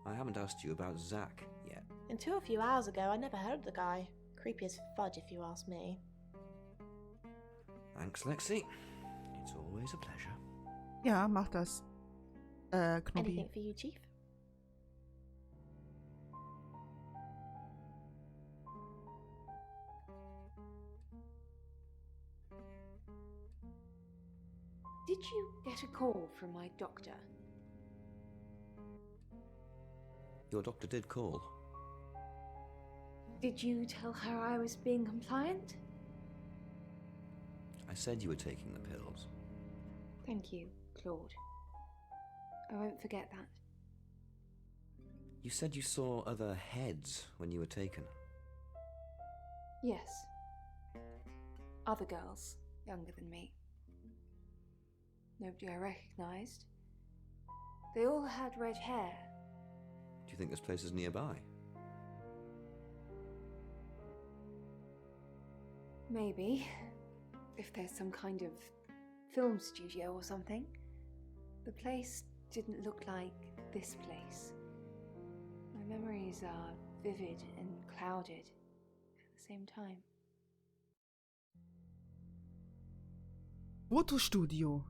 Speaker 21: I haven't asked you about Zach yet.
Speaker 5: Until a few hours ago, I never heard of the guy. Creepy as fudge, if you ask me.
Speaker 21: Thanks, Lexi. It's always a pleasure.
Speaker 1: Ja, mach das. Knobby.
Speaker 5: Anything for you, Chief?
Speaker 6: Did you get a call from my doctor?
Speaker 21: Your doctor did call.
Speaker 6: Did you tell her I was being compliant?
Speaker 21: I said you were taking the pills.
Speaker 6: Thank you, Claude. I won't forget that.
Speaker 21: You said you saw other heads when you were taken.
Speaker 6: Yes. Other girls, younger than me. Nobody I recognised. They all had red hair.
Speaker 21: Do you think this place is nearby?
Speaker 6: Maybe. If there's some kind of film studio or something. The place didn't look like this place. My memories are vivid and clouded at the same time.
Speaker 1: Fotostudio.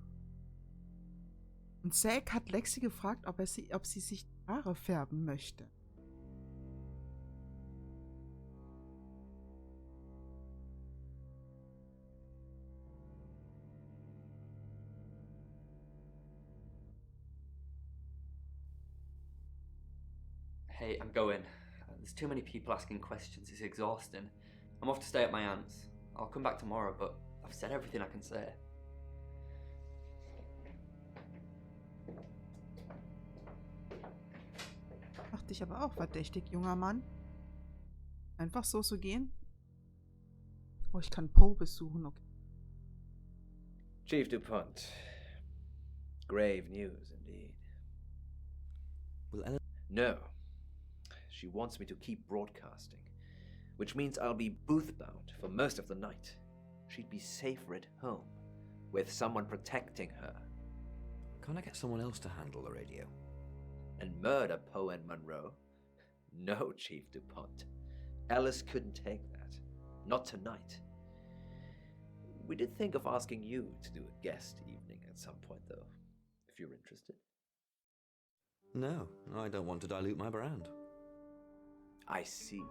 Speaker 1: Und Zack hat Lexi gefragt, ob sie sich die Haare färben möchte.
Speaker 11: Hey, I'm going. There's too many people asking questions, it's exhausting. I'm off to stay at my aunt's. I'll come back tomorrow, but I've said everything I can say.
Speaker 1: Macht dich aber auch verdächtig, junger Mann. Einfach so zu gehen? Oh, ich kann Poe besuchen, okay.
Speaker 22: Chief DuPont. Grave news indeed.
Speaker 21: Will Ellen...
Speaker 22: No. She wants me to keep broadcasting, which means I'll be booth-bound for most of the night. She'd be safer at home, with someone protecting her.
Speaker 21: Can't I get someone else to handle the radio?
Speaker 22: And murder Poe and Monroe? No, Chief DuPont. Alice couldn't take that. Not tonight. We did think of asking you to do a guest evening at some point, though, if you're interested.
Speaker 21: No, I don't want to dilute my brand.
Speaker 22: I see.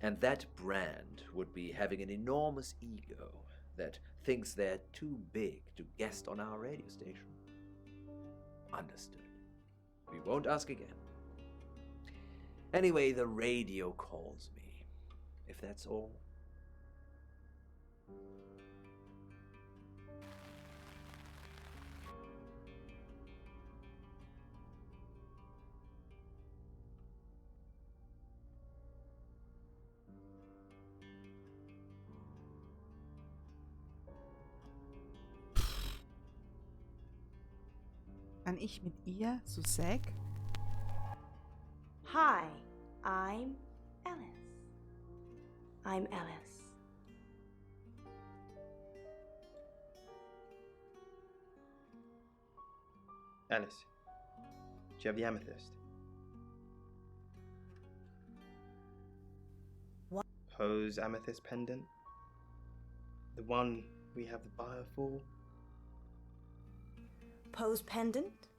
Speaker 22: And that brand would be having an enormous ego that thinks they're too big to guest on our radio station. Understood. We won't ask again. Anyway, the radio calls me, if that's all.
Speaker 1: Kann ich mit ihr zu Zack?
Speaker 3: Hi, I'm Alice. I'm Alice.
Speaker 13: Alice, do you have the amethyst?
Speaker 3: What?
Speaker 13: Poe's amethyst pendant? The one we have the buyer for?
Speaker 3: Poe's pendant?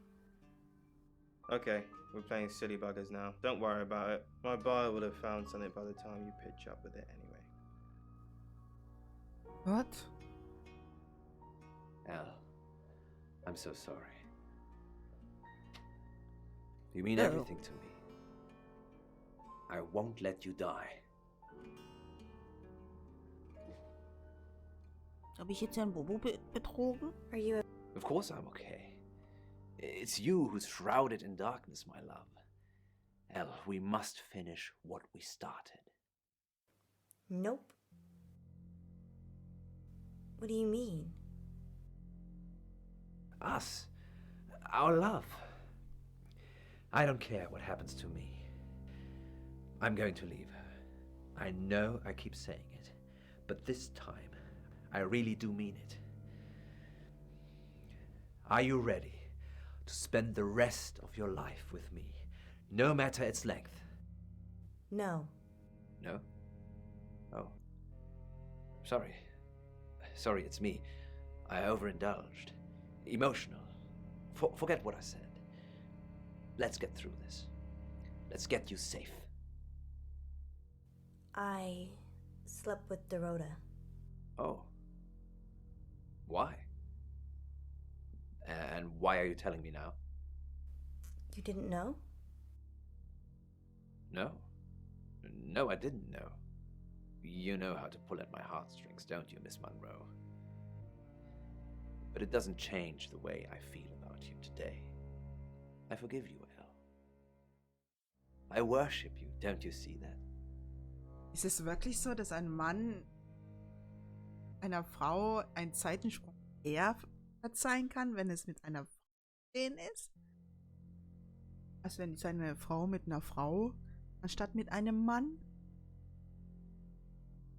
Speaker 13: Okay, we're playing silly buggers now. Don't worry about it. My buyer would have found something by the time you pitch up with it anyway.
Speaker 1: What?
Speaker 22: Al, I'm so sorry. You mean
Speaker 1: Oh.
Speaker 22: everything to me. I won't let you die.
Speaker 1: Habe ich jetzt Herrn Bobo betrogen?
Speaker 5: Are you
Speaker 22: Of course I'm okay. It's you who's shrouded in darkness, my love. Elle, we must finish what we started.
Speaker 5: Nope. What do you mean?
Speaker 22: Us. Our love. I don't care what happens to me. I'm going to leave her. I know I keep saying it, but this time, I really do mean it. Are you ready to spend the rest of your life with me, no matter its length?
Speaker 5: No.
Speaker 22: No? Oh. Sorry. Sorry, it's me. I overindulged. Emotional. Forget what I said. Let's get through this. Let's get you safe.
Speaker 5: I slept with Dorota.
Speaker 22: Oh. Why? And why are you telling me now?
Speaker 5: You didn't know?
Speaker 22: No. No, I didn't know. You know how to pull at my heartstrings, don't you, Miss Monroe? But it doesn't change the way I feel about you today. I forgive you, Elle. I worship you, don't you see that?
Speaker 1: Ist es wirklich so, dass ein Mann einer Frau einen Zeitensprung eher verzeihen kann, wenn es mit einer Frau ist? Als wenn seine Frau mit einer Frau, anstatt mit einem Mann?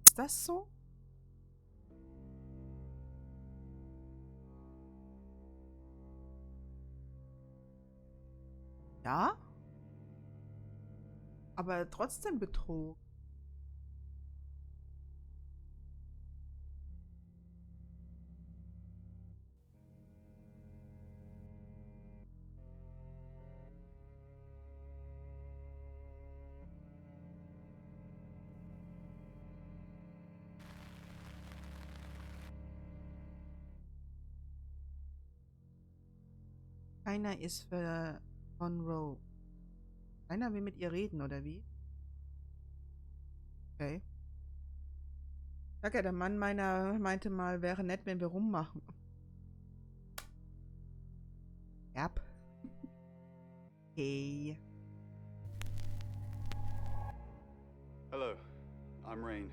Speaker 1: Ist das so? Ja? Aber trotzdem Betrug. Keiner ist für Monroe. Keiner will mit ihr reden, oder wie? Okay. Sag ja, der Mann meinte mal, wäre nett, wenn wir rummachen. Ja. Okay.
Speaker 4: Hello, I'm Rain.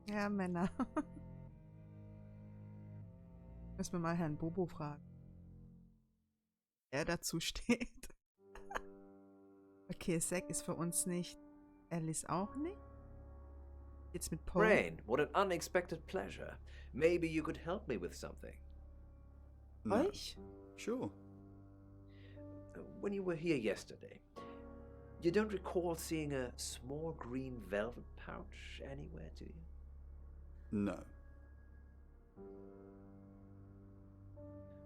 Speaker 1: Ja, Männer. Müssen wir mal Herrn Bobo fragen. Er dazu steht. Okay, Zack ist für uns nicht. Alice auch nicht. Jetzt mit Paul.
Speaker 22: Rain, what an unexpected pleasure. Maybe you could help me with something.
Speaker 4: No.
Speaker 1: Euch?
Speaker 4: Sure.
Speaker 22: When you were here yesterday, you don't recall seeing a small green velvet pouch anywhere, do you?
Speaker 4: No.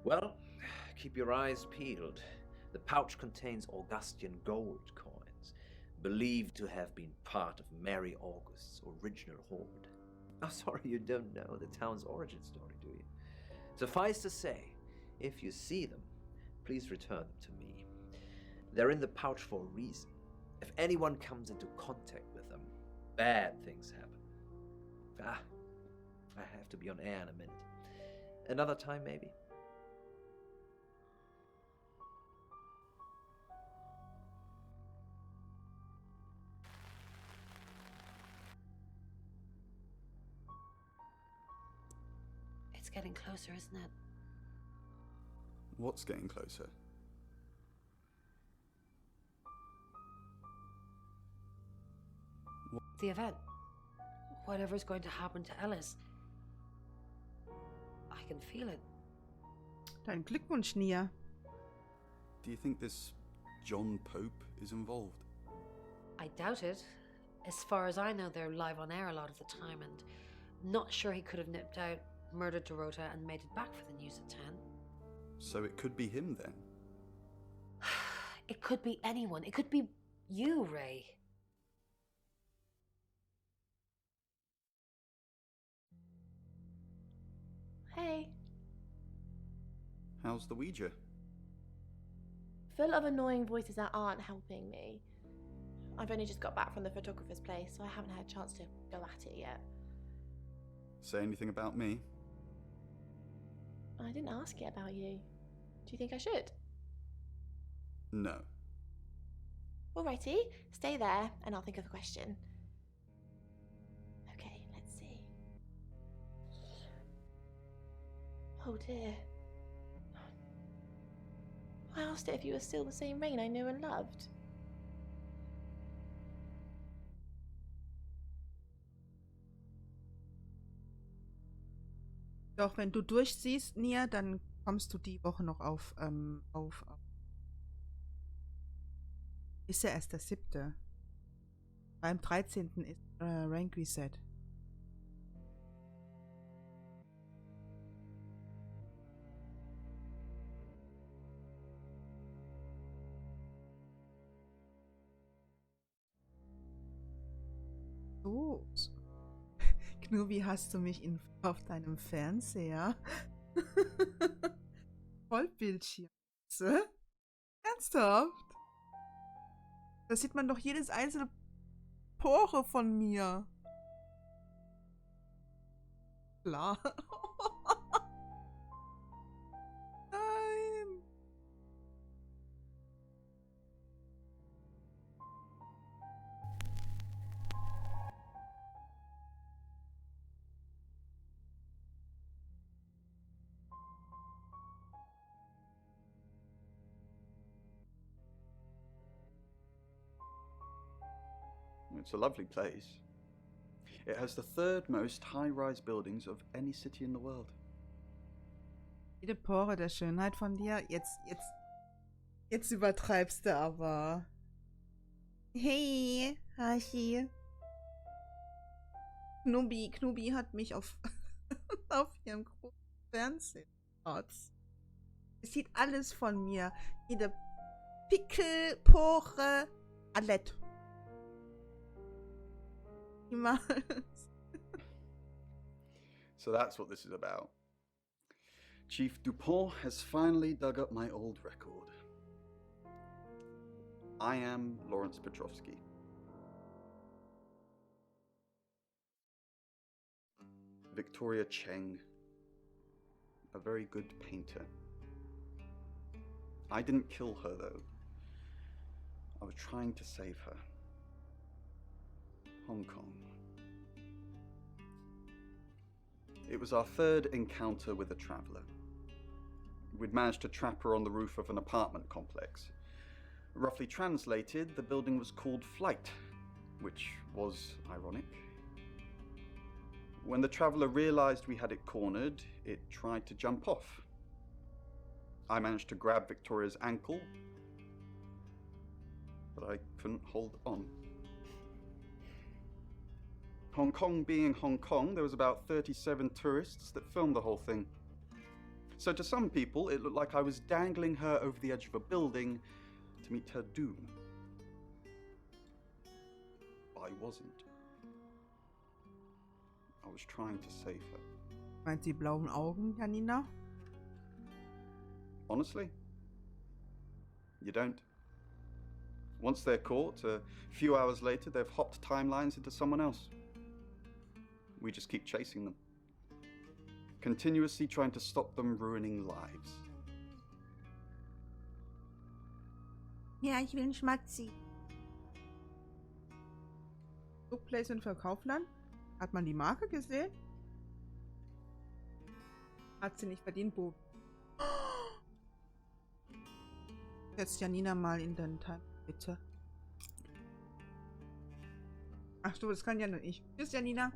Speaker 22: Well, keep your eyes peeled. The pouch contains Augustian gold coins, believed to have been part of Mary August's original hoard. Oh, sorry, you don't know the town's origin story, do you? Suffice to say, if you see them, please return them to me. They're in the pouch for a reason. If anyone comes into contact with them, bad things happen. I have to be on air in a minute. Another time, maybe?
Speaker 18: It's getting closer, isn't it?
Speaker 4: What's getting closer?
Speaker 18: The event. Whatever's going to happen to Alice. I can feel it.
Speaker 1: Dein Glückwunsch, Nia.
Speaker 4: Do you think this John Pope is involved?
Speaker 18: I doubt it. As far as I know, they're live on air a lot of the time, and not sure he could have nipped out
Speaker 12: murdered Dorota and made it back for the news at 10.
Speaker 4: So it could be him then.
Speaker 12: It could be anyone. It could be you, Ray.
Speaker 5: Hey.
Speaker 4: How's the Ouija?
Speaker 5: Full of annoying voices that aren't helping me. I've only just got back from the photographer's place, so I haven't had a chance to go at it yet.
Speaker 4: Say anything about me?
Speaker 5: I didn't ask it about you. Do you think I should?
Speaker 4: No.
Speaker 5: Alrighty, stay there and I'll think of a question. Okay, let's see. Oh dear. I asked it if you were still the same Rain I knew and loved.
Speaker 1: Doch, wenn du durchsiehst, Nia, dann kommst du die Woche noch auf. Ist ja erst der 7. Beim 13. ist Rank Reset. So. Knubi, hast du mich auf deinem Fernseher? Vollbildschirm. Ernsthaft? Da sieht man doch jedes einzelne Pore von mir. Klar. Nein.
Speaker 4: It's a lovely place. It has the 3rd most high-rise buildings of any city in the world.
Speaker 1: Jede Pore der Schönheit von dir. Jetzt übertreibst du aber. Hey, Hachi. Knubi hat mich auf ihrem großen Fernseher. Es sieht alles von mir. Jede Pickel, Pore, alles.
Speaker 4: So that's what this is about. Chief Dupont has finally dug up my old record. I am Lawrence Petrovsky. Victoria Cheng, a very good painter. I didn't kill her though. I was trying to save her. Hong Kong. It was our 3rd encounter with a traveller. We'd managed to trap her on the roof of an apartment complex. Roughly translated, the building was called Flight, which was ironic. When the traveller realised we had it cornered, it tried to jump off. I managed to grab Victoria's ankle, but I couldn't hold on. Hong Kong being Hong Kong, there was about 37 tourists that filmed the whole thing. So to some people, it looked like I was dangling her over the edge of a building to meet her doom. I wasn't. I was trying to save her.
Speaker 1: Meint sie blauen Augen, Janina?
Speaker 4: Honestly, you don't. Once they're caught, a few hours later, they've hopped timelines into someone else. We just keep chasing them, continuously trying to stop them ruining lives.
Speaker 1: Ja, ich will einen Schmatzi. Bookplacement für Kaufland? Hat man die Marke gesehen? Hat sie nicht verdient, Bo. Jetzt Janina mal in den Time, bitte. Ach so, das kann ja nur ich. Tschüss, Janina.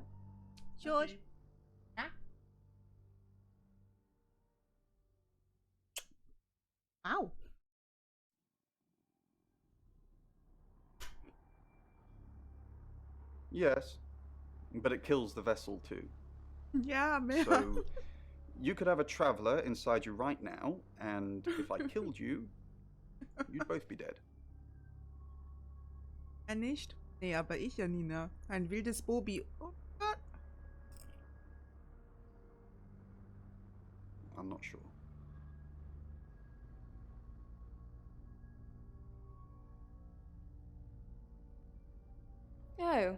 Speaker 1: Tschüss. Ja? Au.
Speaker 4: Yes, but it kills the vessel too.
Speaker 1: Ja, mehr.
Speaker 4: So, you could have a traveler inside you right now, and if I killed you, you'd both be dead.
Speaker 1: Er nicht? Nee, aber ich, Janina. Ein wildes Bobi. Oh Gott.
Speaker 4: I'm not sure.
Speaker 6: Oh,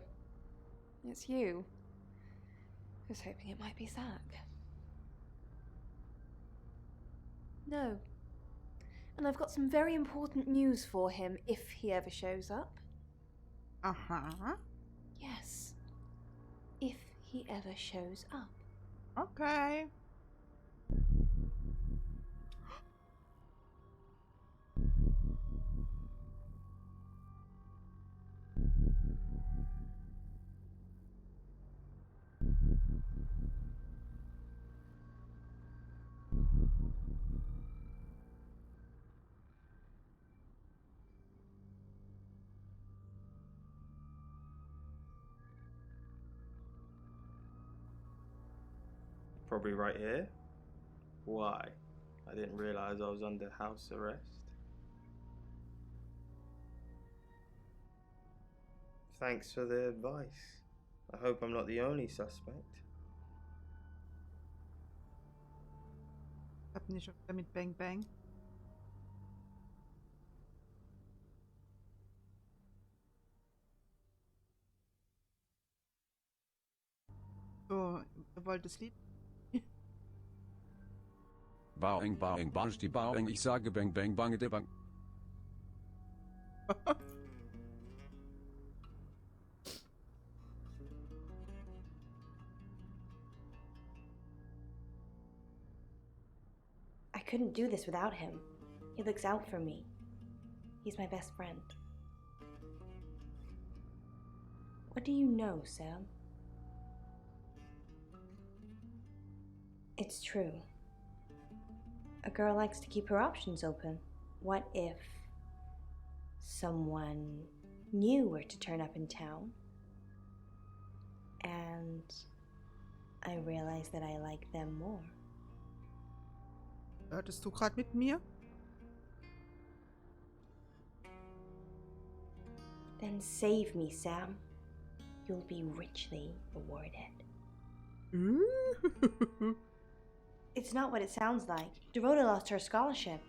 Speaker 6: it's you. I was hoping it might be Zach. No. And I've got some very important news for him if he ever shows up.
Speaker 1: Aha.
Speaker 6: Yes. If he ever shows up.
Speaker 1: Okay.
Speaker 13: Probably right here. Why? I didn't realize I was under house arrest. Thanks for the advice. I hope I'm not the only suspect.
Speaker 1: Hab nicht schon wieder mit Bang Bang. So, ihr wollt das Lied?
Speaker 7: Bang, bang, bang, die bang, ich sage bang, bang, bang, der bang.
Speaker 3: I couldn't do this without him. He looks out for me. He's my best friend. What do you know, Sam? It's true. A girl likes to keep her options open. What if someone new were to turn up in town and I realize that I like them more?
Speaker 1: Hörtest du gerade mit mir?
Speaker 3: Then save me, Sam. You'll be richly rewarded. It's not what it sounds like. Dorota lost her scholarship.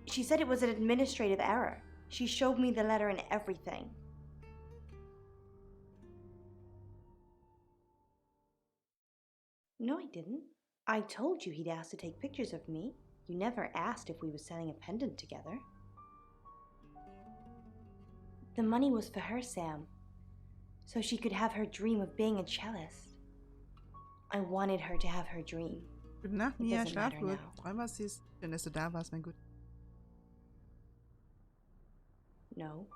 Speaker 3: She said it was an administrative error. She showed me the letter and everything. No, I didn't. I told you he'd asked to take pictures of me. You never asked if we were selling a pendant together. The money was for her, Sam, so she could have her dream of being a cellist. I wanted her to have her dream.
Speaker 1: Gute Nacht,
Speaker 3: It
Speaker 1: Mia.
Speaker 3: doesn't
Speaker 1: Schlaf
Speaker 3: matter
Speaker 1: gut.
Speaker 3: now.
Speaker 1: Träum was siehst. Schön, dass du da warst, mein Gut.
Speaker 3: No,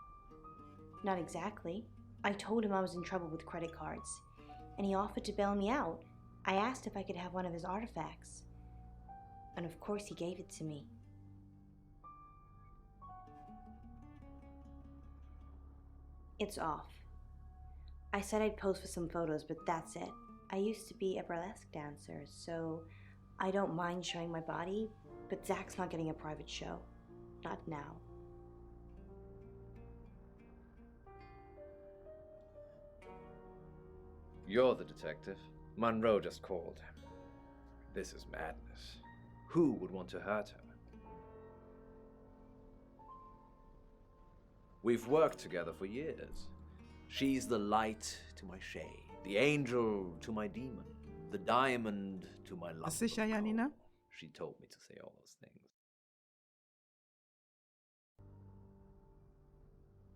Speaker 3: not exactly. I told him I was in trouble with credit cards, and he offered to bail me out. I asked if I could have one of his artifacts, and of course he gave it to me. It's off. I said I'd pose for some photos, but that's it. I used to be a burlesque dancer, so I don't mind showing my body, but Zach's not getting a private show. Not now.
Speaker 22: You're the detective. Monroe just called. This is madness. Who would want to hurt her? We've worked together for years. She's the light to my shade, the angel to my demon, the diamond to my lump.
Speaker 1: Ist sicher,
Speaker 22: of
Speaker 1: Janina?
Speaker 22: coal. She told me to say all those things.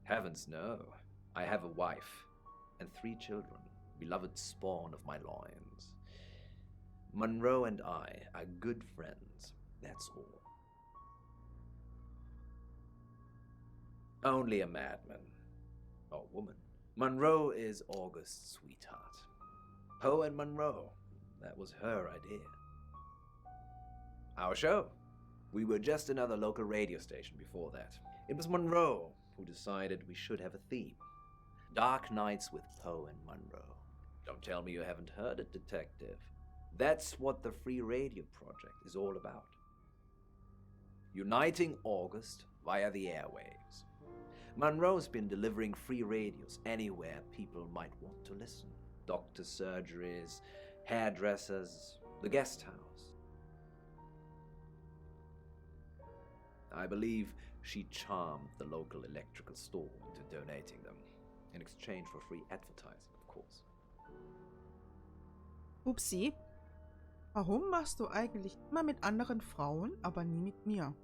Speaker 22: Heavens, no. I have a wife and 3 children, beloved spawn of my loins. Monroe and I are good friends, that's all. Only a madman. Or woman. Monroe is August's sweetheart. Poe and Monroe. That was her idea. Our show. We were just another local radio station before that. It was Monroe who decided we should have a theme. Dark Nights with Poe and Monroe. Don't tell me you haven't heard it, Detective. That's what the Free Radio Project is all about. Uniting August via the airwaves. Monroe's been delivering free radios anywhere people might want to listen. Doctor surgeries, hairdressers, the guest house. I believe she charmed the local electrical store into donating them, in exchange for free advertising, of course.
Speaker 1: Upsi. Warum machst du eigentlich immer mit anderen Frauen, aber nie mit mir?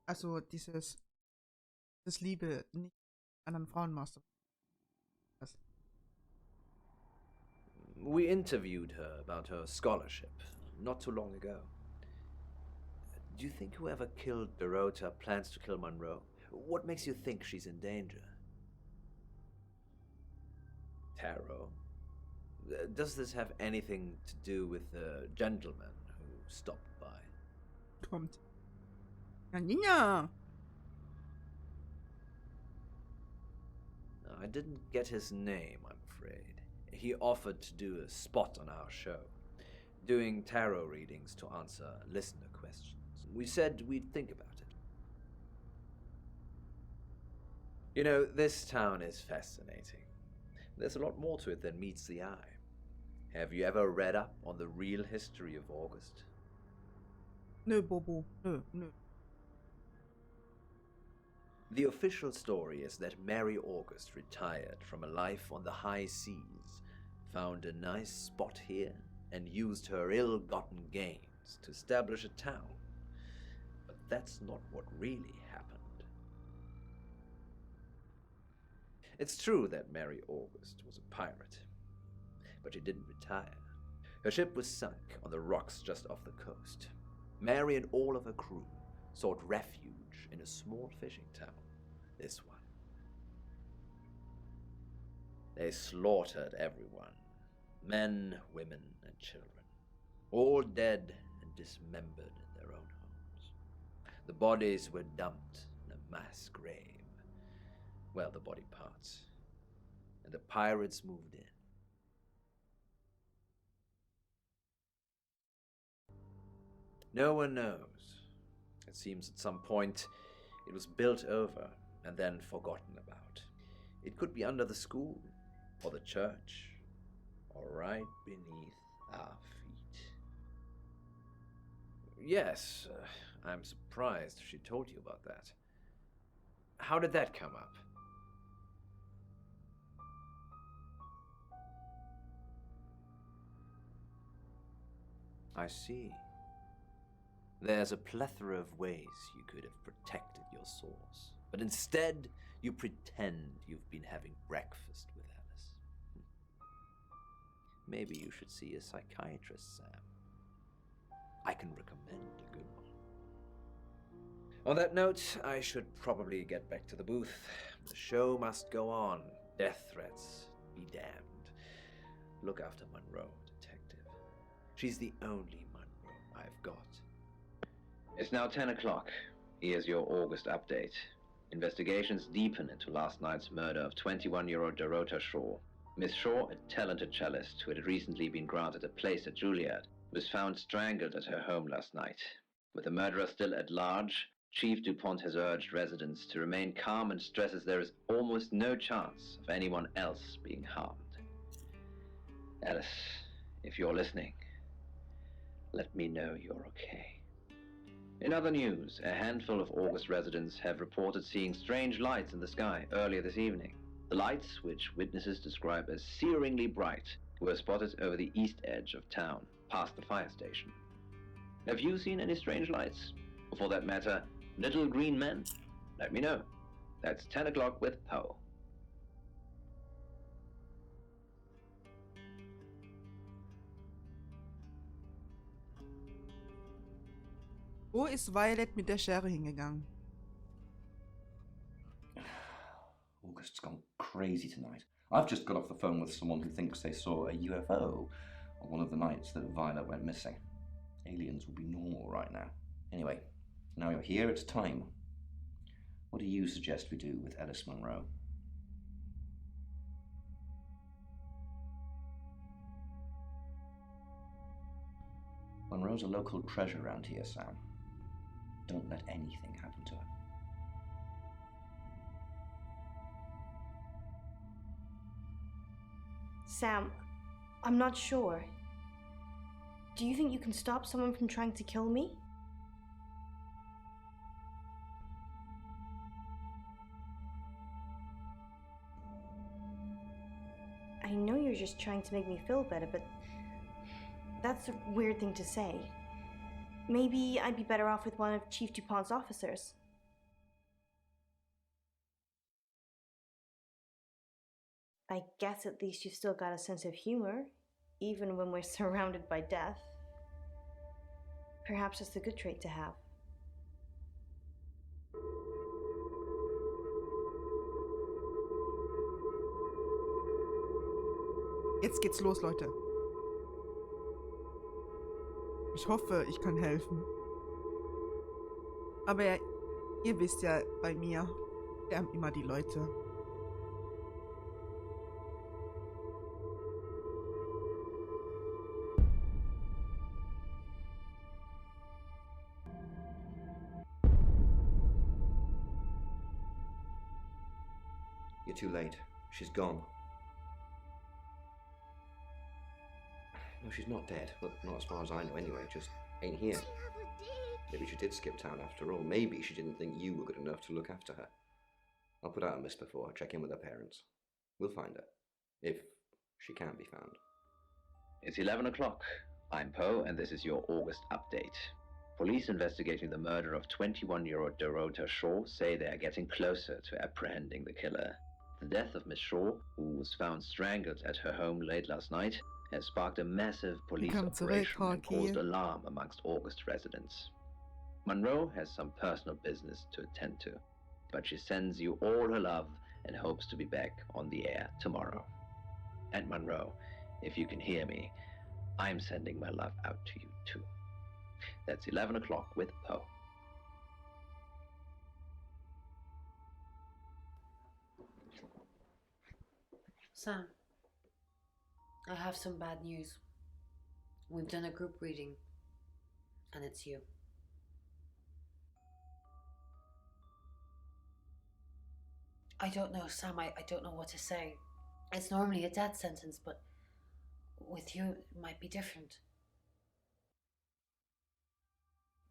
Speaker 1: Also das Liebe nicht mit anderen Frauen machst du. Was?
Speaker 22: We interviewed her about her scholarship not too long ago. Do you think whoever killed Dorota plans to kill Monroe? What makes you think she's in danger? Tarot. Does this have anything to do with the gentleman who stopped by?
Speaker 1: Kommt. Janina!
Speaker 22: I didn't get his name, I'm afraid. He offered to do a spot on our show, doing tarot readings to answer listener questions. We said we'd think about it. You know, this town is fascinating. There's a lot more to it than meets the eye. Have you ever read up on the real history of August?
Speaker 1: Nö, Bobo. Nö.
Speaker 22: The official story is that Mary August retired from a life on the high seas, found a nice spot here, and used her ill-gotten gains to establish a town. But that's not what really happened. It's true that Mary August was a pirate, but she didn't retire. Her ship was sunk on the rocks just off the coast. Mary and all of her crew sought refuge in a small fishing town, this one. They slaughtered everyone, men, women, and children, all dead and dismembered in their own homes. The bodies were dumped in a mass grave. Well, the body parts. And the pirates moved in. No one knows. It seems at some point it was built over and then forgotten about. It could be under the school, or the church, or right beneath our feet. Yes, I'm surprised she told you about that. How did that come up? I see. There's a plethora of ways you could have protected your source, but instead you pretend you've been having breakfast with Alice. Maybe you should see a psychiatrist, Sam. I can recommend a good one. On that note, I should probably get back to the booth. The show must go on. Death threats be damned. Look after Monroe, Detective. She's the only Monroe I've got.
Speaker 2: It's now 10 o'clock. Here's your August update. Investigations deepen into last night's murder of 21-year-old Dorota Shaw. Miss Shaw, a talented cellist who had recently been granted a place at Juilliard, was found strangled at her home last night. With the murderer still at large, Chief DuPont has urged residents to remain calm and stresses there is almost no chance of anyone else being harmed. Alice, if you're listening, let me know you're okay. In other news, a handful of August residents have reported seeing strange lights in the sky earlier this evening. The lights, which witnesses describe as searingly bright, were spotted over the east edge of town, past the fire station. Have you seen any strange lights? Or for that matter, little green men? Let me know. That's 10 o'clock with Poe.
Speaker 1: Wo ist Violet mit der Schere hingegangen?
Speaker 9: August's gone crazy tonight. I've just got off the phone with someone who thinks they saw a UFO on one of the nights that Violet went missing. Aliens would be normal right now. Anyway, now you're here, it's time. What do you suggest we do with Alice Monroe? Monroe's a local treasure around here, Sam. Don't let anything happen to her.
Speaker 3: Sam, I'm not sure. Do you think you can stop someone from trying to kill me? I know you're just trying to make me feel better, but that's a weird thing to say. Maybe I'd be better off with one of Chief DuPont's officers. I guess at least you've still got a sense of humor, even when we're surrounded by death. Perhaps it's a good trait to have.
Speaker 1: Jetzt geht's los, Leute. Ich hoffe, ich kann helfen. Aber ihr wisst ja, bei mir sterben immer die Leute.
Speaker 9: You're too late. She's gone. No, she's not dead. Well, not as far as I know anyway. Just ain't here. Maybe she did skip town after all. Maybe she didn't think you were good enough to look after her. I'll put out a miss before. Check in with her parents. We'll find her. If she can be found.
Speaker 2: It's 11 o'clock. I'm Poe, and this is your August update. Police investigating the murder of 21-year-old Dorota Shaw say they are getting closer to apprehending the killer. The death of Miss Shaw, who was found strangled at her home late last night, has sparked a massive police operation and caused alarm amongst August residents. Monroe has some personal business to attend to, but she sends you all her love and hopes to be back on the air tomorrow. And Monroe, if you can hear me, I'm sending my love out to you too. That's 11 o'clock with Poe.
Speaker 18: Sam, I have some bad news. We've done a group reading, and it's you. I don't know, Sam, I don't know what to say. It's normally a death sentence, but with you, it might be different.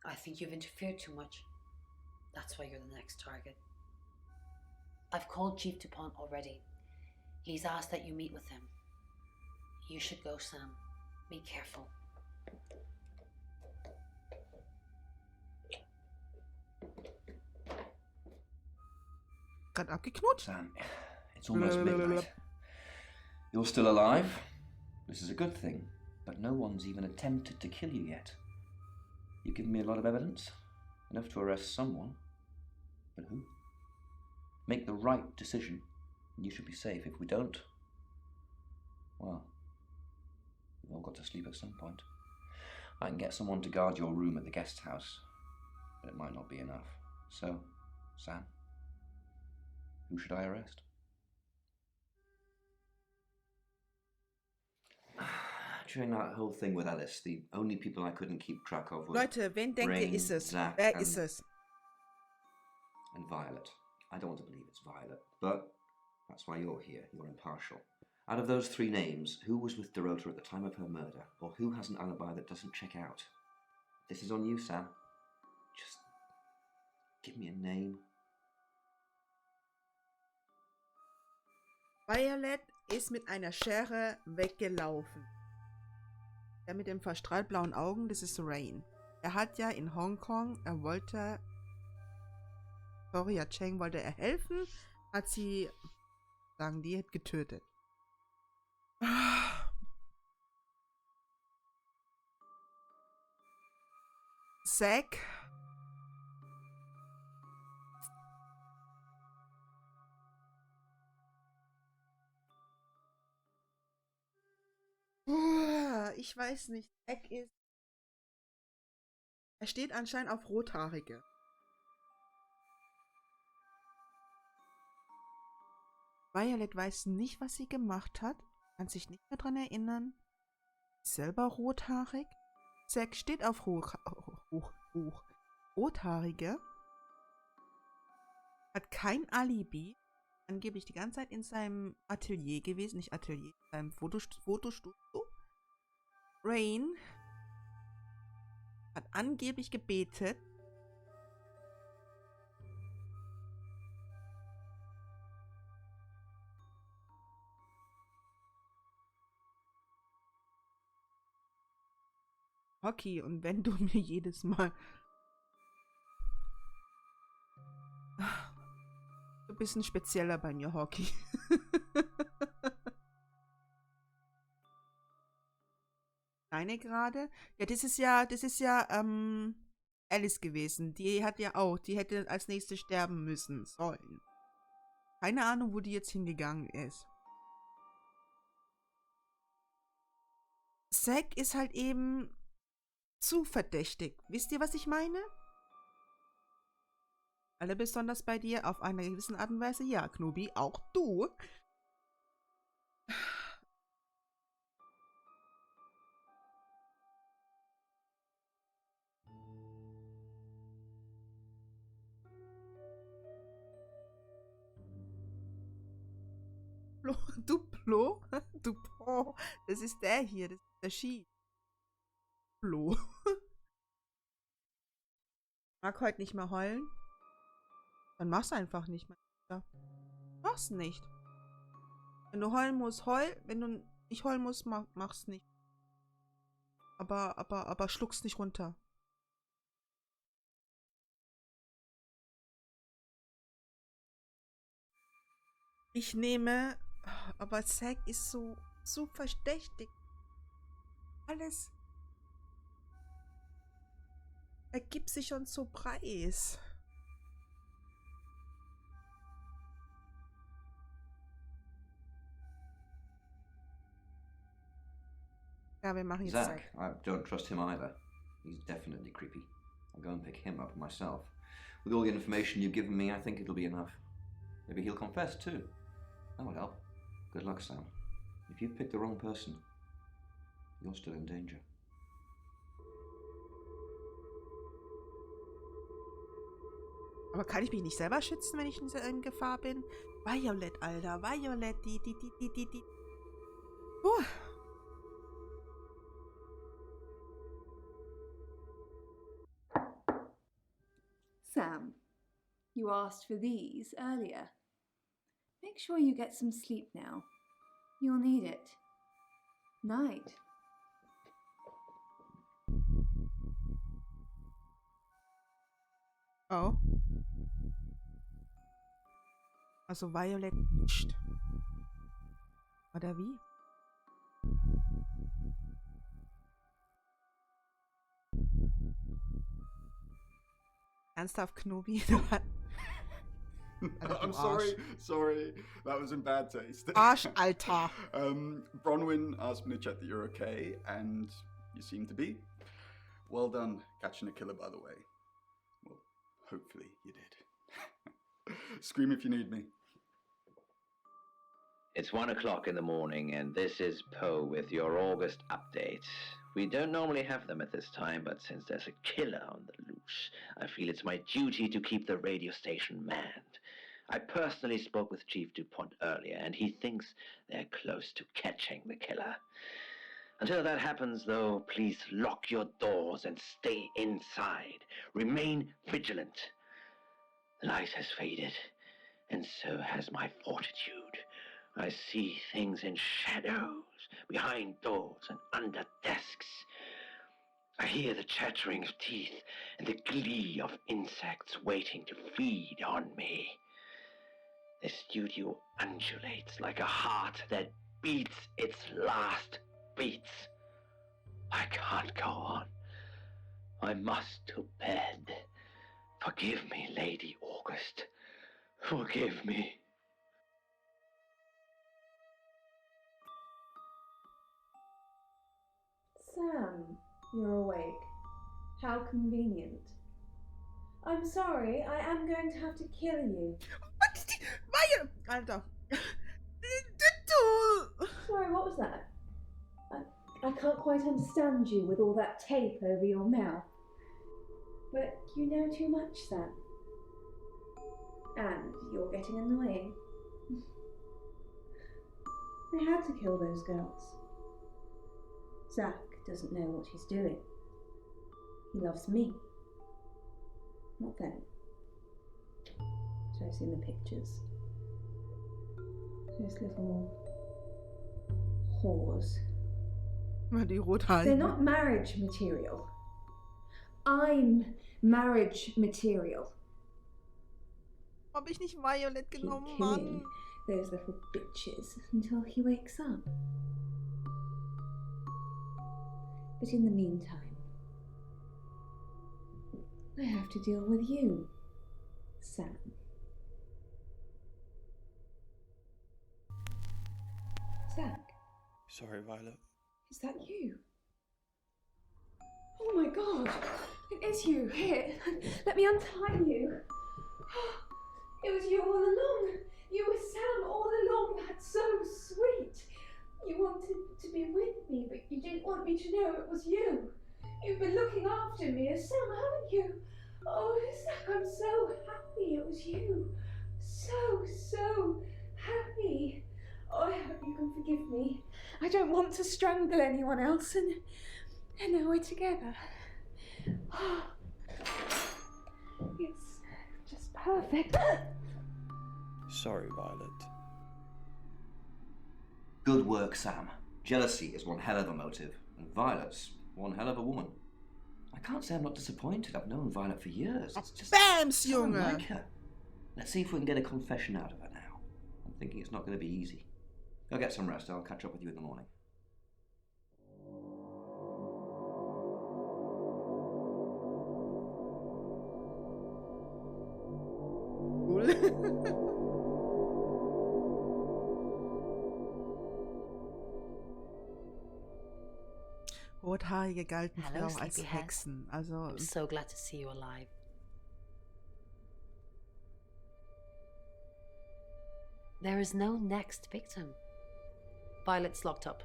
Speaker 18: I think you've interfered too much. That's why you're the next target. I've called Chief DuPont already. He's asked that you meet with him. You should go, Sam. Be careful.
Speaker 1: Gerade abgeknutscht?
Speaker 9: Sam, it's almost midnight. You're still alive. This is a good thing, but no one's even attempted to kill you yet. You've given me a lot of evidence, enough to arrest someone. But who? Make the right decision, and you should be safe. If we don't, well, we've all got to sleep at some point. I can get someone to guard your room at the guest house, but it might not be enough. So, Sam, who should I arrest? During that whole thing with Alice, the only people I couldn't keep track of were
Speaker 1: Leute, wen denkt ihr,
Speaker 9: Rain,
Speaker 1: ist es?
Speaker 9: Zach,
Speaker 1: Wer
Speaker 9: and,
Speaker 1: ist es?
Speaker 9: and Violet. I don't want to believe it's Violet, but that's why you're here. You're impartial. Out of those three names, who was with Dorota at the time of her murder, or who has an alibi that doesn't check out? This is on you, Sam. Just give me a name.
Speaker 1: Violet ist mit einer Schere weggelaufen. Der mit den verstrahlt blauen Augen, das ist Rain. Er hat ja in Hongkong, Victoria Cheng wollte er helfen, hat sie, sagen die, getötet. Zack. Ich weiß nicht. Zack ist. Er steht anscheinend auf Rothaarige. Violet weiß nicht, was sie gemacht hat, kann sich nicht mehr dran erinnern. Ist selber rothaarig. Zack steht auf Rothaarige, hat kein Alibi, angeblich die ganze Zeit in seinem Atelier gewesen, nicht Atelier, in seinem Fotostudio. Rain hat angeblich gebetet. Hockey, und wenn du mir jedes Mal... Du bist ein spezieller bei mir, Hockey. Deine gerade? Ja, das ist ja, Alice gewesen. Die hätte als nächste sterben müssen sollen. Keine Ahnung, wo die jetzt hingegangen ist. Zack ist halt eben zu verdächtig. Wisst ihr, was ich meine? Alle besonders bei dir auf einer gewissen Art und Weise. Ja, Knobi, auch du. Duplo? Duplo. Das ist der hier. Das ist der Ski. Duplo. Mag heute nicht mehr heulen? Dann mach's einfach nicht mehr. Mach's nicht. Wenn du heulen musst, heul. Wenn du nicht heulen musst, mach's nicht. Aber schluck's nicht runter. Ich nehme... Aber Zack ist so verdächtig. Alles... Er gibt sich schon so preis. Ja, wir machen jetzt
Speaker 9: Zach, I don't trust him either. He's definitely creepy. I'll go and pick him up myself. With all the information you've given me, I think it'll be enough. Maybe he'll confess too. That would help. Good luck, Sam. If you've picked the wrong person, you're still in danger.
Speaker 1: Aber kann ich mich nicht selber schützen, wenn ich in Gefahr bin? Violet, Alter. Violet, die.
Speaker 6: Sam, you asked for these earlier. Make sure you get some sleep now. You'll need it. Night.
Speaker 1: Oh. Also Violet nicht. Oder wie? Ernsthaft, Knobi?
Speaker 4: I'm sorry. That was in bad taste.
Speaker 1: Arsch, Alter.
Speaker 4: Bronwyn asked me to check that you're okay, and you seem to be. Well done catching a killer, by the way. Well, hopefully you did. Scream if you need me.
Speaker 2: It's 1 o'clock in the morning, and this is Poe with your August update. We don't normally have them at this time, but since there's a killer on the loose, I feel it's my duty to keep the radio station manned. I personally spoke with Chief DuPont earlier, and he thinks they're close to catching the killer. Until that happens, though, please lock your doors and stay inside. Remain vigilant. The light has faded, and so has my fortitude. I see things in shadows, behind doors and under desks. I hear the chattering of teeth and the glee of insects waiting to feed on me. The studio undulates like a heart that beats its last beats. I can't go on. I must to bed. Forgive me, Lady August. Forgive me.
Speaker 6: Sam, you're awake. How convenient. I'm sorry, I am going to have to kill you.
Speaker 1: Alter.
Speaker 6: Sorry, what was that? I can't quite understand you with all that tape over your mouth. But you know too much, Sam. And you're getting annoying. I had to kill those girls. Zach doesn't know what he's doing. He loves me, not them. So I've seen the pictures. Those little whores.
Speaker 1: Die Rothaarigen.
Speaker 6: They're not marriage material. I'm marriage material.
Speaker 1: Hab ich nicht Violet
Speaker 6: Keep
Speaker 1: genommen,
Speaker 6: killing
Speaker 1: Mann.
Speaker 6: those little bitches until he wakes up. But in the meantime, I have to deal with you, Sam. Zach,
Speaker 20: Sorry, Violet.
Speaker 6: is that you? Oh my god, it is you. Here, let me untie you. It was you all along. You were Sam all along. That's so sweet. You wanted to be with me, but you didn't want me to know it was you. You've been looking after me as Sam, haven't you? Oh, Zach, I'm so happy it was you. So happy. Oh, I hope you can forgive me. I don't want to strangle anyone else, and now we're together. It's just perfect.
Speaker 20: Sorry, Violet.
Speaker 9: Good work, Sam. Jealousy is one hell of a motive, and Violet's one hell of a woman. I can't say I'm not disappointed. I've known Violet for years. It's just
Speaker 1: Bams,
Speaker 9: so
Speaker 1: Junge!
Speaker 9: unlike her. Let's see if we can get a confession out of her now. I'm thinking it's not going to be easy. Go get some rest. I'll catch up with you in the morning.
Speaker 1: Rothaarige galten
Speaker 12: Hello,
Speaker 1: früher auch als
Speaker 12: sleepyhead.
Speaker 1: Hexen. Also,
Speaker 12: I'm so glad to see you alive. There is no next victim. Violet's locked up.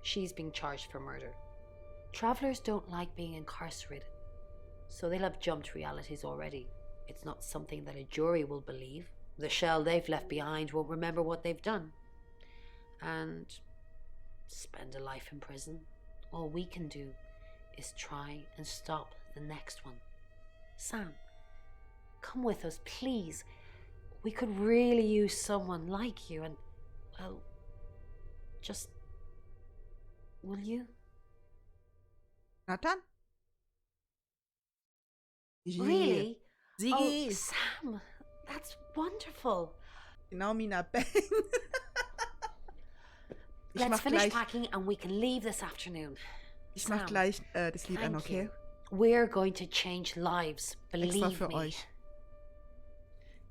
Speaker 12: She's being charged for murder. Travelers don't like being incarcerated, so they'll have jumped realities already. It's not something that a jury will believe. The shell they've left behind won't remember what they've done. And spend a life in prison. All we can do is try and stop the next one. Sam, come with us, please. We could really use someone like you and, well, just... Will you?
Speaker 1: na dann.
Speaker 12: Really?
Speaker 1: Sie
Speaker 12: Oh,
Speaker 1: geht.
Speaker 12: Sam, that's wonderful.
Speaker 1: Genau, Mina Bang.
Speaker 12: Let's finish packing and we can leave this afternoon.
Speaker 1: Ich mach gleich das Lied an, okay?
Speaker 12: We're going to change lives,
Speaker 1: Extra
Speaker 12: believe
Speaker 1: für
Speaker 12: me.
Speaker 1: euch.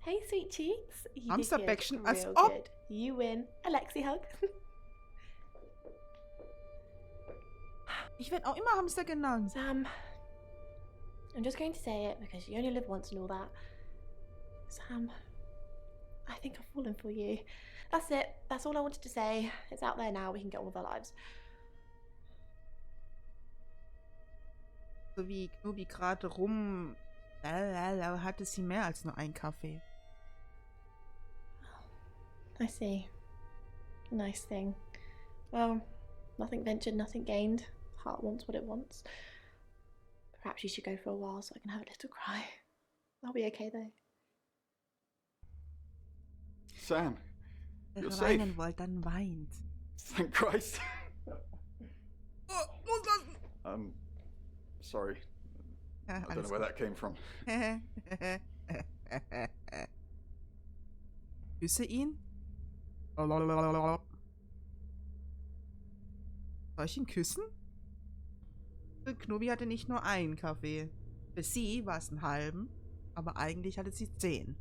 Speaker 5: Hey, sweet cheeks. You did
Speaker 1: Hamsterbäckchen,
Speaker 5: good,
Speaker 1: als
Speaker 5: real
Speaker 1: ob.
Speaker 5: good. You win. Alexi hug.
Speaker 1: Ich werde auch immer Hamster genannt.
Speaker 5: Sam, I'm just going to say it because you only live once and all that. Sam, I think I've fallen for you. That's it. That's all I wanted to say. It's out there now. We can get on with our lives.
Speaker 1: So wie Knubi gerade rum. Hatte sie mehr als nur einen Kaffee.
Speaker 5: I see. Nice thing. Well, nothing ventured, nothing gained. Heart wants what it wants. Perhaps you should go for a while so I can have a little cry. I'll be okay though.
Speaker 4: Sam,
Speaker 1: Wer
Speaker 4: you're safe.
Speaker 1: weinen wollt, dann weint.
Speaker 4: Thank Christ. Sorry. I don't know where that came from.
Speaker 1: Küsse ihn. Soll ich ihn küssen? Knubi hatte nicht nur einen Kaffee. Für sie war es einen halben, aber eigentlich hatte sie 10.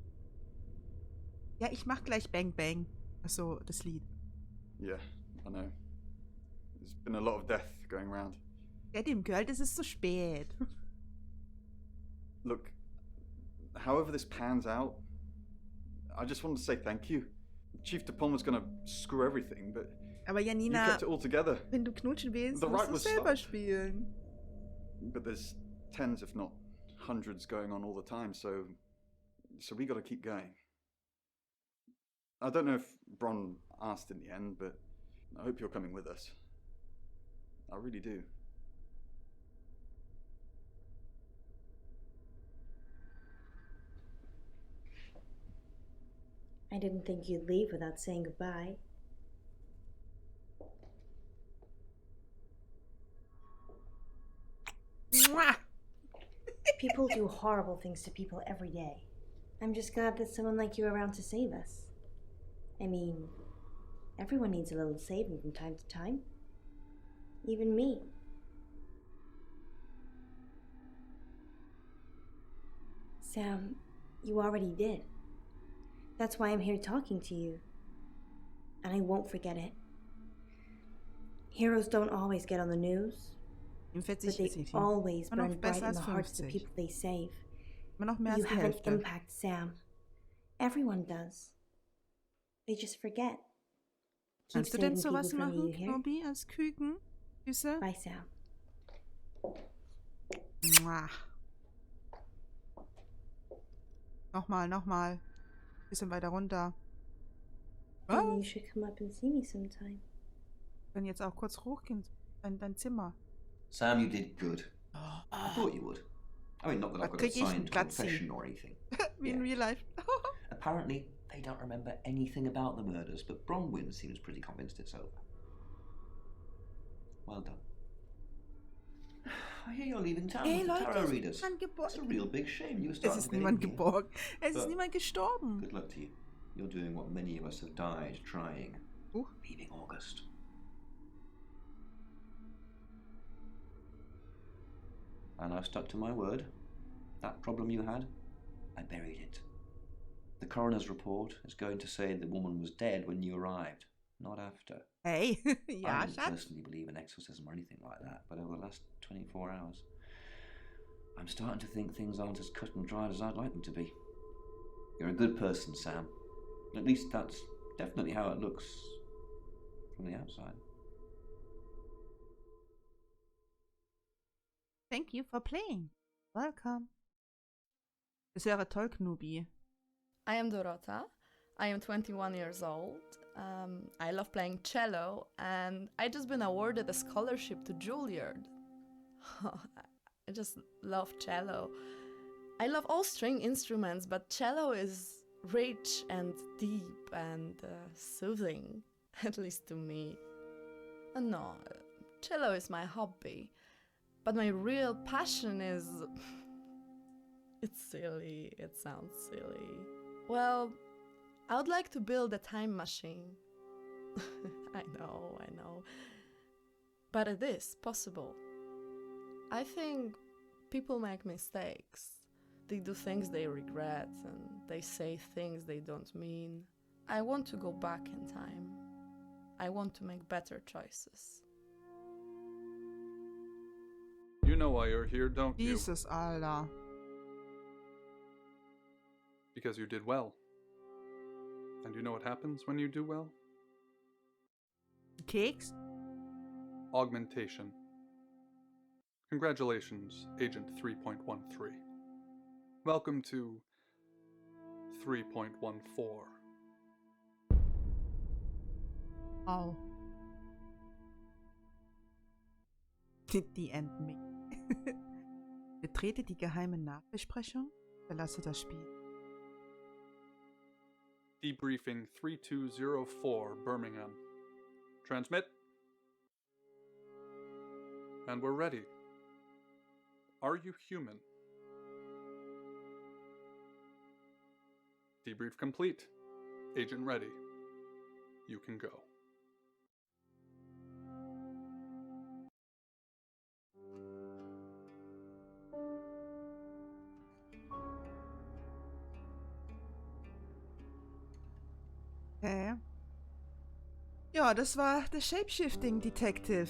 Speaker 1: Ja, ich mach gleich Bang Bang. Achso, das Lied.
Speaker 4: Yeah, I know. There's been a lot of death going around.
Speaker 1: Ja, dem Girl, es ist zu spät.
Speaker 4: Look, however this pans out, I just wanted to say thank you. Chief DuPont was going to screw everything, but
Speaker 1: Aber
Speaker 4: You
Speaker 1: Janina,
Speaker 4: kept it all together.
Speaker 1: wenn du knutschen willst,
Speaker 4: The
Speaker 1: musst
Speaker 4: right
Speaker 1: du
Speaker 4: was
Speaker 1: selber
Speaker 4: stopped.
Speaker 1: spielen.
Speaker 4: But there's tens, if not hundreds, going on all the time, so we got to keep going. I don't know if Bron asked in the end, but I hope you're coming with us. I really do.
Speaker 3: I didn't think you'd leave without saying goodbye.
Speaker 1: Mwah!
Speaker 3: People do horrible things to people every day. I'm just glad that someone like you are around to save us. I mean, everyone needs a little saving from time to time. Even me. Sam, you already did. That's why I'm here talking to you. And I won't forget it. Heroes don't always get on the news, but they always burn bright in the hearts of people they save. You have an impact, Sam. Everyone does. They just forget. Keep
Speaker 1: Kannst du denn
Speaker 3: saving people
Speaker 1: sowas
Speaker 3: for me,
Speaker 1: machen,
Speaker 3: you hear?
Speaker 1: Knobi, als Küken? Süße?
Speaker 3: Bye, Sam.
Speaker 1: Mwah. Nochmal. Bisschen weiter runter.
Speaker 3: Maybe you should come up and see me sometime.
Speaker 1: Wir können jetzt auch kurz hochgehen in dein Zimmer.
Speaker 9: Sam, you did good. I thought you would. I mean, not that I've got a
Speaker 1: krieg ich einen
Speaker 9: signed
Speaker 1: Platzi.
Speaker 9: confession or anything.
Speaker 1: Wie in real life.
Speaker 9: Apparently, they don't remember anything about the murders, but Bronwyn seems pretty convinced it's over. Well done. I hear you're leaving town
Speaker 1: Hey
Speaker 9: with the
Speaker 1: Leute,
Speaker 9: tarot
Speaker 1: es ist
Speaker 9: readers.
Speaker 1: niemand
Speaker 9: It's a real big shame. You were
Speaker 1: Es
Speaker 9: starting
Speaker 1: ist
Speaker 9: to get
Speaker 1: niemand
Speaker 9: in here.
Speaker 1: geborgen. Es ist
Speaker 9: But
Speaker 1: niemand gestorben.
Speaker 9: good luck to you. You're doing what many of us have died trying. Leaving August. And I've stuck to my word. That problem you had, I buried it. The coroner's report is going to say the woman was dead when you arrived, not after.
Speaker 1: Hey,
Speaker 9: I
Speaker 1: ja,
Speaker 9: don't
Speaker 1: Schatz.
Speaker 9: personally believe in exorcism or anything like that, but over the last 24 hours, I'm starting to think things aren't as cut and dried as I'd like them to be. You're a good person, Sam. At least that's definitely how it looks from the outside.
Speaker 1: Thank you for playing. Welcome. Das wäre toll, Knubi.
Speaker 8: I am Dorota. I am 21 years old. I love playing cello, and I just been awarded a scholarship to Juilliard. I just love cello. I love all string instruments, but cello is rich and deep and soothing, at least to me. No, cello is my hobby, but my real passion is... It's silly, it sounds silly. Well, I would like to build a time machine. I know. But it is possible. I think people make mistakes. They do things they regret and they say things they don't mean. I want to go back in time. I want to make better choices.
Speaker 10: You know why you're here, don't you?
Speaker 1: Jesus, Alter.
Speaker 10: Because you did well. And you know what happens when you do well?
Speaker 1: Keks?
Speaker 10: Augmentation. Congratulations, Agent 3.13. Welcome to 3.14.
Speaker 1: Oh. Die Endmik. Betrete die geheime Nachbesprechung. Verlasse das Spiel.
Speaker 10: Debriefing 3204, Birmingham. Transmit. And we're ready. Are you human? Debrief complete. Agent ready. You can go.
Speaker 1: Okay. Ja, das war der Shapeshifting Detective.